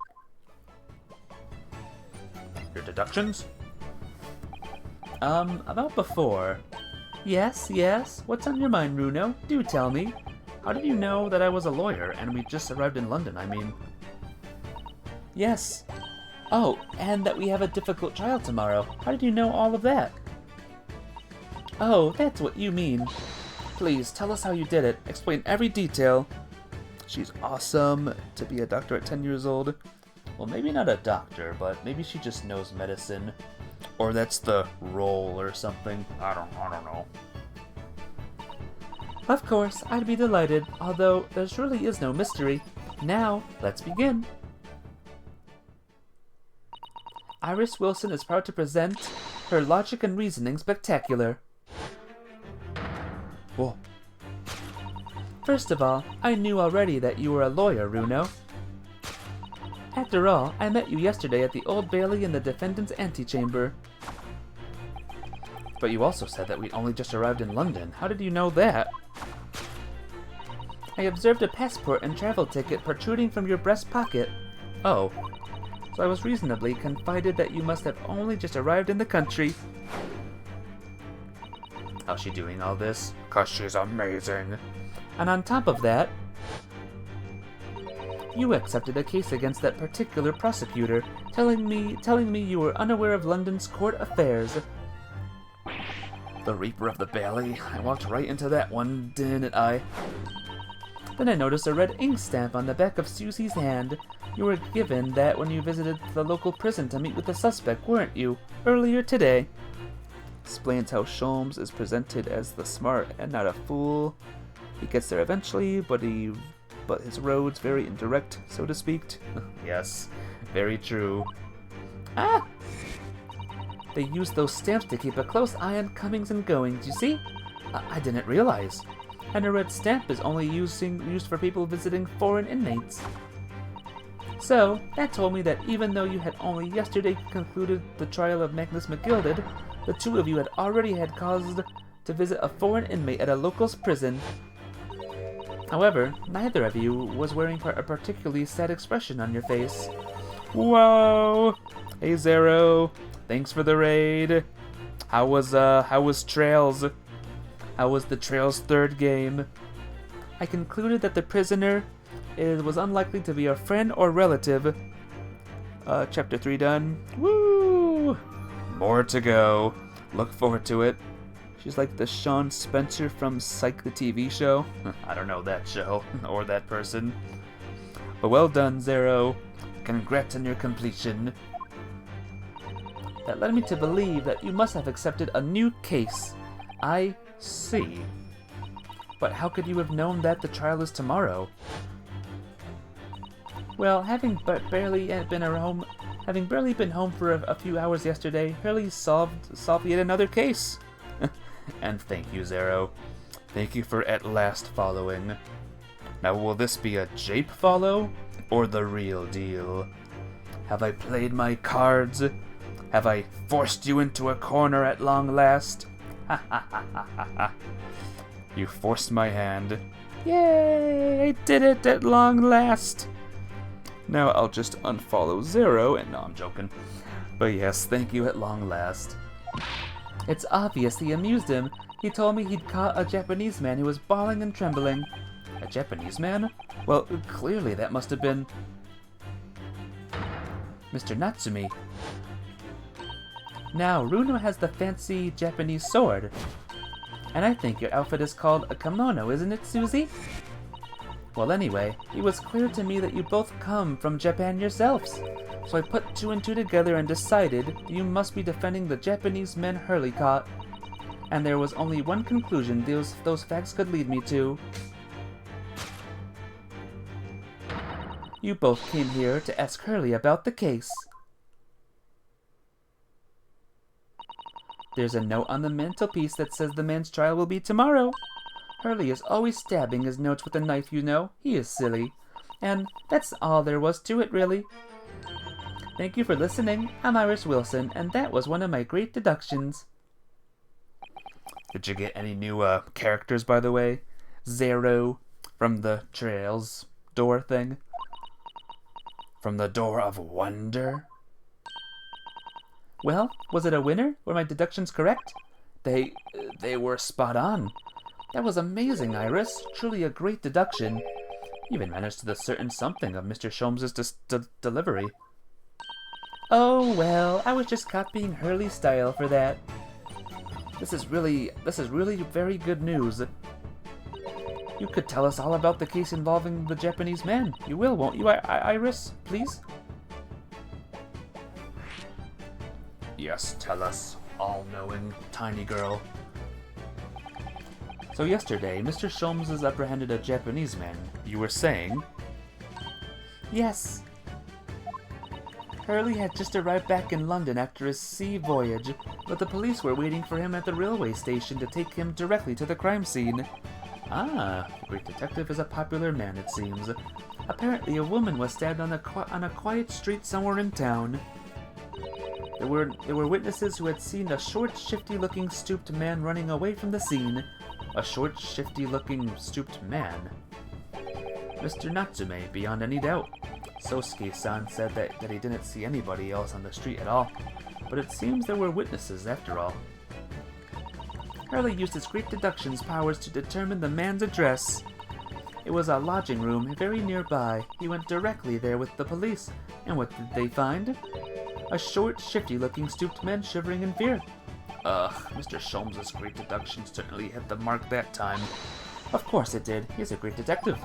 Your deductions? About before. Yes. What's on your mind, Runo? Do tell me. How did you know that I was a lawyer and we just arrived in London, I mean? Yes. Oh, and that we have a difficult trial tomorrow. How did you know all of that? Oh, that's what you mean. Please, tell us how you did it. Explain every detail. She's awesome to be a doctor at 10 years old. Well, maybe not a doctor, but maybe she just knows medicine. Or that's the role or something. I don't know. Of course, I'd be delighted, although there surely is no mystery. Now, let's begin. Iris Wilson is proud to present her Logic and Reasoning Spectacular. Whoa. First of all, I knew already that you were a lawyer, Runo. After all, I met you yesterday at the Old Bailey in the defendant's antechamber. But you also said that we'd only just arrived in London. How did you know that? I observed a passport and travel ticket protruding from your breast pocket. Oh. So I was reasonably confided that you must have only just arrived in the country. How's she doing all this? 'Cause she's amazing. And on top of that, you accepted a case against that particular prosecutor, telling me you were unaware of London's court affairs. The Reaper of the Bailey. I walked right into that one, didn't I? Then I noticed a red ink stamp on the back of Susie's hand. You were given that when you visited the local prison to meet with the suspect, weren't you? Earlier today. Explains how Sholmes is presented as the smart and not a fool. He gets there eventually, but his road's very indirect, so to speak. Yes, very true. Ah! They use those stamps to keep a close eye on comings and goings, you see? I didn't realize. And a red stamp is only used for people visiting foreign inmates. So, that told me that even though you had only yesterday concluded the trial of Magnus McGilded, the two of you had already had cause to visit a foreign inmate at a local's prison. However, neither of you was wearing a particularly sad expression on your face. Whoa! Hey Zero, thanks for the raid. How was Trails? How was the Trails third game? I concluded that the prisoner was unlikely to be a friend or relative. Chapter 3 done. Woo! More to go. Look forward to it. She's like the Sean Spencer from Psych the TV show. I don't know that show, or that person. But well done, Zero. Congrats on your completion. That led me to believe that you must have accepted a new case. I see. But how could you have known that the trial is tomorrow? Well, having barely been home for a few hours yesterday, Hurley solved yet another case. And thank you, Zero. Thank you for at last following. Now, will this be a jape follow, or the real deal? Have I played my cards? Have I forced you into a corner at long last? Ha ha ha ha ha ha. You forced my hand. Yay! I did it at long last. Now I'll just unfollow Zero, and no, I'm joking. But yes, thank you at long last. It's obvious he amused him. He told me he'd caught a Japanese man who was bawling and trembling. A Japanese man? Well, clearly that must have been Mr. Natsumi. Now, Runo has the fancy Japanese sword. And I think your outfit is called a kimono, isn't it, Susie? Well, anyway, it was clear to me that you both come from Japan yourselves. So I put two and two together and decided you must be defending the Japanese men Hurley caught. And there was only one conclusion those facts could lead me to. You both came here to ask Hurley about the case. There's a note on the mantelpiece that says the man's trial will be tomorrow. Hurley is always stabbing his notes with a knife, you know. He is silly. And that's all there was to it, really. Thank you for listening. I'm Iris Wilson, and that was one of my great deductions. Did you get any new characters, by the way? Zero from the Trails door thing? From the Door of Wonder? Well, was it a winner? Were my deductions correct? They were spot on. That was amazing, Iris. Truly a great deduction. You even managed to discern something of Mr. Sholmes' delivery. Oh well, I was just copying Hurley's style for that. This is really very good news. You could tell us all about the case involving the Japanese man. You will, won't you, Iris? Please? Yes, tell us, all-knowing tiny girl. So yesterday, Mr. Sholmes has apprehended a Japanese man. You were saying? Yes. Hurley had just arrived back in London after his sea voyage, but the police were waiting for him at the railway station to take him directly to the crime scene. Ah, the great detective is a popular man, it seems. Apparently, a woman was stabbed on a quiet street somewhere in town. There were witnesses who had seen a short, shifty-looking, stooped man running away from the scene. A short, shifty-looking, stooped man. Mr. Natsume, beyond any doubt. Sosuke-san said that he didn't see anybody else on the street at all, but it seems there were witnesses after all. Hurley used his great deductions powers to determine the man's address. It was a lodging room very nearby. He went directly there with the police, and what did they find? A short, shifty-looking, stooped man shivering in fear. Ugh, Mr. Sholmes' great deduction certainly hit the mark that time. Of course it did. He's a great detective.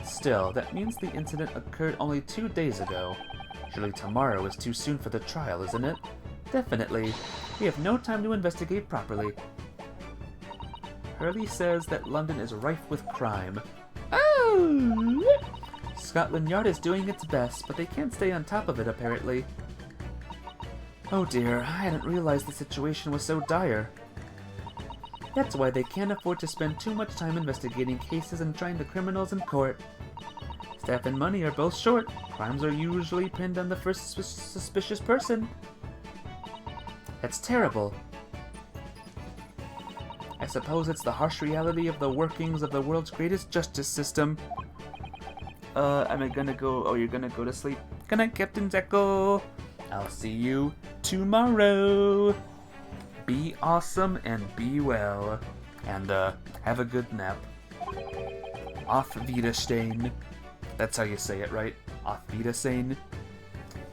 Still, that means the incident occurred only 2 days ago. Surely tomorrow is too soon for the trial, isn't it? Definitely. We have no time to investigate properly. Hurley says that London is rife with crime. Oh! Scotland Yard is doing its best, but they can't stay on top of it, apparently. Oh dear, I hadn't realized the situation was so dire. That's why they can't afford to spend too much time investigating cases and trying the criminals in court. Staff and money are both short. Crimes are usually pinned on the first suspicious person. That's terrible. I suppose it's the harsh reality of the workings of the world's greatest justice system. Am I gonna go? Oh, you're gonna go to sleep. Good night, Captain Zekel. I'll see you tomorrow. Be awesome and be well. And, have a good nap. Auf Wiedersehen. That's how you say it, right? Auf Wiedersehen.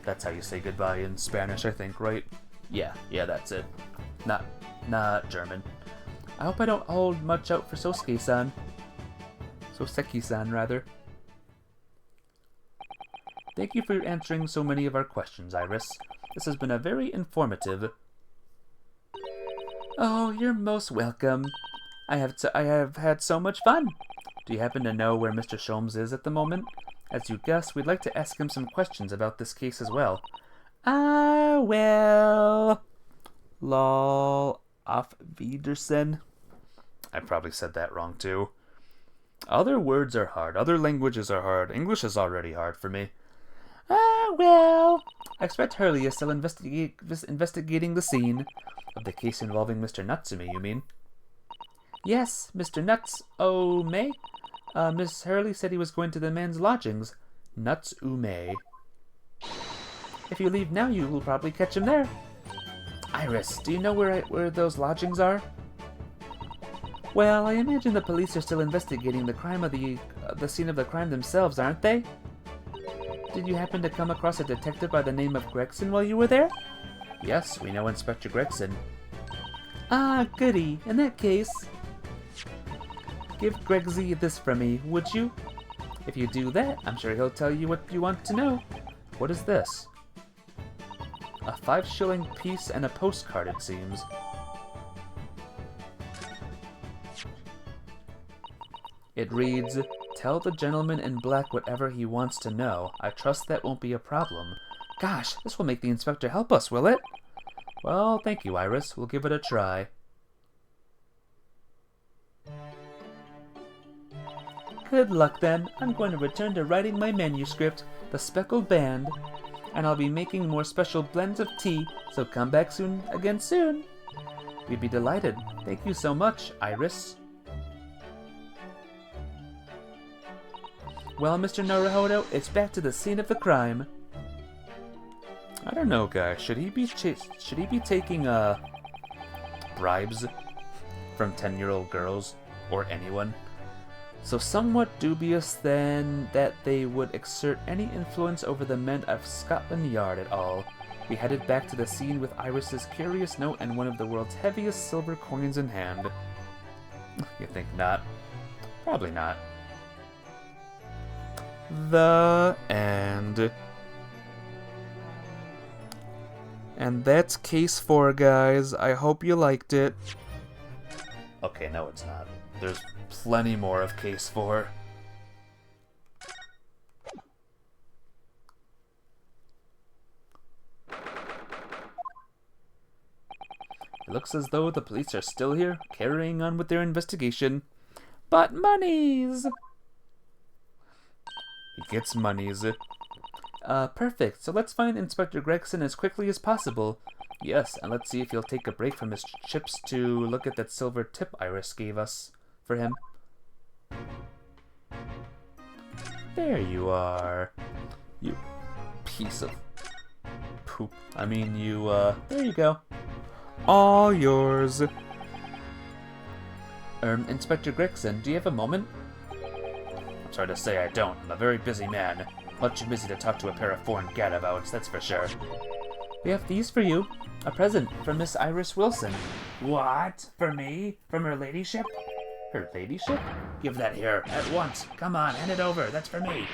That's how you say goodbye in Spanish, I think, right? Yeah, that's it. Not German. I hope I don't hold much out for Sosuke-san. Soseki-san, rather. Thank you for answering so many of our questions, Iris. This has been a very informative... Oh, you're most welcome. I have had so much fun. Do you happen to know where Mr. Sholmes is at the moment? As you guessed, we'd like to ask him some questions about this case as well. Well... Lol... Auf Wiedersehen? I probably said that wrong, too. Other words are hard. Other languages are hard. English is already hard for me. Well... I expect Hurley is still investigating the scene of the case involving Mr. Natsume, you mean? Yes, Mr. Natsume. Miss Hurley said he was going to the man's lodgings. Natsume. If you leave now, you will probably catch him there. Iris, do you know where those lodgings are? Well, I imagine the police are still investigating the crime of the scene of the crime themselves, aren't they? Did you happen to come across a detective by the name of Gregson while you were there? Yes, we know Inspector Gregson. Ah, goody. In that case, give Gregsy this from me, would you? If you do that, I'm sure he'll tell you what you want to know. What is this? A 5-shilling piece and a postcard, it seems. It reads, "Tell the gentleman in black whatever he wants to know. I trust that won't be a problem." Gosh, this will make the inspector help us, will it? Well, thank you, Iris. We'll give it a try. Good luck, then. I'm going to return to writing my manuscript, The Speckled Band, and I'll be making more special blends of tea, so come back again soon. We'd be delighted. Thank you so much, Iris. Well, Mr. Naruhodo, it's back to the scene of the crime. I don't know, guys. Should he be taking bribes from 10-year-old girls or anyone? So somewhat dubious then that they would exert any influence over the men of Scotland Yard at all. We headed back to the scene with Iris's curious note and one of the world's heaviest silver coins in hand. You think not? Probably not. The end. And that's case 4, guys. I hope you liked it. Okay, no it's not. There's plenty more of case 4. It looks as though the police are still here, carrying on with their investigation. But monies! He gets monies. Perfect. So let's find Inspector Gregson as quickly as possible. Yes, and let's see if he'll take a break from his chips to look at that silver tip Iris gave us for him. There you are. You piece of poop. I mean, there you go. All yours. Inspector Gregson, do you have a moment? I'm sorry to say I don't. I'm a very busy man. Much too busy to talk to a pair of foreign gadabouts, that's for sure. We have these for you. A present from Miss Iris Wilson. What? For me? From her ladyship? Her ladyship? Give that here, at once. Come on, hand it over. That's for me.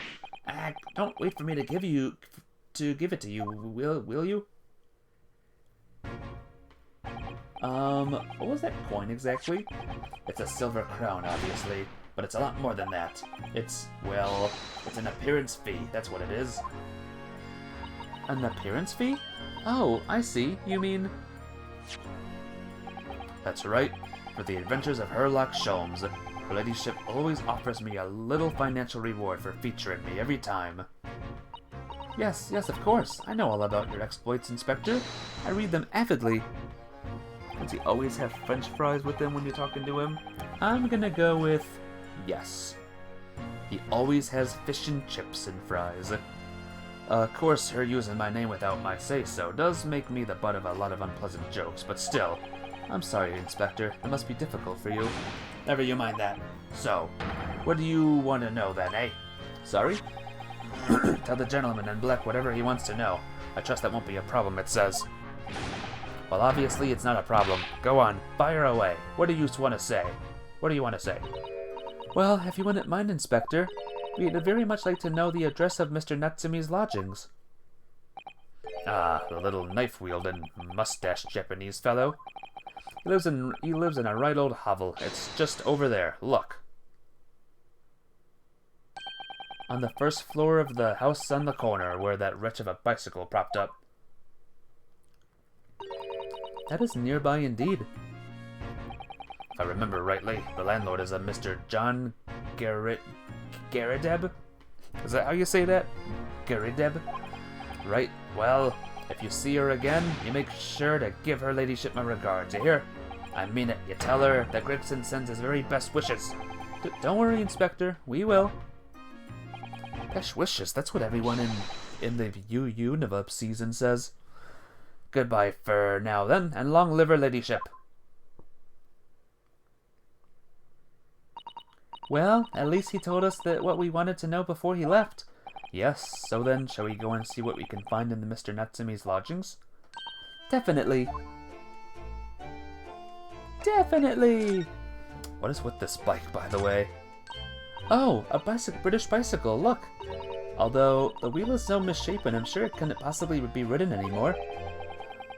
Don't wait for me to give it to you. Will you? What was that coin exactly? It's a silver crown, obviously. But it's a lot more than that. It's an appearance fee. That's what it is. An appearance fee? Oh, I see. You mean... That's right. For the adventures of Herlock Sholmes, her ladyship always offers me a little financial reward for featuring me every time. Yes, of course. I know all about your exploits, Inspector. I read them avidly. Does he always have French fries with him when you're talking to him? I'm gonna go with... yes. He always has fish and chips and fries. Of course, her using my name without my say-so does make me the butt of a lot of unpleasant jokes, but still. I'm sorry, Inspector. It must be difficult for you. never you mind that. So, what do you want to know then, eh? Sorry? Tell the gentleman in black whatever he wants to know. I trust that won't be a problem, it says. Well, obviously it's not a problem. Go on, fire away. What do you want to say? What do you want to say? Well, if you wouldn't mind, Inspector, we'd very much like to know the address of Mr. Natsume's lodgings. Ah, the little knife-wielding, mustached Japanese fellow. He lives in a right old hovel. It's just over there. Look. On the first floor of the house on the corner, where that wretch of a bicycle propped up. That is nearby indeed. If I remember rightly, the landlord is a Mr. John Garadeb? Is that how you say that? Garadeb? Right, well, if you see her again, you make sure to give her ladyship my regards, you hear? I mean it, you tell her that Gregson sends his very best wishes. Don't worry, Inspector, we will. Best wishes, that's what everyone in the Universe season says. Goodbye for now then, and long live her ladyship. Well, at least he told us that what we wanted to know before he left. Yes, so then, shall we go and see what we can find in the Mr. Natsume's lodgings? Definitely. Definitely! What is with this bike, by the way? Oh, a British bicycle, look! Although, the wheel is so misshapen, I'm sure it couldn't possibly be ridden anymore.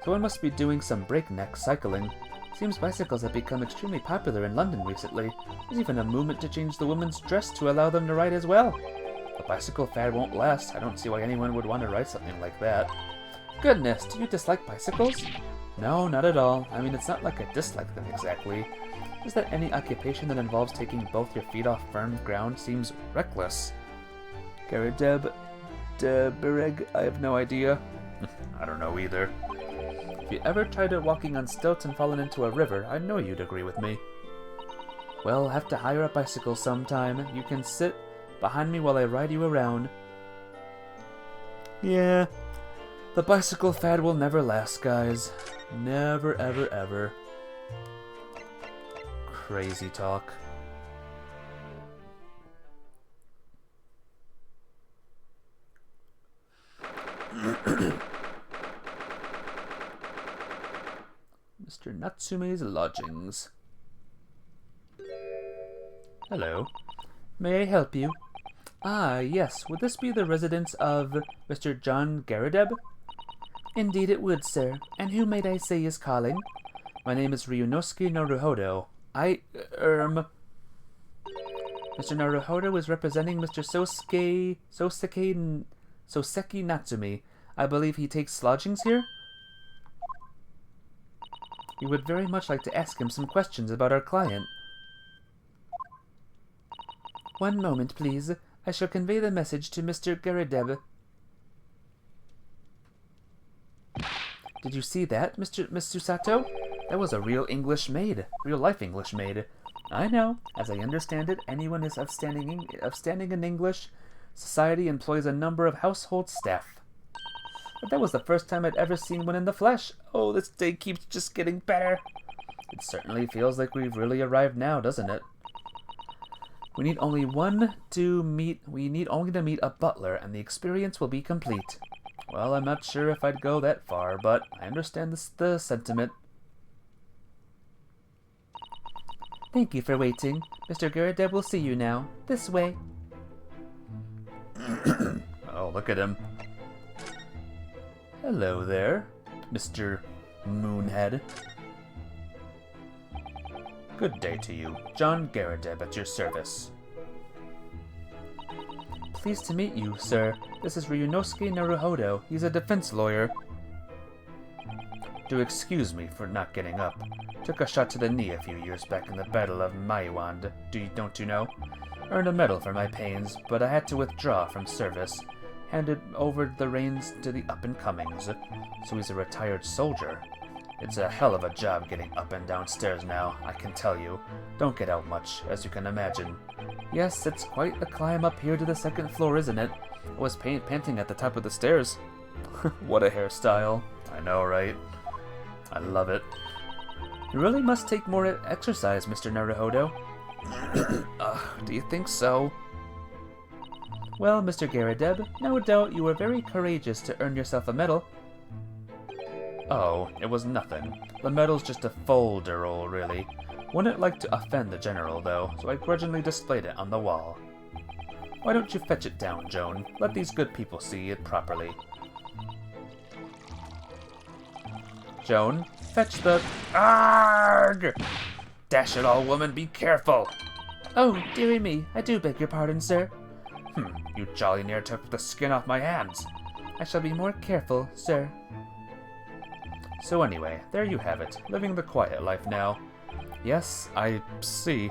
Someone must be doing some breakneck cycling. Seems bicycles have become extremely popular in London recently. There's even a movement to change the women's dress to allow them to ride as well. The bicycle fad won't last. I don't see why anyone would want to ride something like that. Goodness, do you dislike bicycles? No, not at all. I mean, it's not like I dislike them exactly. Just that any occupation that involves taking both your feet off firm ground seems reckless. Garadeb? Debereg? I have no idea. I don't know either. If you ever tried walking on stilts and fallen into a river, I know you'd agree with me. Well, I'll have to hire a bicycle sometime. You can sit behind me while I ride you around. Yeah, the bicycle fad will never last, guys. Never, ever, ever. Crazy talk. Mr. Natsume's lodgings. Hello. May I help you? Ah, yes. Would this be the residence of Mr. John Garadeb? Indeed it would, sir. And who might I say is calling? My name is Ryunosuke Naruhodo. Mr. Naruhodo is representing Mr. Soseki Natsume. I believe he takes lodgings here? We would very much like to ask him some questions about our client. One moment, please. I shall convey the message to Mr. Garadeb. Did you see that, Miss Susato? That was a real English maid. Real-life English maid. I know. As I understand it, anyone is of standing in English society employs a number of household staff. But that was the first time I'd ever seen one in the flesh. Oh, this day keeps just getting better. It certainly feels like we've really arrived now, doesn't it? We need only to meet a butler, and the experience will be complete. Well, I'm not sure if I'd go that far, but I understand the sentiment. Thank you for waiting. Mr. Garadeb will see you now. This way. Oh, look at him. Hello there, Mr. Moonhead. Good day to you. John Garadeb at your service. Pleased to meet you, sir. This is Ryunosuke Naruhodo. He's a defense lawyer. Do excuse me for not getting up. Took a shot to the knee a few years back in the Battle of Maiwand, don't you know? Earned a medal for my pains, but I had to withdraw from service. Handed over the reins to the up-and-comings. So he's a retired soldier. It's a hell of a job getting up and down stairs now, I can tell you. Don't get out much, as you can imagine. Yes, it's quite a climb up here to the second floor, isn't it? I was panting at the top of the stairs. What a hairstyle. I know, right? I love it. You really must take more exercise, Mr. Naruhodo. Do you think so? Well, Mr. Garrideb, no doubt you were very courageous to earn yourself a medal. Oh, it was nothing. The medal's just a folderol, really. Wouldn't like to offend the general, though, so I grudgingly displayed it on the wall. Why don't you fetch it down, Joan? Let these good people see it properly. Joan, fetch the... Arrgh! Dash it all, woman, be careful! Oh, dearie me, I do beg your pardon, sir. You jolly near took the skin off my hands. I shall be more careful, sir. So anyway, there you have it, living the quiet life now. Yes, I see.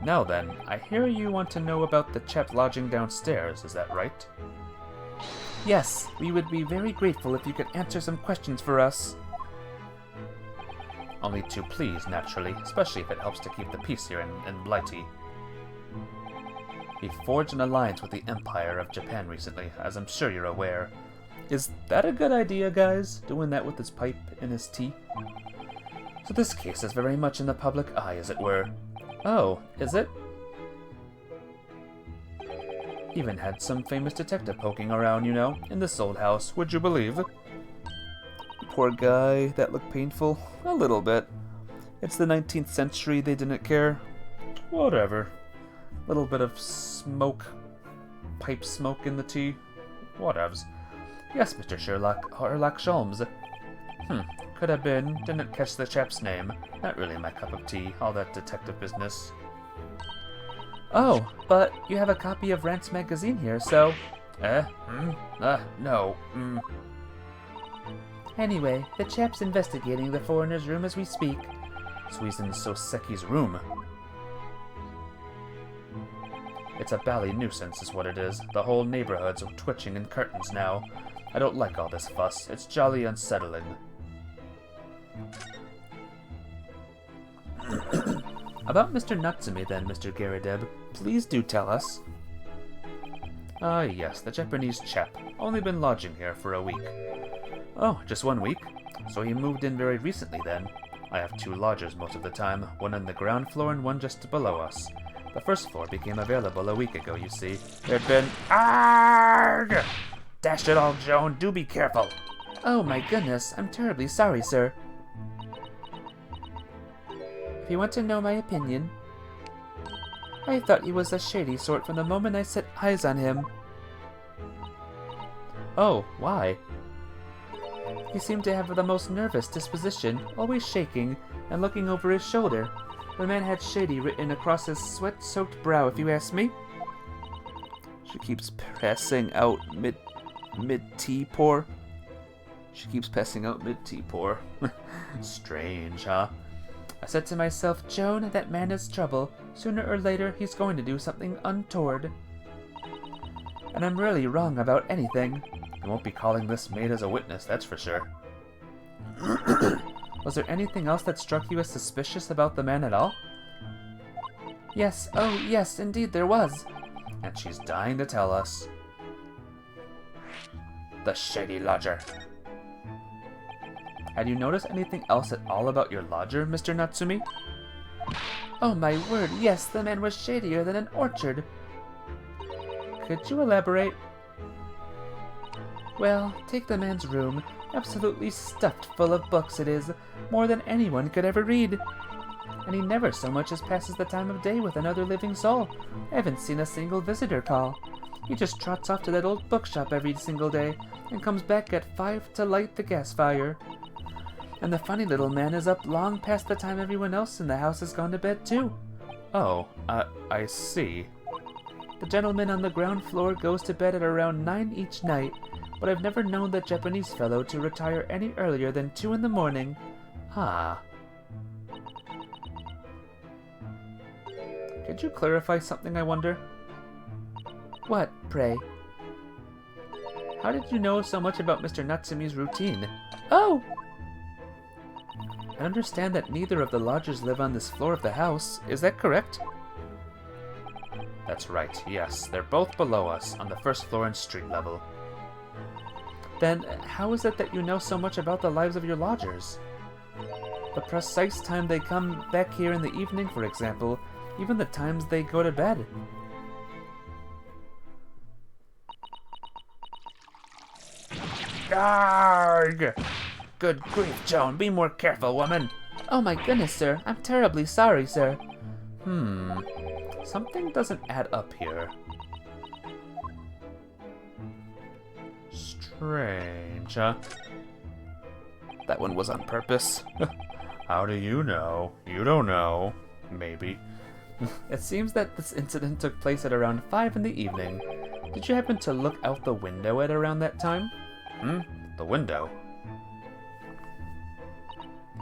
Now then, I hear you want to know about the chap lodging downstairs, is that right? Yes, we would be very grateful if you could answer some questions for us. Only too pleased, naturally, especially if it helps to keep the peace here in Blighty. He forged an alliance with the Empire of Japan recently, as I'm sure you're aware. Is that a good idea, guys? Doing that with his pipe and his tea? So this case is very much in the public eye, as it were. Oh, is it? Even had some famous detective poking around, you know, in this old house, would you believe? Poor guy, that looked painful. A little bit. It's the 19th century, they didn't care. Whatever. Little bit of smoke. Pipe smoke in the tea. Whatevs. Yes, Mr. Sherlock Sholmes. Could have been. Didn't catch the chap's name. Not really my cup of tea, all that detective business. Oh, but you have a copy of Rant's magazine here, so... No. Anyway, the chap's investigating the foreigner's room as we speak. Suizan Soseki's room. It's a bally nuisance is what it is. The whole neighborhood's twitching in curtains now. I don't like all this fuss. It's jolly unsettling. About Mr. Natsumi then, Mr. Garrideb. Please do tell us. Ah, yes, the Japanese chap. Only been lodging here for a week. Oh, just 1 week? So he moved in very recently then. I have 2 lodgers most of the time, one on the ground floor and one just below us. The first floor became available a week ago, you see. There'd been... Arrgh! Dash it all, Joan, do be careful! Oh my goodness, I'm terribly sorry, sir. If you want to know my opinion, I thought he was a shady sort from the moment I set eyes on him. Oh, why? He seemed to have the most nervous disposition, always shaking and looking over his shoulder. The man had shady written across his sweat-soaked brow, if you ask me. She keeps passing out mid-tea pour. She keeps passing out mid-tea pour. Strange, huh? I said to myself, Joan, that man is trouble. Sooner or later, he's going to do something untoward. And I'm really wrong about anything. You won't be calling this maid as a witness, that's for sure. Was there anything else that struck you as suspicious about the man at all? Yes, oh yes, indeed there was. And she's dying to tell us. The shady lodger. Had you noticed anything else at all about your lodger, Mr. Natsumi? Oh my word, yes, the man was shadier than an orchard. Could you elaborate? Well, take the man's room. Absolutely stuffed full of books it is, more than anyone could ever read. And he never so much as passes the time of day with another living soul. I haven't seen a single visitor call. He just trots off to that old bookshop every single day, and comes back at 5 to light the gas fire. And the funny little man is up long past the time everyone else in the house has gone to bed too. Oh, I see. The gentleman on the ground floor goes to bed at around 9 each night, but I've never known that Japanese fellow to retire any earlier than 2 in the morning. Ah. Could you clarify something, I wonder? What, pray? How did you know so much about Mr. Natsumi's routine? Oh! I understand that neither of the lodgers live on this floor of the house. Is that correct? That's right, yes. They're both below us, on the first floor and street level. Then how is it that you know so much about the lives of your lodgers? The precise time they come back here in the evening, for example, even the times they go to bed. Arg! Good grief, Joan, be more careful, woman. Oh my goodness, sir. I'm terribly sorry, sir. Something doesn't add up here. Strange, huh? That one was on purpose. How do you know? You don't know. Maybe. It seems that this incident took place at around 5 in the evening. Did you happen to look out the window at around that time? The window?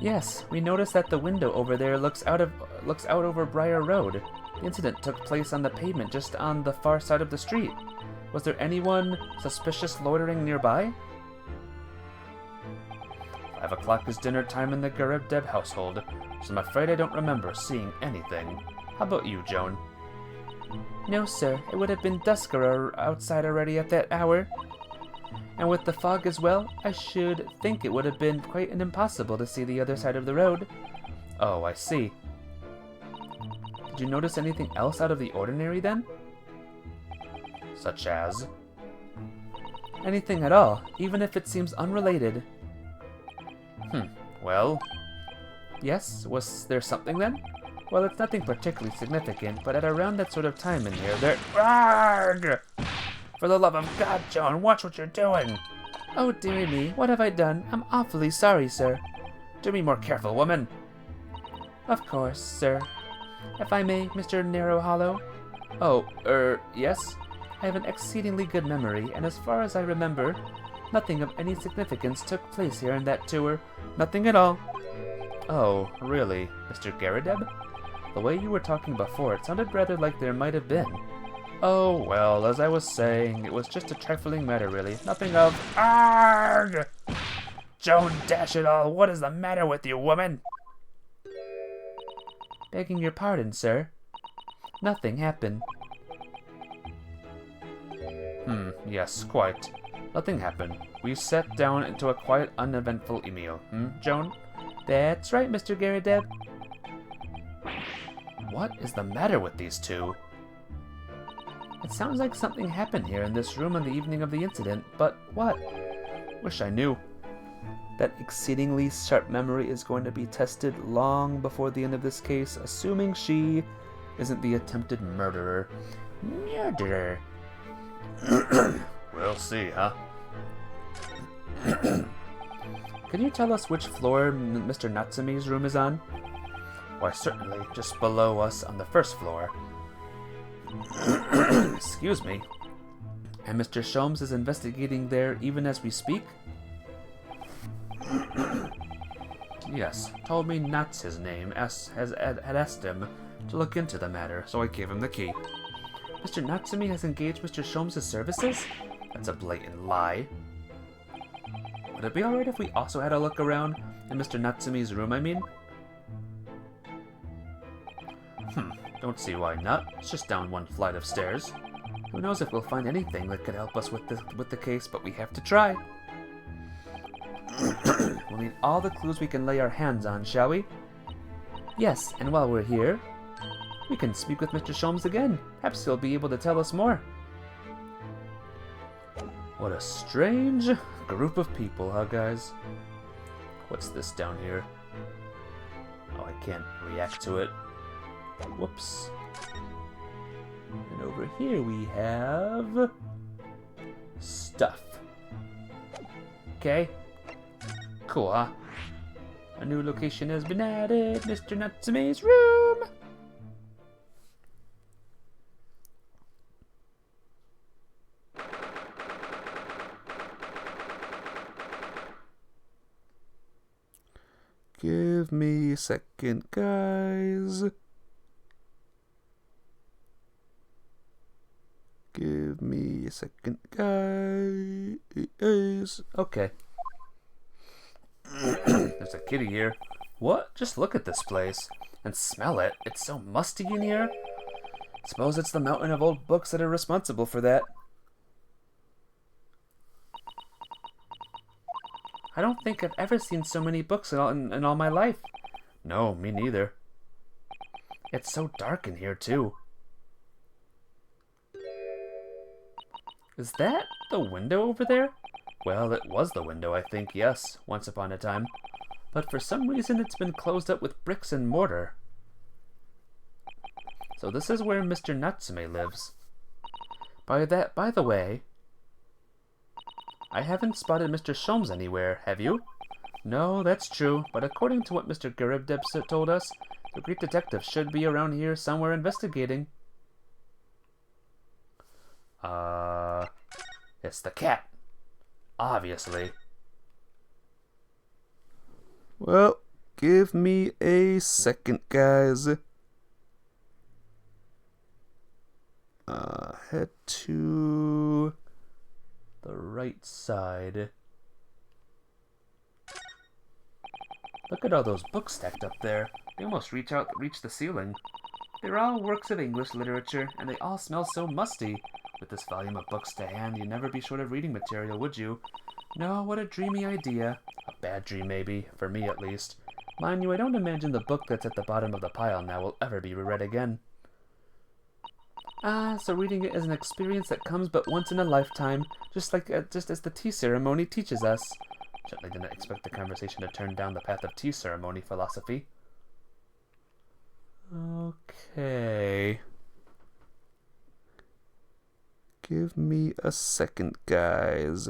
Yes, we noticed that the window over there looks out over Briar Road. The incident took place on the pavement just on the far side of the street. Was there anyone suspicious loitering nearby? 5 o'clock is dinner time in the Garibdev household, so I'm afraid I don't remember seeing anything. How about you, Joan? No, sir. It would have been dusk outside already at that hour. And with the fog as well, I should think it would have been quite impossible to see the other side of the road. Oh, I see. Did you notice anything else out of the ordinary then? Such as? Anything at all, even if it seems unrelated. Well? Yes, was there something then? Well, it's nothing particularly significant, but at around that sort of time in here, there... Arg! For the love of God, Joan, watch what you're doing! Oh, dearie me, what have I done? I'm awfully sorry, sir. Do be more careful, woman! Of course, sir. If I may, Mr. Narrow Hollow? Oh, yes? I have an exceedingly good memory, and as far as I remember, nothing of any significance took place here in that tour. Nothing at all. Oh, really, Mr. Garibdev? The way you were talking before, it sounded rather like there might have been. Oh, well, as I was saying, it was just a trifling matter, really. Nothing of... Arg! Joan, dash it all, what is the matter with you, woman? Begging your pardon, sir. Nothing happened. Yes, quite. Nothing happened. We sat down into a quiet, uneventful meal. Joan? That's right, Mr. Garibdev. What is the matter with these two? It sounds like something happened here in this room on the evening of the incident, but what? Wish I knew. That exceedingly sharp memory is going to be tested long before the end of this case, assuming she isn't the attempted murderer. Murderer. We'll see, huh? Can you tell us which floor Mr. Natsume's room is on? Why, certainly, just below us on the first floor. Excuse me. And Mr. Sholmes is investigating there even as we speak? Yes, told me Nat's his name, had asked him to look into the matter, so I gave him the key. Mr. Natsume has engaged Mr. Sholmes' services? That's a blatant lie. Would it be alright if we also had a look around in Mr. Natsume's room, I mean? Don't see why not. It's just down one flight of stairs. Who knows if we'll find anything that could help us with the case, but we have to try. We'll need all the clues we can lay our hands on, shall we? Yes, and while we're here, we can speak with Mr. Sholmes again. Perhaps he'll be able to tell us more. What a strange group of people, huh, guys? What's this down here? Oh, I can't react to it. Whoops. And over here we have... stuff. Okay. Cool, huh? A new location has been added. Mr. Natsume's room! Give me a second, guys. Give me a second, guys. Okay. There's a kitty here. What? Just look at this place. And smell it. It's so musty in here. Suppose it's the mountain of old books that are responsible for that. I don't think I've ever seen so many books in all my life. No, me neither. It's so dark in here, too. Is that the window over there? Well, it was the window, I think, yes, once upon a time. But for some reason it's been closed up with bricks and mortar. So this is where Mr. Natsume lives. By the way, I haven't spotted Mr. Sholmes anywhere, have you? No, that's true, but according to what Mr. Garibdeb told us, the great detective should be around here somewhere investigating. It's the cat. Obviously. Well, give me a second, guys. Head to the right side. Look at all those books stacked up there. They almost reach the ceiling. They're all works of English literature, and they all smell so musty. With this volume of books to hand, you'd never be short of reading material, would you? No, what a dreamy idea. A bad dream, maybe, for me at least. Mind you, I don't imagine the book that's at the bottom of the pile now will ever be reread again. Ah, so reading it is an experience that comes but once in a lifetime, just as the tea ceremony teaches us. Certainly didn't expect the conversation to turn down the path of tea ceremony philosophy. Okay. Give me a second, guys.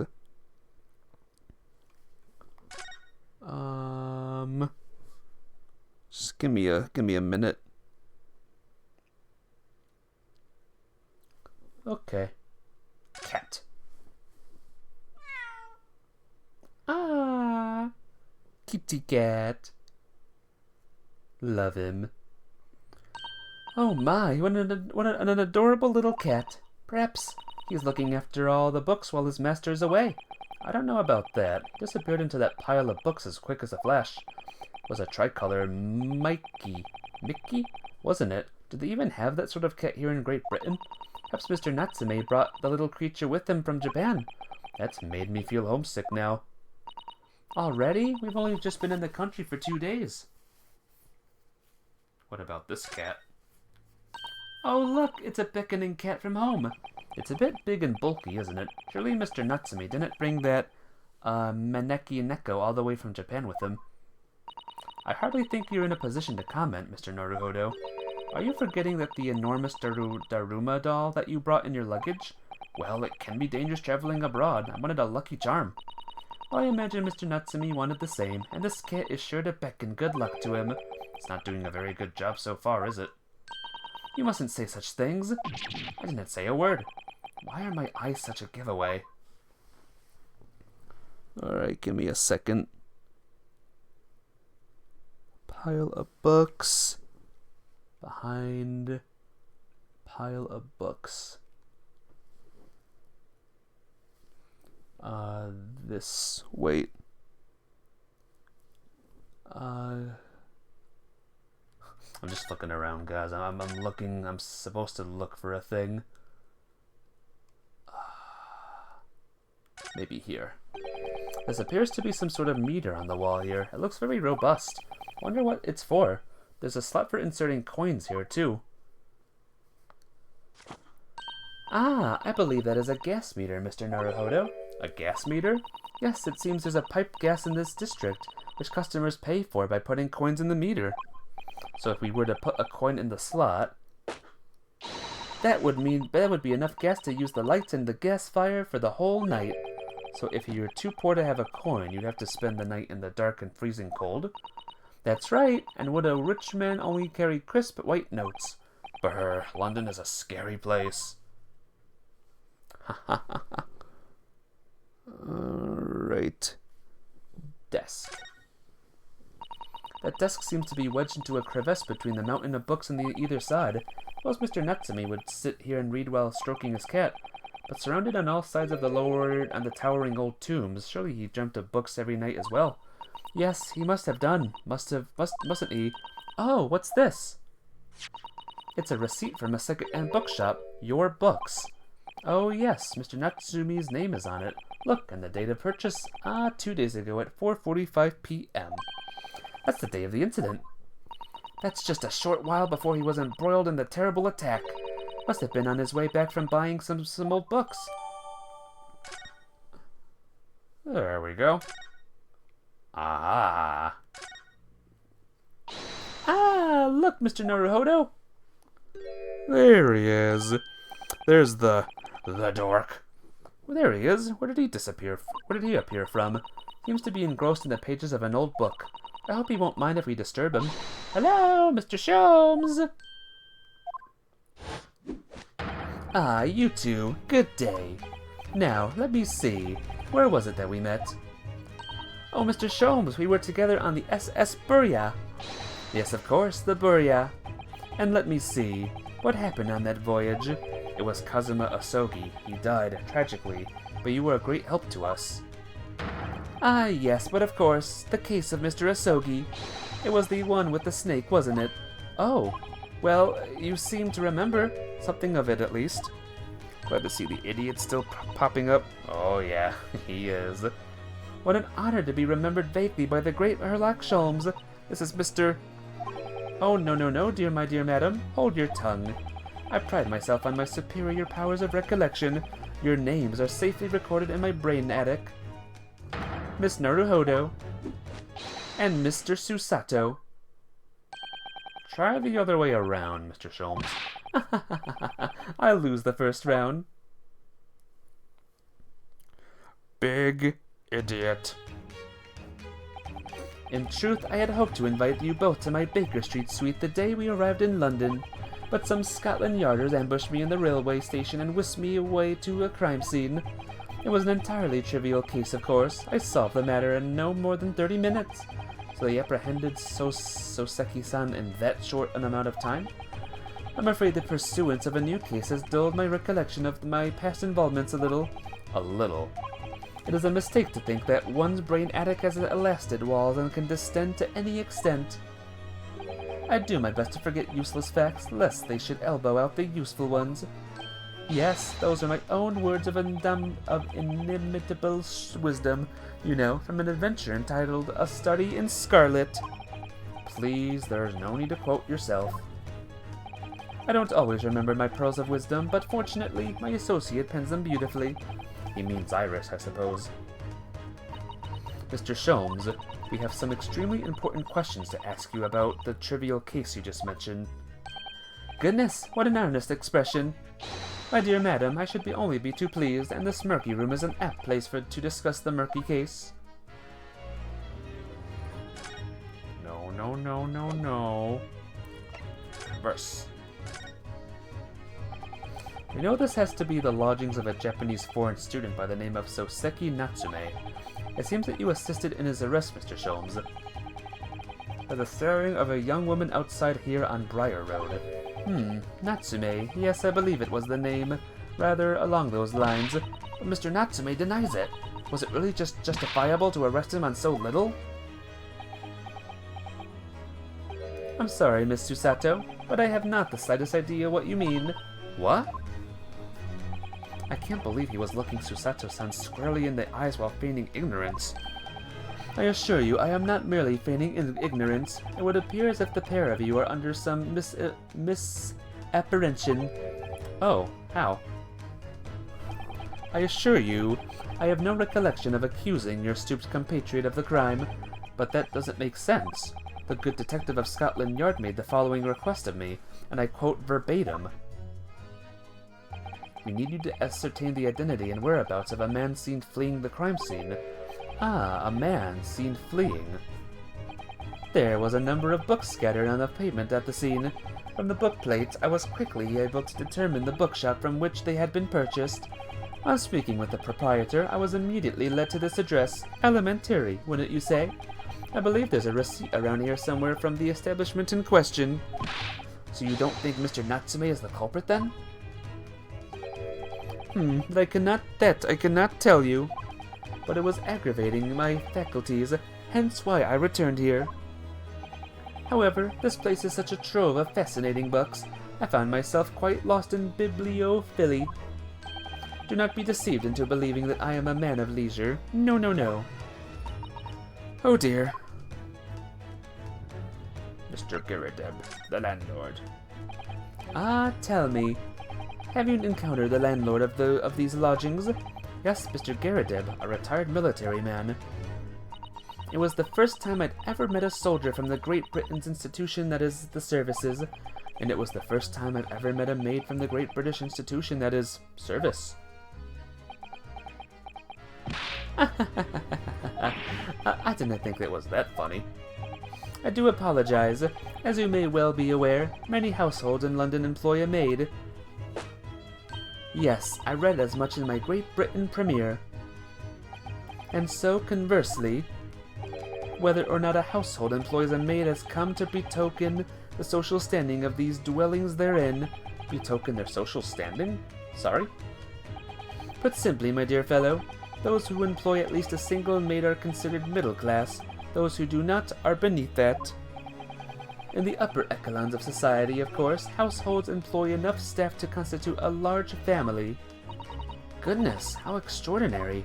Just give me a minute. Okay. Cat. Ah, kitty cat. Love him. Oh my, what an adorable little cat. Perhaps he's looking after all the books while his master's away. I don't know about that. He disappeared into that pile of books as quick as a flash. It was a tricolor Mickey? Wasn't it? Did they even have that sort of cat here in Great Britain? Perhaps Mr. Natsume brought the little creature with him from Japan. That's made me feel homesick now. Already? We've only just been in the country for 2 days. What about this cat? Oh look, it's a beckoning cat from home. It's a bit big and bulky, isn't it? Surely Mr. Natsume didn't bring that, Maneki Neko all the way from Japan with him. I hardly think you're in a position to comment, Mr. Naruhodo. Are you forgetting that the enormous Daruma doll that you brought in your luggage? Well, it can be dangerous traveling abroad. I wanted a lucky charm. Well, I imagine Mr. Natsume wanted the same, and this cat is sure to beckon good luck to him. It's not doing a very good job so far, is it? You mustn't say such things. I didn't say a word. Why are my eyes such a giveaway? Alright, give me a second. Pile of books. Behind pile of books. Wait. I'm just looking around, guys. I'm looking. I'm supposed to look for a thing. Maybe here. This appears to be some sort of meter on the wall here. It looks very robust. Wonder what it's for. There's a slot for inserting coins here, too. Ah, I believe that is a gas meter, Mr. Naruhodo. A gas meter? Yes, it seems there's a piped gas in this district, which customers pay for by putting coins in the meter. So if we were to put a coin in the slot, that would be enough gas to use the lights and the gas fire for the whole night. So if you were too poor to have a coin, you'd have to spend the night in the dark and freezing cold. That's right, and would a rich man only carry crisp white notes? Brr, London is a scary place. Alright. Desk. That desk seems to be wedged into a crevice between the mountain of books on either side. Suppose Mr. Natsume would sit here and read while stroking his cat. But surrounded on all sides of the lower and the towering old tombs, surely he dreamt of books every night as well. Yes, he must have done. Mustn't he? Oh, what's this? It's a receipt from a second-hand bookshop. Your books. Oh yes, Mr. Natsume's name is on it. Look, and the date of purchase, 2 days ago at 4:45 p.m. That's the day of the incident. That's just a short while before he was embroiled in the terrible attack. Must have been on his way back from buying some old books. There we go. Ah. Ah, look, Mr. Naruhodo. There he is. There's the dork. Well, there he is. Where did he disappear? Where did he appear from? Seems to be engrossed in the pages of an old book. I hope he won't mind if we disturb him. Hello, Mr. Sholmes. Ah, you two. Good day. Now, let me see. Where was it that we met? Oh, Mr. Sholmes, we were together on the SS Burya. Yes, of course, the Burya. And let me see. What happened on that voyage? It was Kazuma Asogi. He died, tragically, but you were a great help to us. Ah, yes, but of course, the case of Mr. Asogi. It was the one with the snake, wasn't it? Oh, well, you seem to remember. Something of it, at least. Glad to see the idiot still popping up. Oh yeah, he is. What an honor to be remembered vaguely by the great Herlock Sholmes. This is Mr. Oh, no, dear my dear madam. Hold your tongue. I pride myself on my superior powers of recollection. Your names are safely recorded in my brain attic. Miss Naruhodo. And Mr. Susato. Try the other way around, Mr. Sholmes. I'll lose the first round. Big idiot. In truth, I had hoped to invite you both to my Baker Street suite the day we arrived in London, but some Scotland Yarders ambushed me in the railway station and whisked me away to a crime scene. It was an entirely trivial case, of course. I solved the matter in no more than 30 minutes. So they apprehended Soseki-san in that short an amount of time? I'm afraid the pursuance of a new case has dulled my recollection of my past involvements a little. A little. It is a mistake to think that one's brain attic has elastic walls and can distend to any extent. I do my best to forget useless facts, lest they should elbow out the useful ones. Yes, those are my own words of inimitable wisdom, you know, from an adventure entitled A Study in Scarlet. Please, there's no need to quote yourself. I don't always remember my pearls of wisdom, but fortunately, my associate pens them beautifully. He means Iris, I suppose. Mr. Sholmes, we have some extremely important questions to ask you about the trivial case you just mentioned. Goodness, what an earnest expression! My dear madam, I should only be too pleased, and the Smirky Room is an apt place to discuss the murky case. No. Verse. We know this has to be the lodgings of a Japanese foreign student by the name of Soseki Natsume. It seems that you assisted in his arrest, Mr. Sholmes. For the staring of a young woman outside here on Briar Road. Natsume. Yes, I believe it was the name. Rather along those lines. But Mr. Natsume denies it. Was it really just justifiable to arrest him on so little? I'm sorry, Miss Susato, but I have not the slightest idea what you mean. What? I can't believe he was looking Susato-san squarely in the eyes while feigning ignorance. I assure you, I am not merely feigning ignorance. It would appear as if the pair of you are under some misapprehension. Oh, how? I assure you, I have no recollection of accusing your stooped compatriot of the crime, but that doesn't make sense. The good detective of Scotland Yard made the following request of me, and I quote verbatim. We need you to ascertain the identity and whereabouts of a man seen fleeing the crime scene. Ah, a man seen fleeing. There was a number of books scattered on the pavement at the scene. From the book plates, I was quickly able to determine the bookshop from which they had been purchased. On speaking with the proprietor, I was immediately led to this address. Elementary, wouldn't you say? I believe there's a receipt around here somewhere from the establishment in question. So you don't think Mr. Natsume is the culprit, then? I cannot tell you. But it was aggravating my faculties, hence why I returned here. However, this place is such a trove of fascinating books, I found myself quite lost in bibliophily. Do not be deceived into believing that I am a man of leisure. No. Oh dear. Mr. Girideb, the landlord. Ah, tell me, have you encountered the landlord of these lodgings? Yes, Mr. Girideb, a retired military man. It was the first time I'd ever met a soldier from the Great Britain's institution that is the services, and it was the first time I've ever met a maid from the Great British institution that is service. I didn't think it was that funny. I do apologize. As you may well be aware, many households in London employ a maid. Yes, I read as much in my Great Britain premiere. And so, conversely, whether or not a household employs a maid has come to betoken the social standing of these dwellings therein. Betoken their social standing? Sorry? Put simply, my dear fellow, those who employ at least a single maid are considered middle class. Those who do not are beneath that. In the upper echelons of society, of course, households employ enough staff to constitute a large family. Goodness, how extraordinary.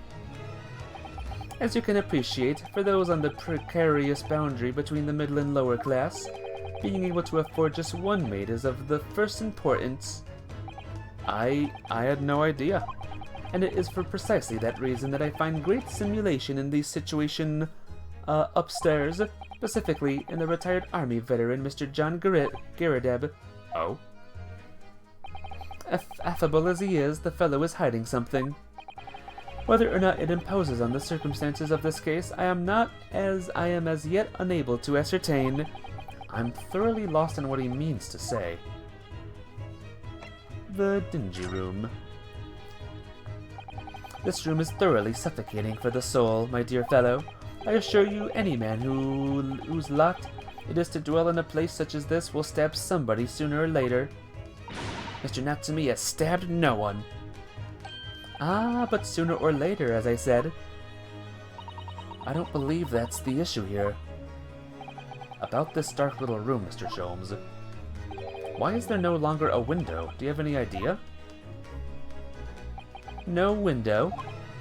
As you can appreciate, for those on the precarious boundary between the middle and lower class, being able to afford just one maid is of the first importance. I had no idea. And it is for precisely that reason that I find great simulation in the situation upstairs, specifically in the retired army veteran Mr. John Girideb. Oh? Affable as he is, the fellow is hiding something. Whether or not it imposes on the circumstances of this case, I am as yet unable to ascertain. I'm thoroughly lost in what he means to say. The dingy room. This room is thoroughly suffocating for the soul, my dear fellow. I assure you, any man whose lot it is to dwell in a place such as this will stab somebody sooner or later. Mr. Natsumi has stabbed no one. Ah, but sooner or later, as I said. I don't believe that's the issue here. About this dark little room, Mr. Sholmes. Why is there no longer a window? Do you have any idea? No window?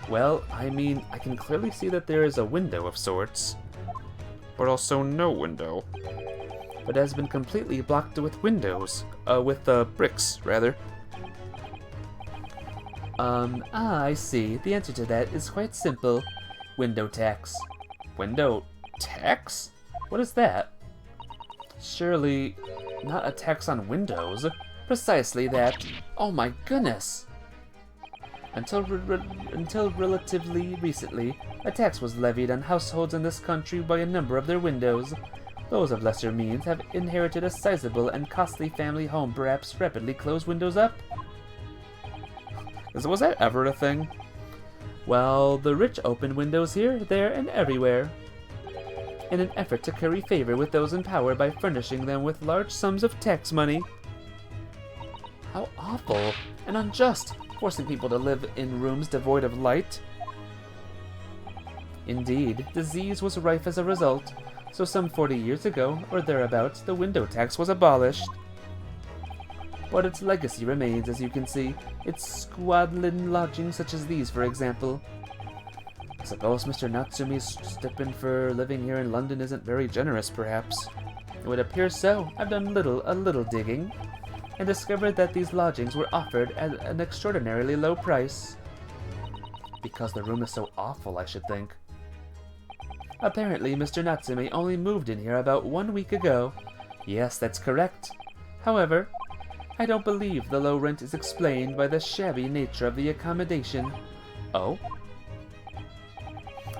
Well, I mean, I can clearly see that there is a window of sorts. But also no window. But has been completely blocked with windows. Bricks, rather. I see. The answer to that is quite simple. Window tax. Window tax? What is that? Surely not a tax on windows. Precisely that. Oh my goodness! Until relatively recently, a tax was levied on households in this country by a number of their windows. Those of lesser means have inherited a sizable and costly family home, perhaps rapidly close windows up. Was that ever a thing? Well, the rich open windows here, there, and everywhere, in an effort to curry favor with those in power by furnishing them with large sums of tax money. How awful and unjust, forcing people to live in rooms devoid of light. Indeed, disease was rife as a result, so some 40 years ago, or thereabouts, the window tax was abolished. But its legacy remains, as you can see. It's squalid lodgings such as these, for example. I suppose Mr. Natsumi's stipend for living here in London isn't very generous, perhaps. It would appear so. I've done a little digging, and discovered that these lodgings were offered at an extraordinarily low price. Because the room is so awful, I should think. Apparently, Mr. Natsume only moved in here about 1 week ago. Yes, that's correct. However, I don't believe the low rent is explained by the shabby nature of the accommodation. Oh?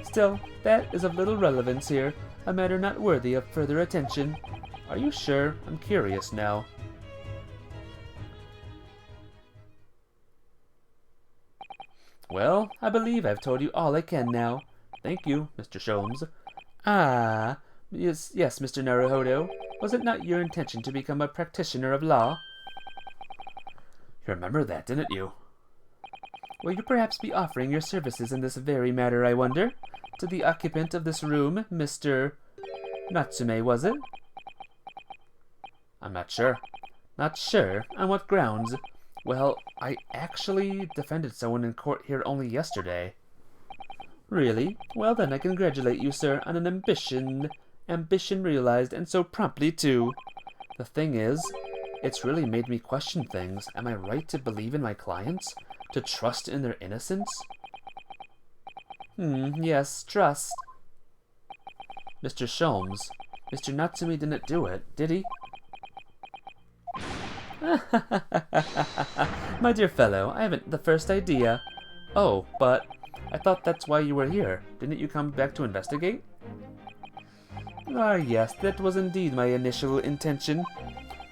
Still, that is of little relevance here, a matter not worthy of further attention. Are you sure? I'm curious now. Well, I believe I've told you all I can now. Thank you, Mr. Sholmes. Ah, yes, Mr. Naruhodo. Was it not your intention to become a practitioner of law? You remember that, didn't you? Will you perhaps be offering your services in this very matter, I wonder? To the occupant of this room, Mr. Natsume, was it? I'm not sure. Not sure? On what grounds? Well, I actually defended someone in court here only yesterday. Really? Well then, I congratulate you, sir, on an ambition Ambition realized, and so promptly too. The thing is, it's really made me question things. Am I right to believe in my clients? To trust in their innocence? Yes, trust. Mr. Sholmes, Mr. Natsumi didn't do it, did he? My dear fellow, I haven't the first idea. Oh, but I thought that's why you were here. Didn't you come back to investigate? Ah, yes, that was indeed my initial intention.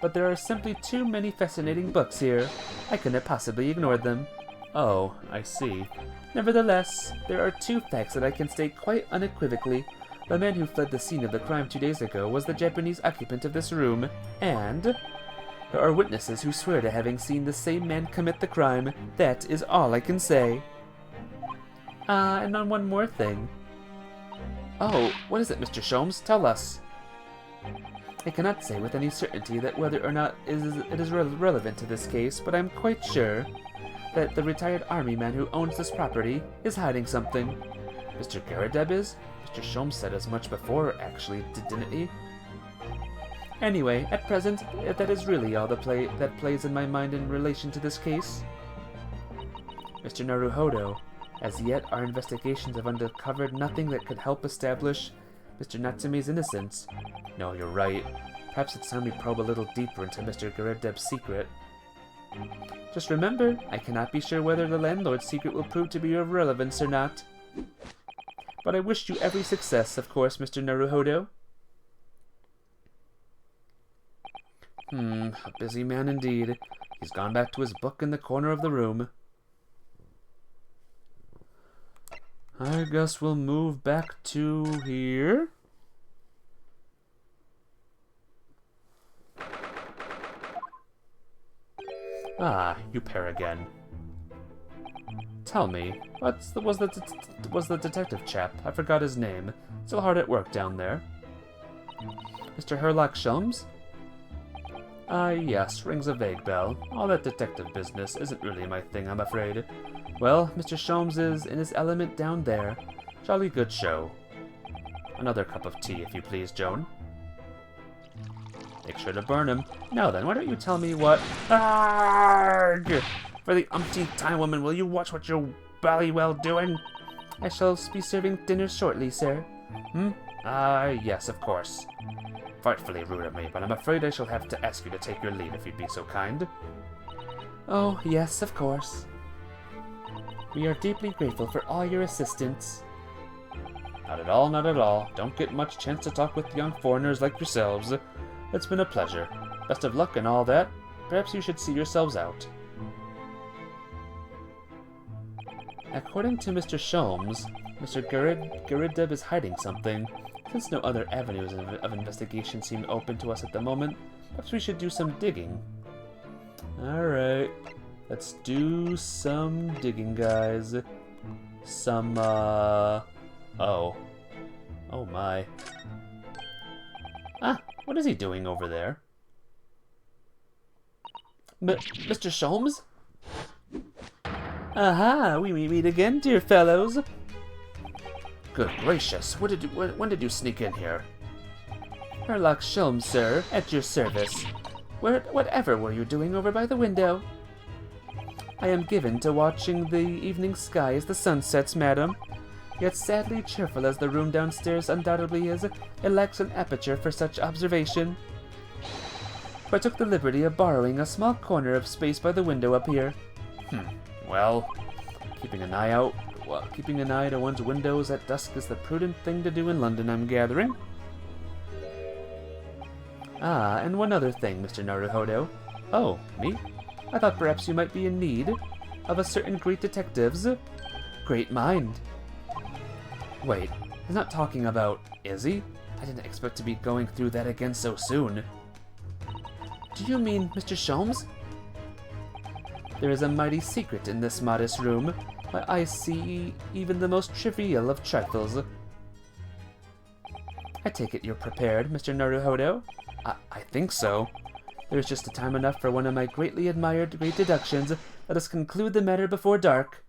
But there are simply too many fascinating books here. I couldn't possibly ignore them. Oh, I see. Nevertheless, there are two facts that I can state quite unequivocally. The man who fled the scene of the crime 2 days ago was the Japanese occupant of this room, and there are witnesses who swear to having seen the same man commit the crime. That is all I can say. And on one more thing. Oh, what is it, Mr. Sholmes? Tell us. I cannot say with any certainty that whether or not it is relevant to this case, but I'm quite sure that the retired army man who owns this property is hiding something. Mr. Garadeb is? Mr. Sholmes said as much before, actually, didn't he? Anyway, at present, that is really all that plays in my mind in relation to this case. Mr. Naruhodo, as yet our investigations have uncovered nothing that could help establish Mr. Natsume's innocence. No, you're right. Perhaps it's time we probe a little deeper into Mr. Garadeb's secret. Just remember, I cannot be sure whether the landlord's secret will prove to be of relevance or not. But I wish you every success, of course, Mr. Naruhodo. A busy man indeed. He's gone back to his book in the corner of the room. I guess we'll move back to here. Ah, you pair again. Tell me, was the detective chap? I forgot his name. Still hard at work down there. Mr. Sholmes? Yes, rings a vague bell. All that detective business isn't really my thing, I'm afraid. Well, Mr. Sholmes is in his element down there. Jolly good show. Another cup of tea, if you please, Joan. Make sure to burn him. Now then, why don't you tell me what... Arrgh! For the umpteenth time, woman, will you watch what you're bally-well doing? I shall be serving dinner shortly, sir. Yes, of course. Frightfully rude of me, but I'm afraid I shall have to ask you to take your leave if you'd be so kind. Oh, yes, of course. We are deeply grateful for all your assistance. Not at all, not at all. Don't get much chance to talk with young foreigners like yourselves. It's been a pleasure. Best of luck and all that. Perhaps you should see yourselves out. According to Mr. Sholmes, Mr. Garadeb is hiding something. Since no other avenues of investigation seem open to us at the moment, perhaps we should do some digging. Alright. Let's do some digging, guys. Some, Oh. Oh my. Ah, what is he doing over there? Mr. Sholmes? Aha, we meet again, dear fellows. Good gracious, when did you sneak in here? Sholmes, sir, at your service. Whatever were you doing over by the window? I am given to watching the evening sky as the sun sets, madam. Yet sadly cheerful as the room downstairs undoubtedly is, it lacks an aperture for such observation. So I took the liberty of borrowing a small corner of space by the window up here. Well, keeping an eye to one's windows at dusk is the prudent thing to do in London, I'm gathering. Ah, and one other thing, Mr. Naruhodo. Oh, me? I thought perhaps you might be in need of a certain great detective's great mind. Wait, he's not talking about, is he? I didn't expect to be going through that again so soon. Do you mean Mr. Sholmes? There is a mighty secret in this modest room. My eyes see even the most trivial of trifles. I take it you're prepared, Mr. Naruhodo? I think so. There's just time enough for one of my greatly admired great deductions. Let us conclude the matter before dark.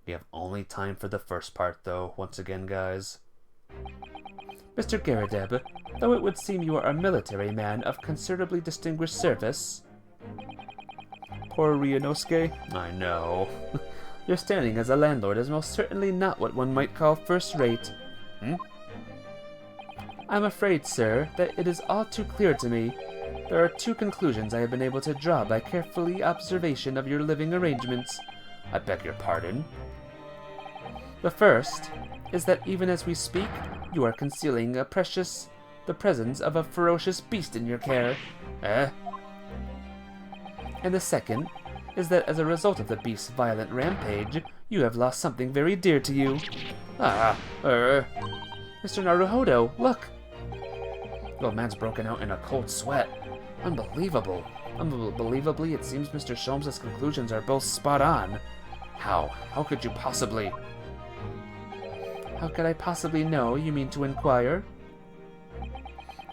We have only time for the first part, though, once again, guys. Mr. Garadeb, though it would seem you are a military man of considerably distinguished service... Poor Ryunosuke. I know. Your standing as a landlord is most certainly not what one might call first-rate. I'm afraid, sir, that it is all too clear to me. There are two conclusions I have been able to draw by carefully observation of your living arrangements. I beg your pardon? The first is that even as we speak, you are concealing the presence of a ferocious beast in your care. Eh? And the second is that as a result of the beast's violent rampage, you have lost something very dear to you. Mr. Naruhodo, look! The old man's broken out in a cold sweat. Unbelievable. Unbelievably, it seems Mr. Sholmes' conclusions are both spot on. How? How could you possibly... How could I possibly know, you mean to inquire?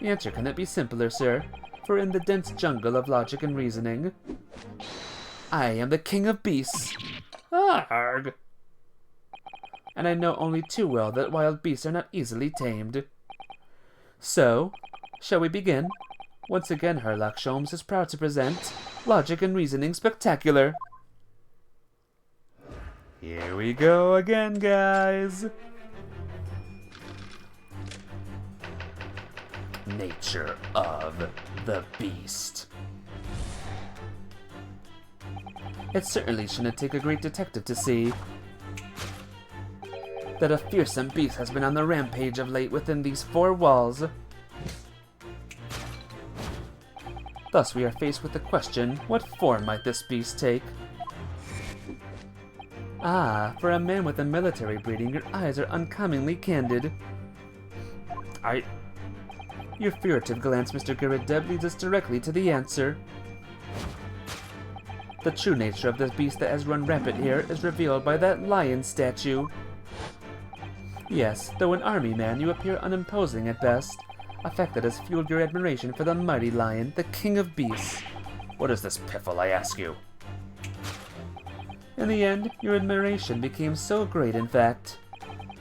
The answer cannot be simpler, sir, for in the dense jungle of logic and reasoning, I am the king of beasts. Arg! And I know only too well that wild beasts are not easily tamed. So, shall we begin? Once again, Herlock Sholmes is proud to present Logic and Reasoning Spectacular. Here we go again, guys. Nature of the beast. It certainly shouldn't take a great detective to see that a fearsome beast has been on the rampage of late within these four walls. Thus we are faced with the question, what form might this beast take? Ah, for a man with a military breeding, your eyes are uncommonly candid. Your furtive glance, Mr. Garadeb, leads us directly to the answer. The true nature of this beast that has run rampant here is revealed by that lion statue. Yes, though an army man, you appear unimposing at best, a fact that has fueled your admiration for the mighty lion, the king of beasts. What is this piffle, I ask you? In the end, your admiration became so great, in fact,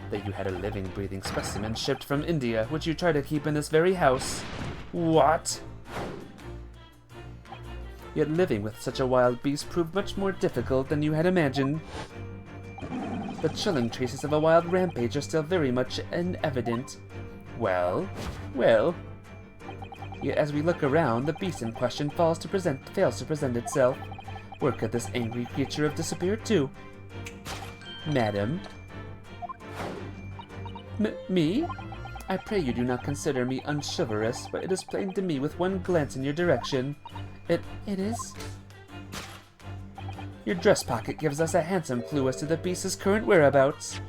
that you had a living, breathing specimen shipped from India, which you try to keep in this very house. What? Yet living with such a wild beast proved much more difficult than you had imagined. The chilling traces of a wild rampage are still very much evident. Well. Yet as we look around, the beast in question fails to present itself. Where could this angry creature have disappeared to? Madam? Me? I pray you do not consider me unchivalrous, but it is plain to me with one glance in your direction. It is? Your dress pocket gives us a handsome clue as to the beast's current whereabouts.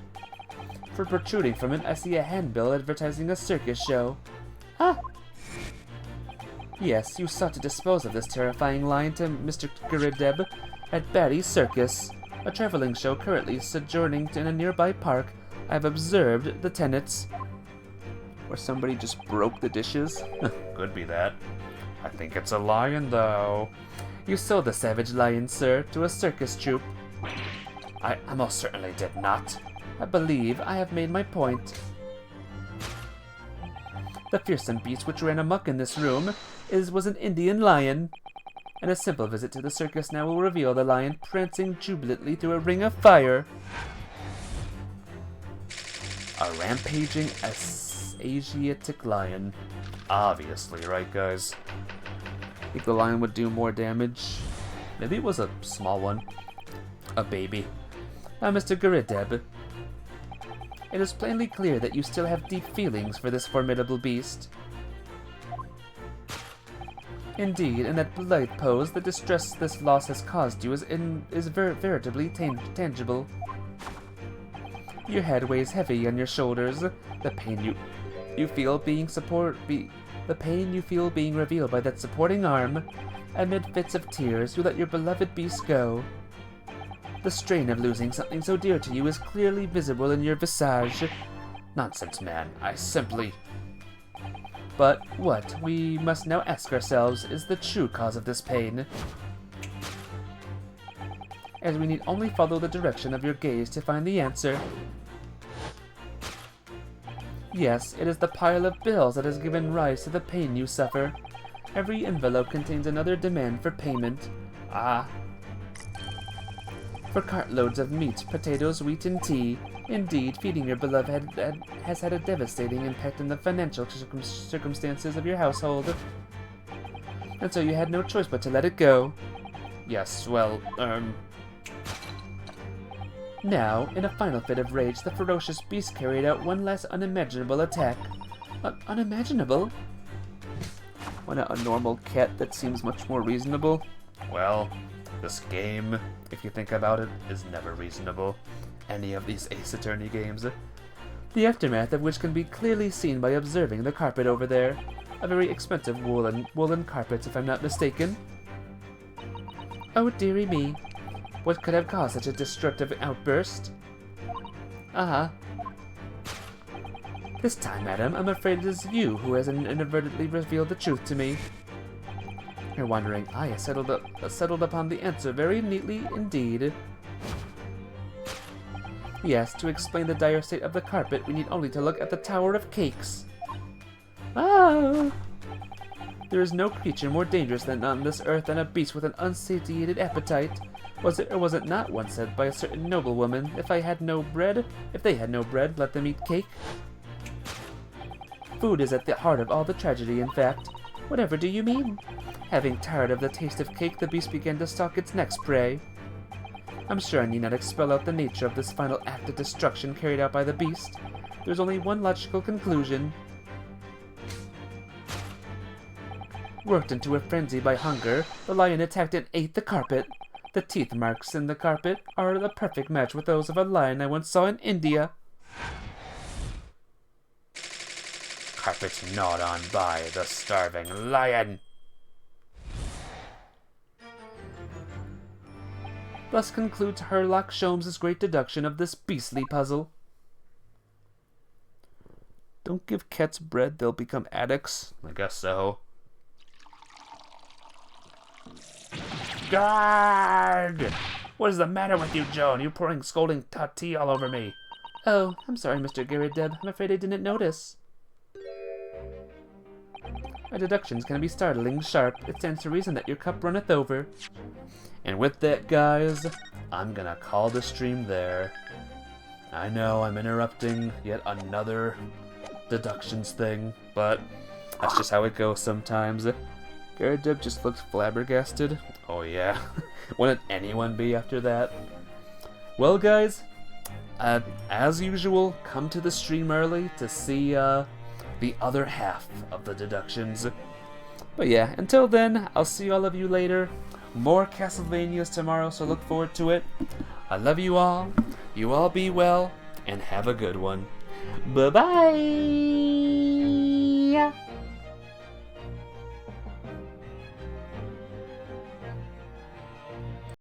For protruding from it, I see a handbill advertising a circus show. Ah! Yes, you sought to dispose of this terrifying lion to Mr. Garadeb at Batty's Circus, a traveling show currently sojourning in a nearby park. I have observed the tenets. Or somebody just broke the dishes? Could be that. I think it's a lion, though. You sold the savage lion, sir, to a circus troupe. I most certainly did not. I believe I have made my point. The fearsome beast which ran amok in this room was an Indian lion. And a simple visit to the circus now will reveal the lion prancing jubilantly through a ring of fire. A rampaging Asiatic lion. Obviously, right, guys? I think the lion would do more damage. Maybe it was a small one. A baby. Now, Mr. Garadeb, it is plainly clear that you still have deep feelings for this formidable beast. Indeed, in that blithe pose, the distress this loss has caused you is veritably tangible. Your head weighs heavy on your shoulders. The pain you feel being revealed by that supporting arm. Amid fits of tears, you let your beloved beast go. The strain of losing something so dear to you is clearly visible in your visage. Nonsense, man. I simply... But what we must now ask ourselves is the true cause of this pain. As we need only follow the direction of your gaze to find the answer. Yes, it is the pile of bills that has given rise to the pain you suffer. Every envelope contains another demand for payment. Ah. For cartloads of meat, potatoes, wheat, and tea. Indeed, feeding your beloved has had a devastating impact on the financial circumstances of your household. And so you had no choice but to let it go. Yes, well, Now, in a final fit of rage, the ferocious beast carried out one last unimaginable attack. Unimaginable? Why not a normal cat that seems much more reasonable? Well, this game, if you think about it, is never reasonable. Any of these Ace Attorney games. The aftermath of which can be clearly seen by observing the carpet over there. A very expensive woolen carpet, if I'm not mistaken. Oh, dearie me. What could have caused such a destructive outburst? This time, madam, I'm afraid it is you who has inadvertently revealed the truth to me. Your wandering eye has settled upon the answer very neatly indeed. Yes, to explain the dire state of the carpet, we need only to look at the Tower of Cakes. Ah! There is no creature more dangerous than on this earth than a beast with an unsatiated appetite. Was it or was it not once said by a certain noblewoman, if they had no bread, let them eat cake? Food is at the heart of all the tragedy, in fact. Whatever do you mean? Having tired of the taste of cake, the beast began to stalk its next prey. I'm sure I need not expel out the nature of this final act of destruction carried out by the beast. There's only one logical conclusion. Worked into a frenzy by hunger, the lion attacked and ate the carpet. The teeth marks in the carpet are a perfect match with those of a lion I once saw in India. Carpet gnawed on by the starving lion. Thus concludes Sherlock Sholmes' great deduction of this beastly puzzle. Don't give cats bread, they'll become addicts. I guess so. Guard! What is the matter with you, Joan? You're pouring scalding hot tea all over me. Oh, I'm sorry, Mr. Garrett-Deb. I'm afraid I didn't notice. My deductions can be startling sharp. It stands to reason that your cup runneth over. And with that, guys, I'm gonna call the stream there. I know I'm interrupting yet another deductions thing, but that's just how it goes sometimes. Garrett-Deb just looked flabbergasted. Oh yeah, wouldn't anyone be after that? Well, guys, as usual, come to the stream early to see the other half of the deductions. But yeah, until then, I'll see all of you later. More Castlevanias tomorrow, so look forward to it. I love you all. You all be well, and have a good one. Bye-bye!